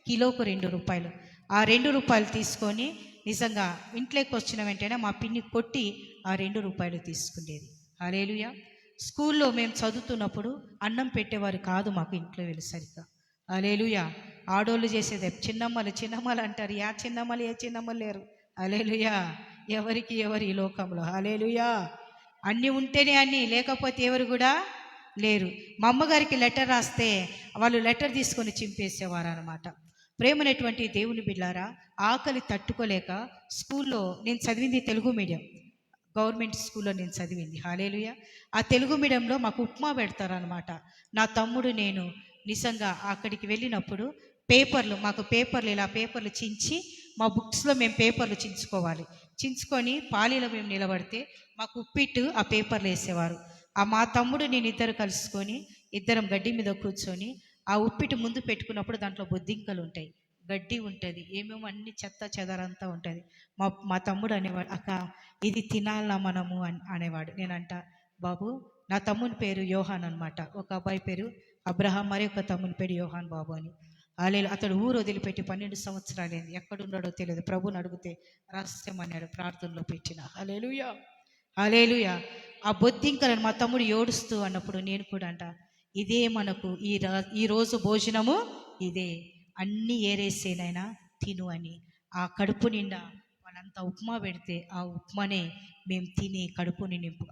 కిలోకు 2 రూపాయలు. ఆ 2 రూపాయలు తీసుకొని నిజంగా ఇంట్లోకి వచ్చిన వెంటనే మా పిన్ని కొట్టి ఆ 2 రూపాయలు తీసుకునేది. హల్లెలూయా. స్కూల్లో మేము చదువుతున్నప్పుడు అన్నం పెట్టేవారు కాదు మాకు ఇంట్లో వెళ్ళేసరిగా. హల్లెలూయా. ఆడోళ్ళు చేసేదే చిన్నమ్మలు అంటారు. ఏ చిన్నమ్మలు లేరు. హల్లెలూయా. ఎవరికి ఎవరు ఈ లోకంలో. హల్లెలూయా. అన్నీ ఉంటేనే అన్నీ, లేకపోతే ఎవరు కూడా లేరు. మా అమ్మగారికి లెటర్ రాస్తే వాళ్ళు లెటర్ తీసుకొని చింపేసేవారు అనమాట. ప్రేమనేటువంటి దేవుని బిడ్డారా, ఆకలి తట్టుకోలేక స్కూల్లో, నేను చదివింది తెలుగు మీడియం, గవర్నమెంట్ స్కూల్లో నేను చదివింది. హల్లెలూయా. ఆ తెలుగు మీడియంలో మాకు ఉప్మా పెడతారనమాట. నా తమ్ముడు నేను నిజంగా అక్కడికి వెళ్ళినప్పుడు మాకు పేపర్లు ఇలా పేపర్లు చించి మా బుక్స్లో మేము పేపర్లు చించుకొని పాలీలో మేము నిలబడితే మాకు ఉప్పిట్టు ఆ పేపర్లు వేసేవారు. మా తమ్ముడు నేను కలుసుకొని ఇద్దరం గడ్డి మీద కూర్చొని ఆ ఉప్పిట్టు ముందు పెట్టుకున్నప్పుడు దాంట్లో బొద్దింకలు ఉంటాయి, గడ్డి ఉంటుంది, ఏమేమో అన్ని చెత్త చెదరంతా ఉంటుంది. మా తమ్ముడు అనేవాడు, అక్క ఇది తినాలా మనము అనేవాడు. నేనంట, బాబు, నా తమ్ముని పేరు యోహాన్ అనమాట. ఒక అబ్బాయి పేరు అబ్రహాం, మరి ఒక తమ్ముని పేరు యోహాన్ బాబు అని. అతడు ఊరు వదిలిపెట్టి 12 సంవత్సరాలైంది. ఎక్కడున్నాడో తెలియదు. ప్రభుని అడిగితే రహస్యం అన్నాడు, ప్రార్థనలో పెట్టిన. హల్లెలూయా. హల్లెలూయా. ఆ బొద్దింకలను మా తమ్ముడు ఏడుస్తూ అన్నప్పుడు నేను కూడా అంట, ఇదే మనకు ఈరోజు భోజనము ఇదే, అన్నీ ఏరేసేనైనా తిను అని. ఆ కడుపు నిండా వాళ్ళంతా ఉప్మా పెడితే ఆ ఉప్మానే మేము తిని కడుపుని నింపు.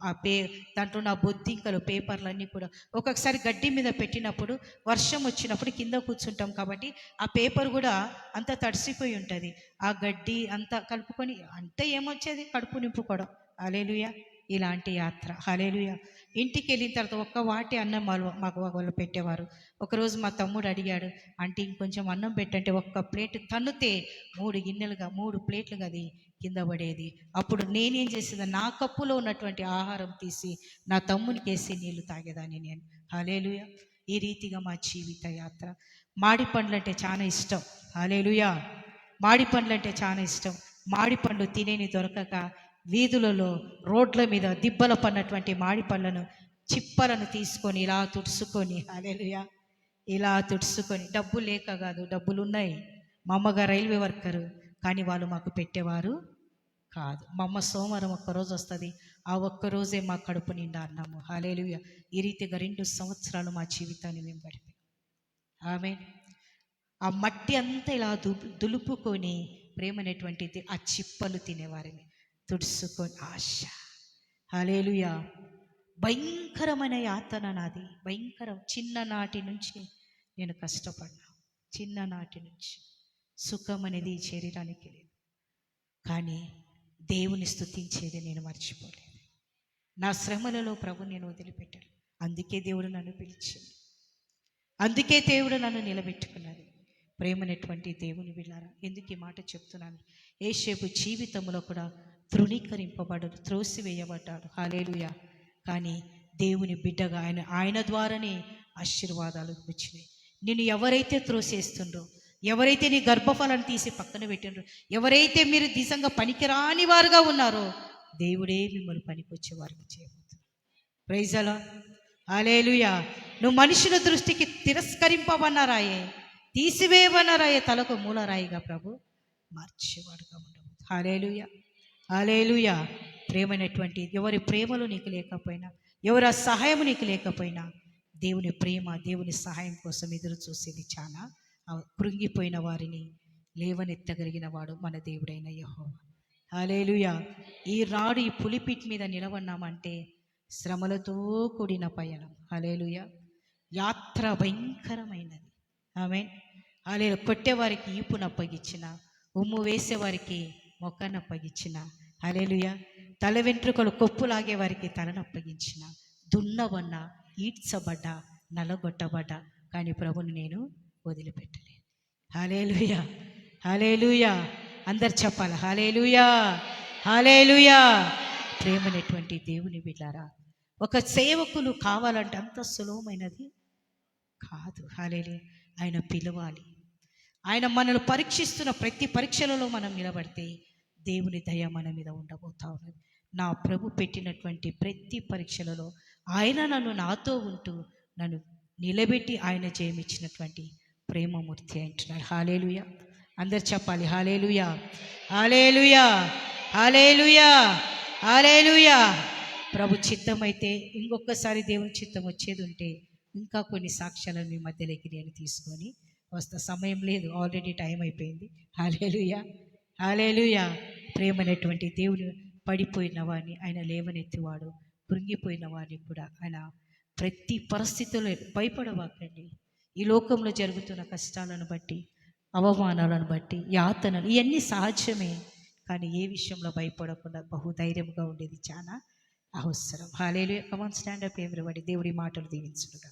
దాంట్లో నా బొద్దింకలు పేపర్లన్నీ కూడా ఒక్కొక్కసారి గడ్డి మీద పెట్టినప్పుడు, వర్షం వచ్చినప్పుడు కింద కూర్చుంటాం కాబట్టి ఆ పేపర్ కూడా అంతా తడిసిపోయి ఉంటుంది. ఆ గడ్డి అంతా కలుపుకొని అంటే ఏమొచ్చేది, కడుపు నింపుకోవడం. హల్లెలూయా. ఇలాంటి యాత్ర. హల్లెలూయా. ఇంటికి వెళ్ళిన తర్వాత ఒక్క వాటి అన్నం మాకు వాళ్ళు పెట్టేవారు. ఒకరోజు మా తమ్ముడు అడిగాడు, అంటే ఇంకొంచెం అన్నం పెట్టంటే ఒక్క ప్లేట్ తన్నుతే 3 ప్లేట్లుగా అది కింద పడేది. అప్పుడు నేనేం చేసేది, నా కప్పులో ఉన్నటువంటి ఆహారం తీసి నా తమ్మునికి వేసి నీళ్లు తాగేదాన్ని నేను. హల్లెలూయా. ఈ రీతిగా మా జీవిత యాత్ర. మాడి పండ్లు అంటే చాలా ఇష్టం. హల్లెలూయా. మాడి పండ్లు అంటే చాలా ఇష్టం. మాడి పండ్లు తినేని దొరకక వీధులలో, రోడ్ల మీద దిబ్బల పడినటువంటి మాడి పళ్ళను, చిప్పలను తీసుకొని ఇలా తుడుచుకొని, హల్లెలూయా, ఇలా తుడుచుకొని, డబ్బు లేక కాదు, డబ్బులు ఉన్నాయి. మా అమ్మగారు రైల్వే వర్కరు, కానీ వాళ్ళు మాకు పెట్టేవారు కాదు. మా అమ్మ సోమవారం ఒక్కరోజు వస్తుంది, ఆ ఒక్కరోజే మా కడుపు నిండా అన్నాము. హల్లెలూయా. ఈ రీతిగా 2 సంవత్సరాలు మా జీవితాన్ని మేము గడిపాం. ఆమేన్. ఆ మట్టి అంతా ఇలా దులుపుకొని ప్రేమనేటువంటిది ఆ చిప్పలు తినేవారిని తుడుచుకొని ఆశ. హల్లెలూయా. భయంకరమైన యాతన నాది, భయంకరం. చిన్ననాటి నుంచి నేను కష్టపడ్డా, చిన్ననాటి నుంచి. సుఖం అనేది ఈ శరీరానికి లేదు, కానీ దేవుని స్తుతించేది నేను మర్చిపోలేదు. నా శ్రమలలో ప్రభు నేను వదిలిపెట్టాను. అందుకే దేవుడు నన్ను పిలిచింది, అందుకే దేవుడు నన్ను నిలబెట్టుకున్నది. ప్రేమనేటువంటి దేవుని బిడ్డలారా, ఎందుకు ఈ మాట చెప్తున్నాను? యేసేపు జీవితంలో కూడా తృణీకరింపబడ్డాడు, త్రోసివేయబడ్డాడు. హల్లెలూయా. కానీ దేవుని బిడ్డగా ఆయన ద్వారానే ఆశీర్వాదాలు వచ్చినాయి. నిన్ను ఎవరైతే త్రోసేస్తుండ్రో, ఎవరైతే నీ గర్భఫలాన్ని తీసి పక్కన పెట్టిండ్రో, ఎవరైతే మీరు నిజంగా పనికిరాని వారుగా ఉన్నారో, దేవుడే మిమ్మల్ని పనికొచ్చే వారికి చేయబోతున్నారు. Praise the lord. హల్లెలూయా. నువ్వు మనుషుల దృష్టికి తిరస్కరింపబన్నారాయే, తీసివేయబన్నారాయే, తలకు మూలరాయిగా ప్రభు మార్చేవాడుగా ఉండవు. హల్లెలూయా. హల్లెలూయా. ప్రేమైనటువంటి ఎవరి ప్రేమలు నీకు లేకపోయినా, ఎవరి సహాయం నీకు లేకపోయినా, దేవుని ప్రేమ, దేవుని సహాయం కోసం ఎదురు చూసేది చాలా. కృంగిపోయిన వారిని లేవనెత్తగలిగిన వాడు మన దేవుడైన యెహోవా. హల్లెలూయా. ఈ రాడు ఈ పులిపిట్ మీద నిలవన్నామంటే శ్రమలతో కూడిన పయనం. హల్లెలూయా. యాత్ర భయంకరమైనది. ఆమేన్. హల్లెలూయా. కొట్టేవారికి ఈపును అప్పగించిన, ఉమ్ము వేసేవారికి మొక్కను అప్పగించిన, హల్లెలూయా, తల వెంట్రుకలు కొప్పులాగే వారికి తలను అప్పగించిన, దున్నబన్న, ఈడ్చబడ్డ, నలగొట్టబడ్డ, కానీ ప్రభుని నేను వదిలిపెట్టలేదు. హల్లెలూయా. హల్లెలూయా. అందరు చెప్పాలి హల్లెలూయా. హల్లెలూయా. ప్రేమనేటువంటి దేవుని బిడ్డలారా, ఒక సేవకులు కావాలంటే అంత సులభమైనది కాదు. హల్లెలూయా. ఆయన పిలవాలి. ఆయన మనల్ని పరీక్షిస్తున్న ప్రతి పరీక్షలలో మనం నిలబడితే దేవుని దయ మన మీద ఉండబోతా ఉన్నది. నా ప్రభు పెట్టినటువంటి ప్రతి పరీక్షలలో ఆయన నాతో ఉంటూ నన్ను నిలబెట్టి ఆయన జయమిచ్చినటువంటి ప్రేమమూర్తి అంటున్నాడు. హల్లెలూయా. అందరు చెప్పాలి హల్లెలూయా. హల్లెలూయా. హల్లెలూయా. హల్లెలూయా. ప్రభు చిత్తమైతే ఇంకొకసారి దేవుని చిత్తం వచ్చేది ఉంటే ఇంకా కొన్ని సాక్ష్యాలను మీ మధ్యలోకి నేను తీసుకొని వస్తా. సమయం లేదు, ఆల్రెడీ టైం అయిపోయింది. హల్లెలూయా. హల్లెలూయా. ప్రేమనేటువంటి దేవుడు పడిపోయిన వాడిని ఆయన లేవనెత్తివాడు, కృంగిపోయిన వాడిని కూడా ఆయన ప్రతి పరిస్థితుల్లో భయపడవాకండి. ఈ లోకంలో జరుగుతున్న కష్టాలను బట్టి, అవమానాలను బట్టి, యాతనలు ఇవన్నీ సహజమే. కానీ ఏ విషయంలో భయపడకుండా బహుధైర్యంగా ఉండేది చాలా అవసరం. Hallelujah. Come on, stand up everybody. దేవుడి మాటలు దీవించునుగా.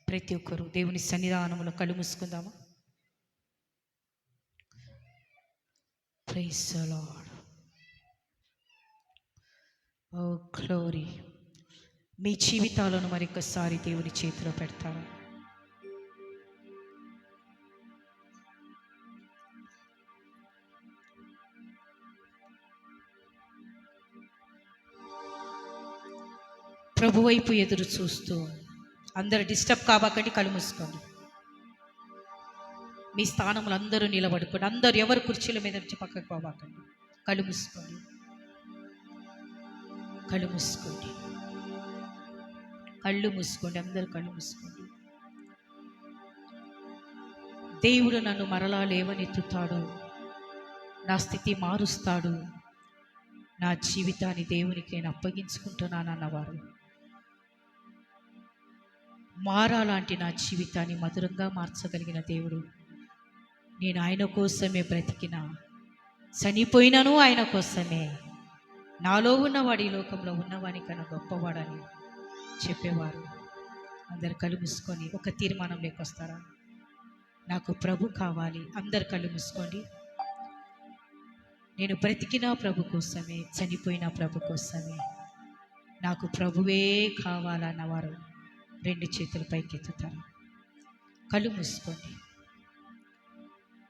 ప్రతి ఒక్కరు దేవుని సన్నిధానంలో కళ్ళు మూసుకుందామా? Praise the lord. Oh glory. మీ జీవితాలను మరొకసారి దేవుని చేతిలో పెడతారా? ప్రభు వైపు ఎదురు చూస్తూ అందరు డిస్టర్బ్ కాబాకండి, కళ్ళు మూసుకోండి. మీ స్థానంలో అందరూ నిలబడుకోండి. అందరూ ఎవరు కుర్చీల మీద నుంచి పక్కకు పోబాకండి. కళ్ళు మూసుకోండి. కళ్ళు మూసుకోండి. కళ్ళు మూసుకోండి. అందరూ కళ్ళు మూసుకోండి. దేవుడు నన్ను మరలా లేవనెత్తుతాడు, నా స్థితి మారుస్తాడు, నా జీవితాన్ని దేవునికి నేను అప్పగించుకుంటున్నానన్నవారు, మారాలాంటి నా జీవితాన్ని మధురంగా మార్చగలిగిన దేవుడు, నేను ఆయన కోసమే బ్రతికిన, చనిపోయినను ఆయన కోసమే, నాలో ఉన్నవాడు ఈ లోకంలో ఉన్నవాని కన్నా గొప్పవాడని చెప్పేవారు అందరు కళ్ళు మూసుకొని ఒక తీర్మానం లేకొస్తారా? నాకు ప్రభు కావాలి. అందరు కళ్ళు మూసుకోండి. నేను బ్రతికిన ప్రభు కోసమే, చనిపోయిన ప్రభు కోసమే, నాకు ప్రభువే కావాలన్నవారు రెండు చేతులు పైకెత్తుతారు. కళ్ళు మూసుకోండి.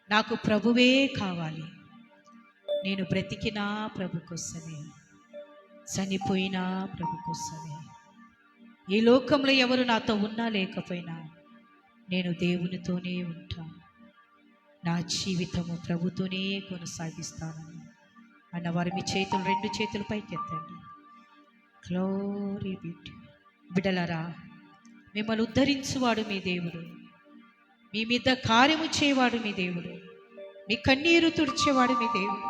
నాకు ప్రభువే కావాలి, నేను బ్రతికినా ప్రభు కోసమే, చనిపోయినా ప్రభు కోసమే, ఈ లోకంలో ఎవరు నాతో ఉన్నా లేకపోయినా నేను దేవునితోనే ఉంటాను, నా జీవితము ప్రభుతోనే కొనసాగిస్తానని అన్నవారు మీ చేతులు రెండు చేతులు పైకెత్తండి. గ్లోరీ బిడ్డలారా, మిమ్మల్ని ఉద్ధరించువాడు మీ దేవుడు, మీ మీద కార్యము చేయవాడు మీ దేవుడు, మీ కన్నీరు తుడిచేవాడు మీ దేవుడు,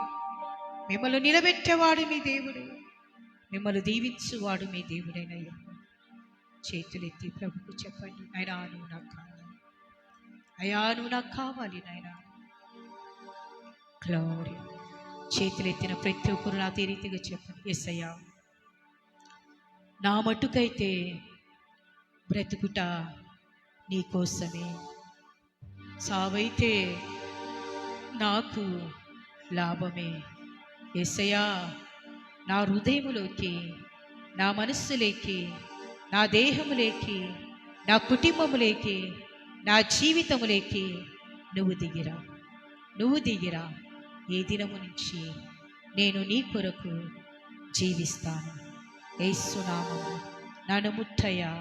మిమ్మల్ని నిలబెట్టేవాడు మీ దేవుడు, మిమ్మల్ని దీవించువాడు మీ దేవుడైన యెహోవా. చేతులెత్తి ప్రభుకు చెప్పండి, నాయనా నువ్వు నాకు కావాలి, అయ్యా నువ్వు నాకు కావాలి నాయనా. గ్లోరీ. చేతులెత్తిన ప్రతి ఒక్కరు నాతో ఈ రీతిగా చెప్పండి. యేసయ్యా, నా మట్టుకైతే బ్రతుకుట నీ కోసమే, సావైతే నాకు లాభమే. యేసయ్యా, నా హృదయములోకి, నా మనస్సులోకి, నా దేహములోకి, నా కుటుంబములోకి, నా జీవితములోకి నువ్వు దిగిరా, నువ్వు దిగిరా. ఏ దినము నుంచి నేను నీ కొరకు జీవిస్తాను. యేసు నామమున నన్ను ముట్టయ్యా,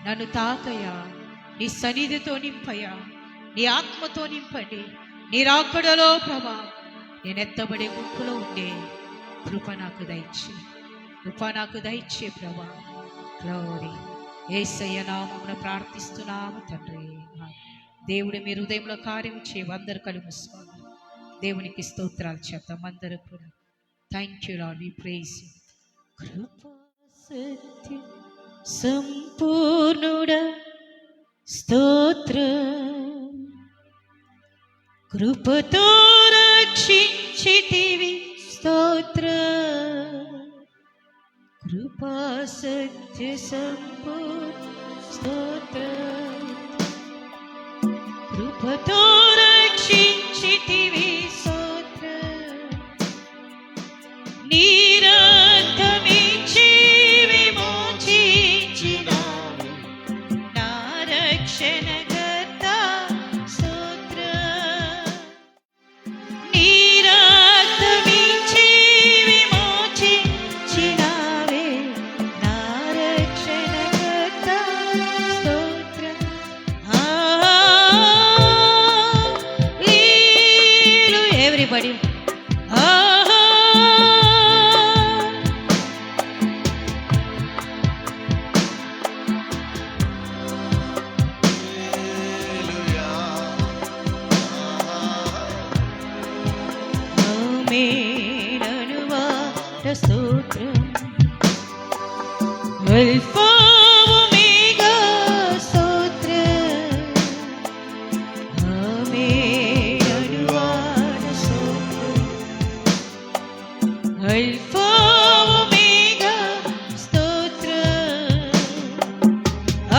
నన్ను తాకయ్యా, నీ సన్నిధితో నింపయ్యా, నీ ఆత్మతో నింపండి. నీ రాకడలో ప్రభా నేను ఎత్తబడే గుంపులో ఉండే కృప నాకు దయచే, కృప నాకు దయచే ప్రభా. గ్లోరీ. యేసయ్య నామమున ప్రార్థిస్తున్నాము తండ్రి. దేవుడు మీ హృదయంలో కార్యం చేయ అందరు కలుగుసుకోండి. దేవునికి స్తోత్రాలు చెప్తాం అందరూ కూడా. Thank you Lord, we praise you. కృపా సత్య సంపూర్ణుడ స్తోత్రం, కృపతో రక్షించితివి స్తోత్రం. కృపా సత్య సంపూర్ణ స్తోత్రం, కృపతో రక్షించితివి స్తోత్రం. నీ రక్తమిచ్చి విమోచించినావు నా రక్షణకర్త స్తోత్రం. నీ రక్తమిచ్చి విమోచించినావే నా రక్షణకర్త స్తోత్రం. Everybody, స్తోత్రం. అల్ఫా ఒమేగా స్తోత్రం. ఆమేన్ అనువాద స్తోత్రం. అల్ఫా ఒమేగా స్తోత్రం.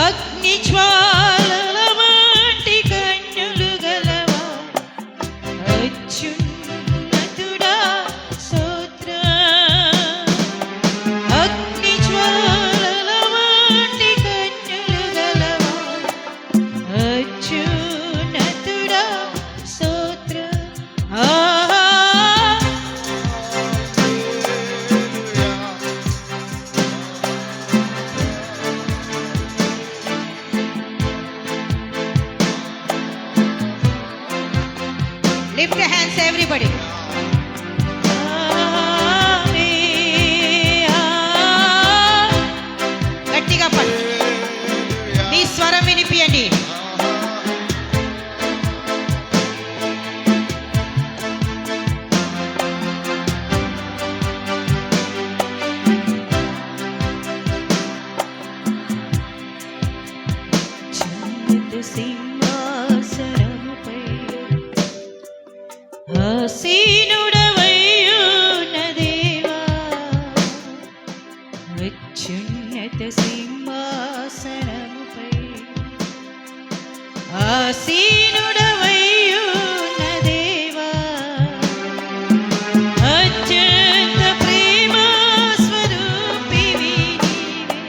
అగ్ని జ్వాలల వంటి కన్నులు గలవా అత్యున్నతుడా స్తోత్రం. అగ్ని జ్వాలల వంటి కన్నులు గలవా అత్యున్నతుడా స్తోత్రం. Lift your hands, everybody. గట్టిగా పడు, మీ స్వరం వినిపియండి. జగత్తు సింహాసనముపై ఆసీనుడవయ్యున్న దేవా, అత్యున్నత సింహాసనముపై ఆసీనుడవయ్యున్న దేవా, అత్యంత ప్రేమ స్వరూపివి నీవే,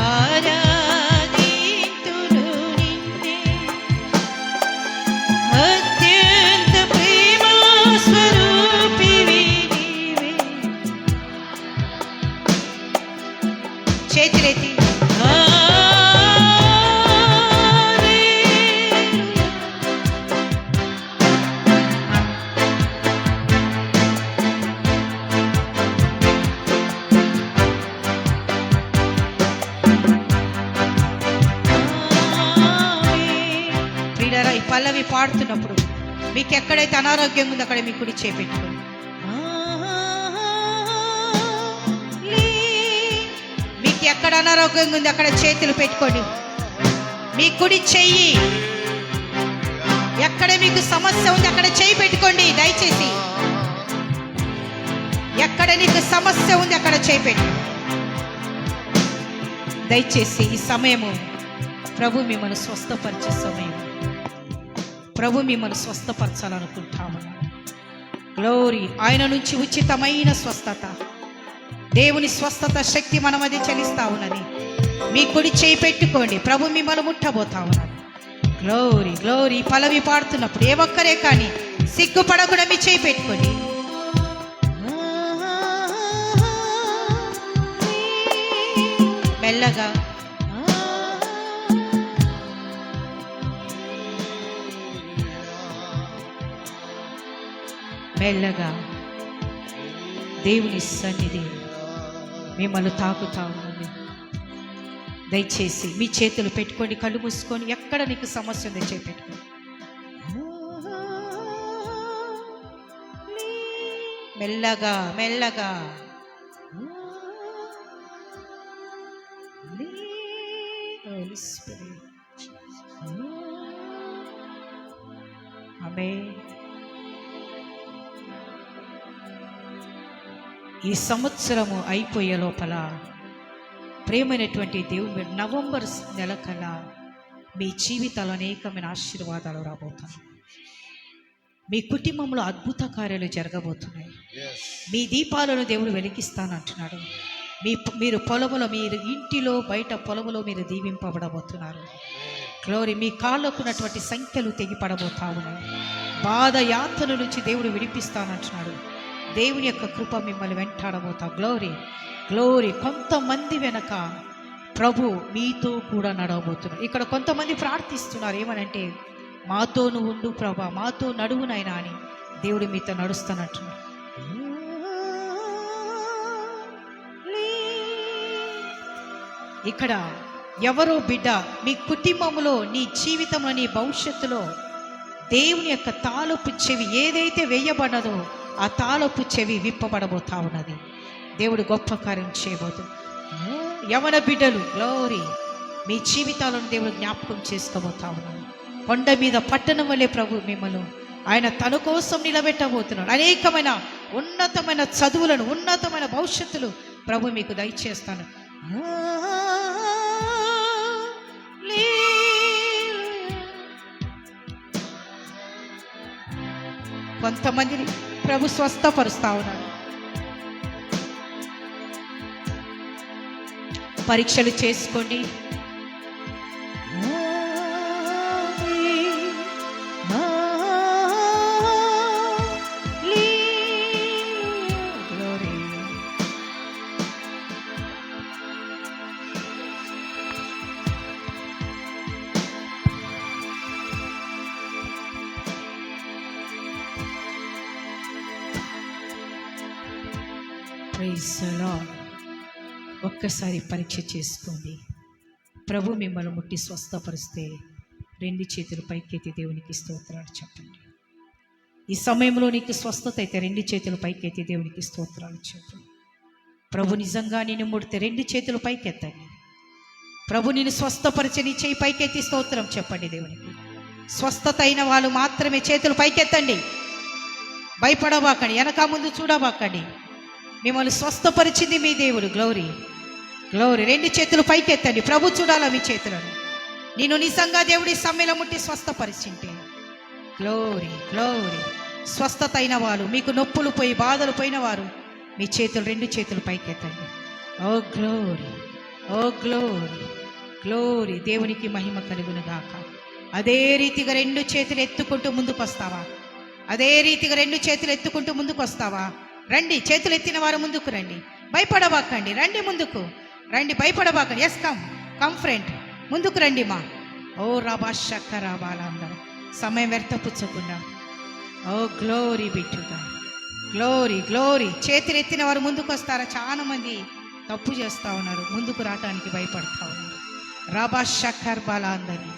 ఆరాధింతును నిన్నే. అత్యంత ప్రేమ స్వరూపివి నీవే. చేతులెత్తి ప్రియులారా, ఈ పల్లవి పాడుతున్నప్పుడు మీకు ఎక్కడైతే అనారోగ్యం ఉందో అక్కడ మీ కుడి చేయి పెట్టుకోండి. మీకు ఎక్కడ అనారోగ్యం ఉందో అక్కడ చేతులు పెట్టుకోండి. మీ కుడి చెయ్యి ఎక్కడ మీకు సమస్య ఉంది అక్కడ చెయ్యి పెట్టుకోండి దయచేసి. ఎక్కడ నీకు సమస్య ఉంది అక్కడ చేపెట్టు. దయచేసి ఈ సమయము ప్రభు మిమ్మల్ని స్వస్థపరిచే సమయం. ప్రభు మిమ్మల్ని స్వస్థపరచాలనుకుంటాము. గ్లోరీ. ఆయన నుంచి ఉచితమైన స్వస్థత, దేవుని స్వస్థత శక్తి మన మధ్య చలిస్తా ఉన్నది. మీ కుడి చేయి పెట్టుకోండి, ప్రభు మిమ్మల్ని ముట్టబోతా ఉన్నాడు. Glory glory. పల్లవి పాడుతున్నప్పుడు ఏ ఒక్కరే కానీ సిగ్గుపడకుండా మీ చేయి పెట్టుకోండి. మెల్లగా మెల్లగా దేవుని సన్నిధి మిమ్మల్ని తాకుతా ఉన్నది. దయచేసి మీ చేతులు పెట్టుకొని కళ్ళు మూసుకొని ఎక్కడ నీకు సమస్య ఉందో చేపెట్టుకోండి. మెల్లగా మెల్లగా. ఆమేన్. ఈ సంవత్సరము అయిపోయే లోపల ప్రేమైనటువంటి దేవుని నవంబర్ నెల కల్లా మీ జీవితాలు అనేకమైన ఆశీర్వాదాలు రాబోతాయి. మీ కుటుంబంలో అద్భుత కార్యాలు జరగబోతున్నాయి. మీ దీపాలను దేవుడు వెలిగిస్తానంటున్నాడు. మీరు పొలములో, మీరు ఇంటిలో బయట పొలములో మీరు దీవింపబడబోతున్నారు. గ్లోరీ. మీ కాళ్ళకున్నటువంటి సంఖ్యలు తెగిపడబోతా ఉన్నాయి. బాధ యాతన నుంచి దేవుడు విడిపిస్తానంటున్నాడు. దేవుని యొక్క కృప మిమ్మల్ని వెంటాడబోతా. Glory glory. కొంతమంది వెనక ప్రభు మీతో కూడా నడవబోతున్నారు. ఇక్కడ కొంతమంది ప్రార్థిస్తున్నారు ఏమనంటే, మాతో నువ్వు ఉండు ప్రభా, మాతో నడువునైనా అని దేవుడు మీతో నడుస్తానంటున్నాడు. ఇక్కడ ఎవరో బిడ్డ మీ కుటుంబంలో, నీ జీవితంలో, నీ భవిష్యత్తులో దేవుని యొక్క తాళపు చెవి ఏదైతే వేయబడదో ఆ తాళపు చెవి విప్పబడబోతా ఉన్నది. దేవుడు గొప్ప కార్యం చేయబోతుంది. యవన బిడ్డలు గ్లోరీ, మీ జీవితాలను దేవుడు జ్ఞాపకం చేసుకోబోతా ఉన్నాడు. కొండ మీద పట్టణం వల్లే ప్రభు మిమ్మల్ని ఆయన తన కోసం నిలబెట్టబోతున్నాడు. అనేకమైన ఉన్నతమైన చదువులను, ఉన్నతమైన భవిష్యత్తులు ప్రభు మీకు దయచేస్తాను. కొంతమందిని ప్రభు స్వస్థపరుస్తా ఉన్నాడు. పరీక్షలు చేసుకోండి. Praise the Lord. ఒక్కసారి పరీక్ష చేసుకోండి. ప్రభు మిమ్మల్ని ముట్టి స్వస్థపరిస్తే రెండు చేతులు పైకెత్తి దేవునికి స్తోత్రాలు చెప్పండి. ఈ సమయంలో నీకు స్వస్థత అయితే రెండు చేతులు పైకెత్తి దేవునికి స్తోత్రాలు చెప్పండి. ప్రభు నిజంగా నేను ముడితే రెండు చేతులు పైకెత్తండి. ప్రభు నేను స్వస్థపరిచి నీ చేయి పైకెత్తి స్తోత్రం చెప్పండి దేవునికి. స్వస్థత అయిన వాళ్ళు మాత్రమే చేతులు పైకెత్తండి. భయపడబాకండి, వెనక ముందు చూడబాకండి. మిమ్మల్ని స్వస్థపరిచింది మీ దేవుడు. Glory glory. రెండు చేతులు పైకెత్తండి. ప్రభు చూడాలా మీ చేతులను. నేను నిజంగా దేవుడి సమ్మెలో ముట్టి స్వస్థపరిచింటే. Glory glory. స్వస్థత అయిన వాళ్ళు, మీకు నొప్పులు పోయి బాధలు పోయిన వారు మీ చేతులు రెండు చేతులు పైకెత్తండి. Oh glory oh glory glory. దేవునికి మహిమ కలుగును గాక. అదే రీతిగా రెండు చేతులు ఎత్తుకుంటూ ముందుకు వస్తావా? అదే రీతిగా రెండు చేతులు ఎత్తుకుంటూ ముందుకు వస్తావా? రండి, చేతులు ఎత్తిన వారు ముందుకు రండి. భయపడబాకండి, రండి ముందుకు రండి. భయపడబాకండి. ఎస్ కమ్ కమ్ ఫ్రెండ్, ముందుకు రండి మా. ఓ రాబా షక్క రాబాల. అందరూ సమయం వ్యర్థపుచ్చకుండా. ఓ గ్లోరీ బిట్టుగా. Glory glory. చేతులు ఎత్తిన వారు ముందుకు వస్తారా? చాలా మంది తప్పు చేస్తూ ఉన్నారు, ముందుకు రావటానికి భయపడతా ఉన్నారు. రాబా షక్కర్ బాల అందరినీ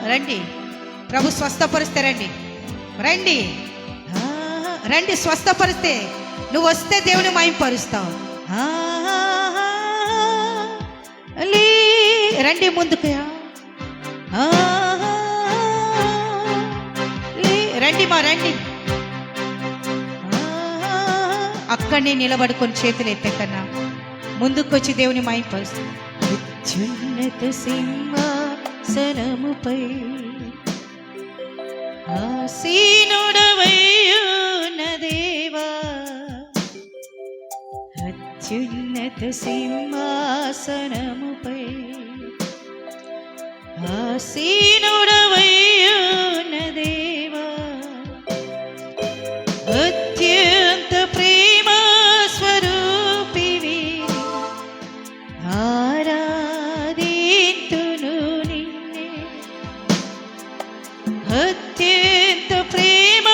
రండి. ప్రభు స్వస్థపరిస్తే రండి, రండి రండి. స్వస్థపరిస్తే నువ్వు వస్తే దేవుని మహిమపరుస్తావు. ఆ, రండి ముందుకు. ఆ, రండి మా రండి. అక్కడనే నిలబడుకొని చేతులు ఎత్తకన్నా ముందుకొచ్చి దేవుని మైపరుస్తుంది. అత్యున్నత సింహాసనముపై ఆసీనుడవైయున్న దేవా, అత్యున్నత సింహాసనముపై ఆసీనుడవైయున్న దేవా, అత్యంత ప్రేమ స్వరూపివి, ఆరాధింతును నిన్నే. అత్యంత ప్రేమ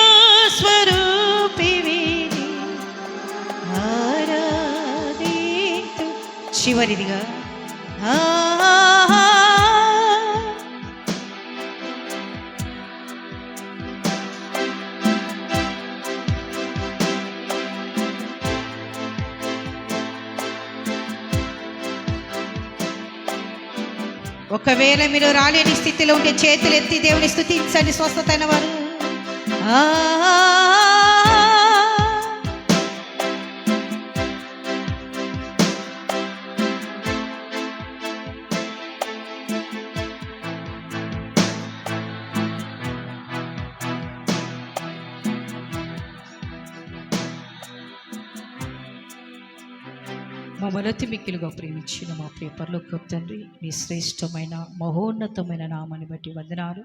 స్వరూపివి, ఆరాధింతు. చివరిదిగా ఒకవేళ మీరు రాలేని స్థితిలో ఉంటే చేతులు ఎత్తి దేవుని స్తుతించండి. స్వస్థత అయిన వారు మమ్మల్ని అతి మిక్కిలుగా ప్రేమించిన మా ప్రియ పరలోక తండ్రి, నీ శ్రేష్టమైన మహోన్నతమైన నామాన్ని బట్టి వందనాలు.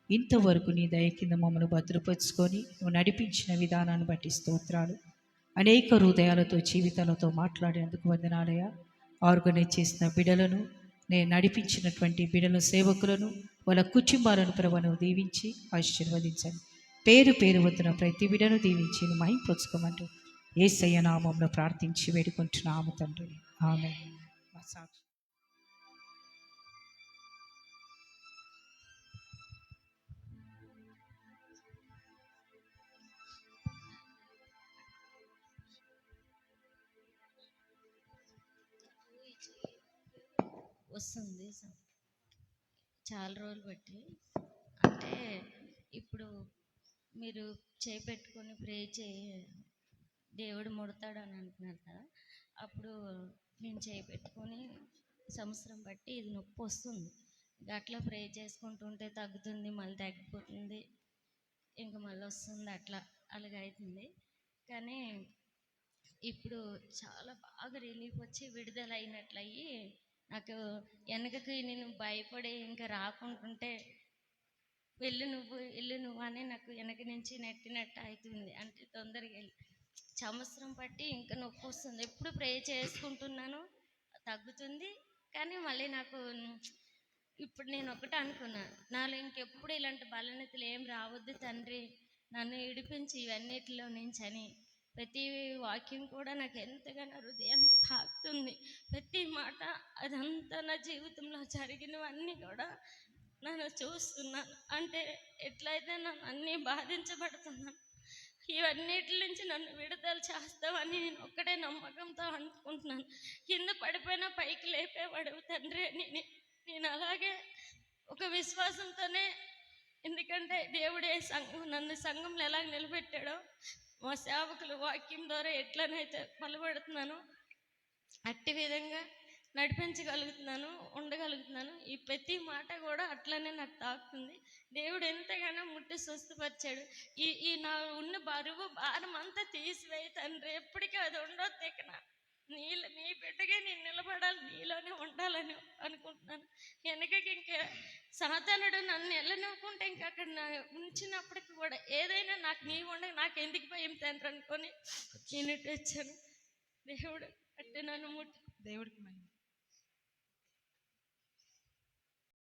ఇంతవరకు నీ దయ కింద మమ్మల్ని భద్రపరుచుకొని నువ్వు నడిపించిన విధానాన్ని బట్టి స్తోత్రాలు. అనేక హృదయాలతో జీవితాలతో మాట్లాడేందుకు వందనాలయ్యా. ఆర్గనైజ్ చేసిన బిడలను, నేను నడిపించినటువంటి బిడల సేవకులను, వాళ్ళ కుటుంబాలను ప్రభువును దీవించి ఆశీర్వదించండి. పేరు పేరు వద్దున ప్రతి బిడను దీవించి మహింపరుచుకోమంటూ యేసయ్య నామములో ప్రార్థించి వేడుకుంటున్నాము తండ్రి. ఆమేన్. వస్తుంది చాలా రోజులు బట్టి. అంటే ఇప్పుడు మీరు చేపెట్టుకొని ప్రే దేవుడు ముడతాడని అంటున్నారు కదా. అప్పుడు నేను చేపెట్టుకొని సంవత్సరం బట్టి ఇది నొప్పి వస్తుంది. అట్లా ప్రే చేసుకుంటుంటే తగ్గుతుంది, మళ్ళీ తగ్గిపోతుంది, ఇంకా మళ్ళీ వస్తుంది, అట్లా అలాగైతుంది. కానీ ఇప్పుడు చాలా బాగా రిలీఫ్ వచ్చి విడుదల అయినట్లయి నాకు వెనకకి నేను భయపడి ఇంకా రాకుంటుంటే వెళ్ళు నువ్వు అని నాకు వెనక నుంచి నెట్టినట్టు అవుతుంది. అంటే తొందరగా వెళ్ళి సంవత్సరం బట్టి ఇంకా నొప్పి వస్తుంది. ఎప్పుడు ప్రే చేసుకుంటున్నాను, తగ్గుతుంది. కానీ మళ్ళీ నాకు ఇప్పుడు నేను ఒకటి అనుకున్నా, నాలో ఇంకెప్పుడు ఇలాంటి బలనతలు ఏం రావద్దు తండ్రి, నన్ను ఇడిపించి ఇవన్నిటిలో నుంచి అని. ప్రతి వాక్యం కూడా నాకు ఎంతగానో హృదయానికి తాకుతుంది. ప్రతి మాట అదంతా నా జీవితంలో జరిగినవన్నీ కూడా నన్ను చూస్తున్నాను. అంటే ఎట్లయితే నన్ను అన్నీ బాధించబడుతున్నాను, ఇవన్నిటి నుంచి నన్ను విడుదల చేస్తావని నేను ఒక్కటే నమ్మకంతో అనుకుంటున్నాను. కింద పడిపోయినా పైకి లేపేవాడు తండ్రి అని నేను అలాగే ఒక విశ్వాసంతోనే, ఎందుకంటే దేవుడే నన్ను సంఘంలో ఎలా నిలబెట్టాడో, మా సేవకులు వాక్యం ద్వారా ఎట్లనైతే బలపడుతున్నానో అట్టి విధంగా నడిపించగలుగుతున్నాను, ఉండగలుగుతున్నాను. ఈ ప్రతి మాట కూడా అట్లనే నాకు తాకుతుంది. దేవుడు ఎంతగానో ముట్టి స్వస్థపరిచాడు. ఈ నా ఉన్న బరువు భారం అంతా తీసివేయి తండ్రి, ఎప్పటికీ అది ఉండొద్దు. ఇక నీ బిడ్డగా నేను నిలబడాలి, నీలోనే ఉండాలని అనుకుంటున్నాను. వెనకకి ఇంకా సాతానుడు నన్ను వెళ్ళనివ్వకుంటే ఇంకా అక్కడ ఉంచినప్పటికి కూడా ఏదైనా నాకు నీ ఉండగా నాకు ఎందుకు భయం తండ్రి అనుకొని నేను వచ్చాను. దేవుడు అట్టే నన్ను ముట్టి దేవుడికి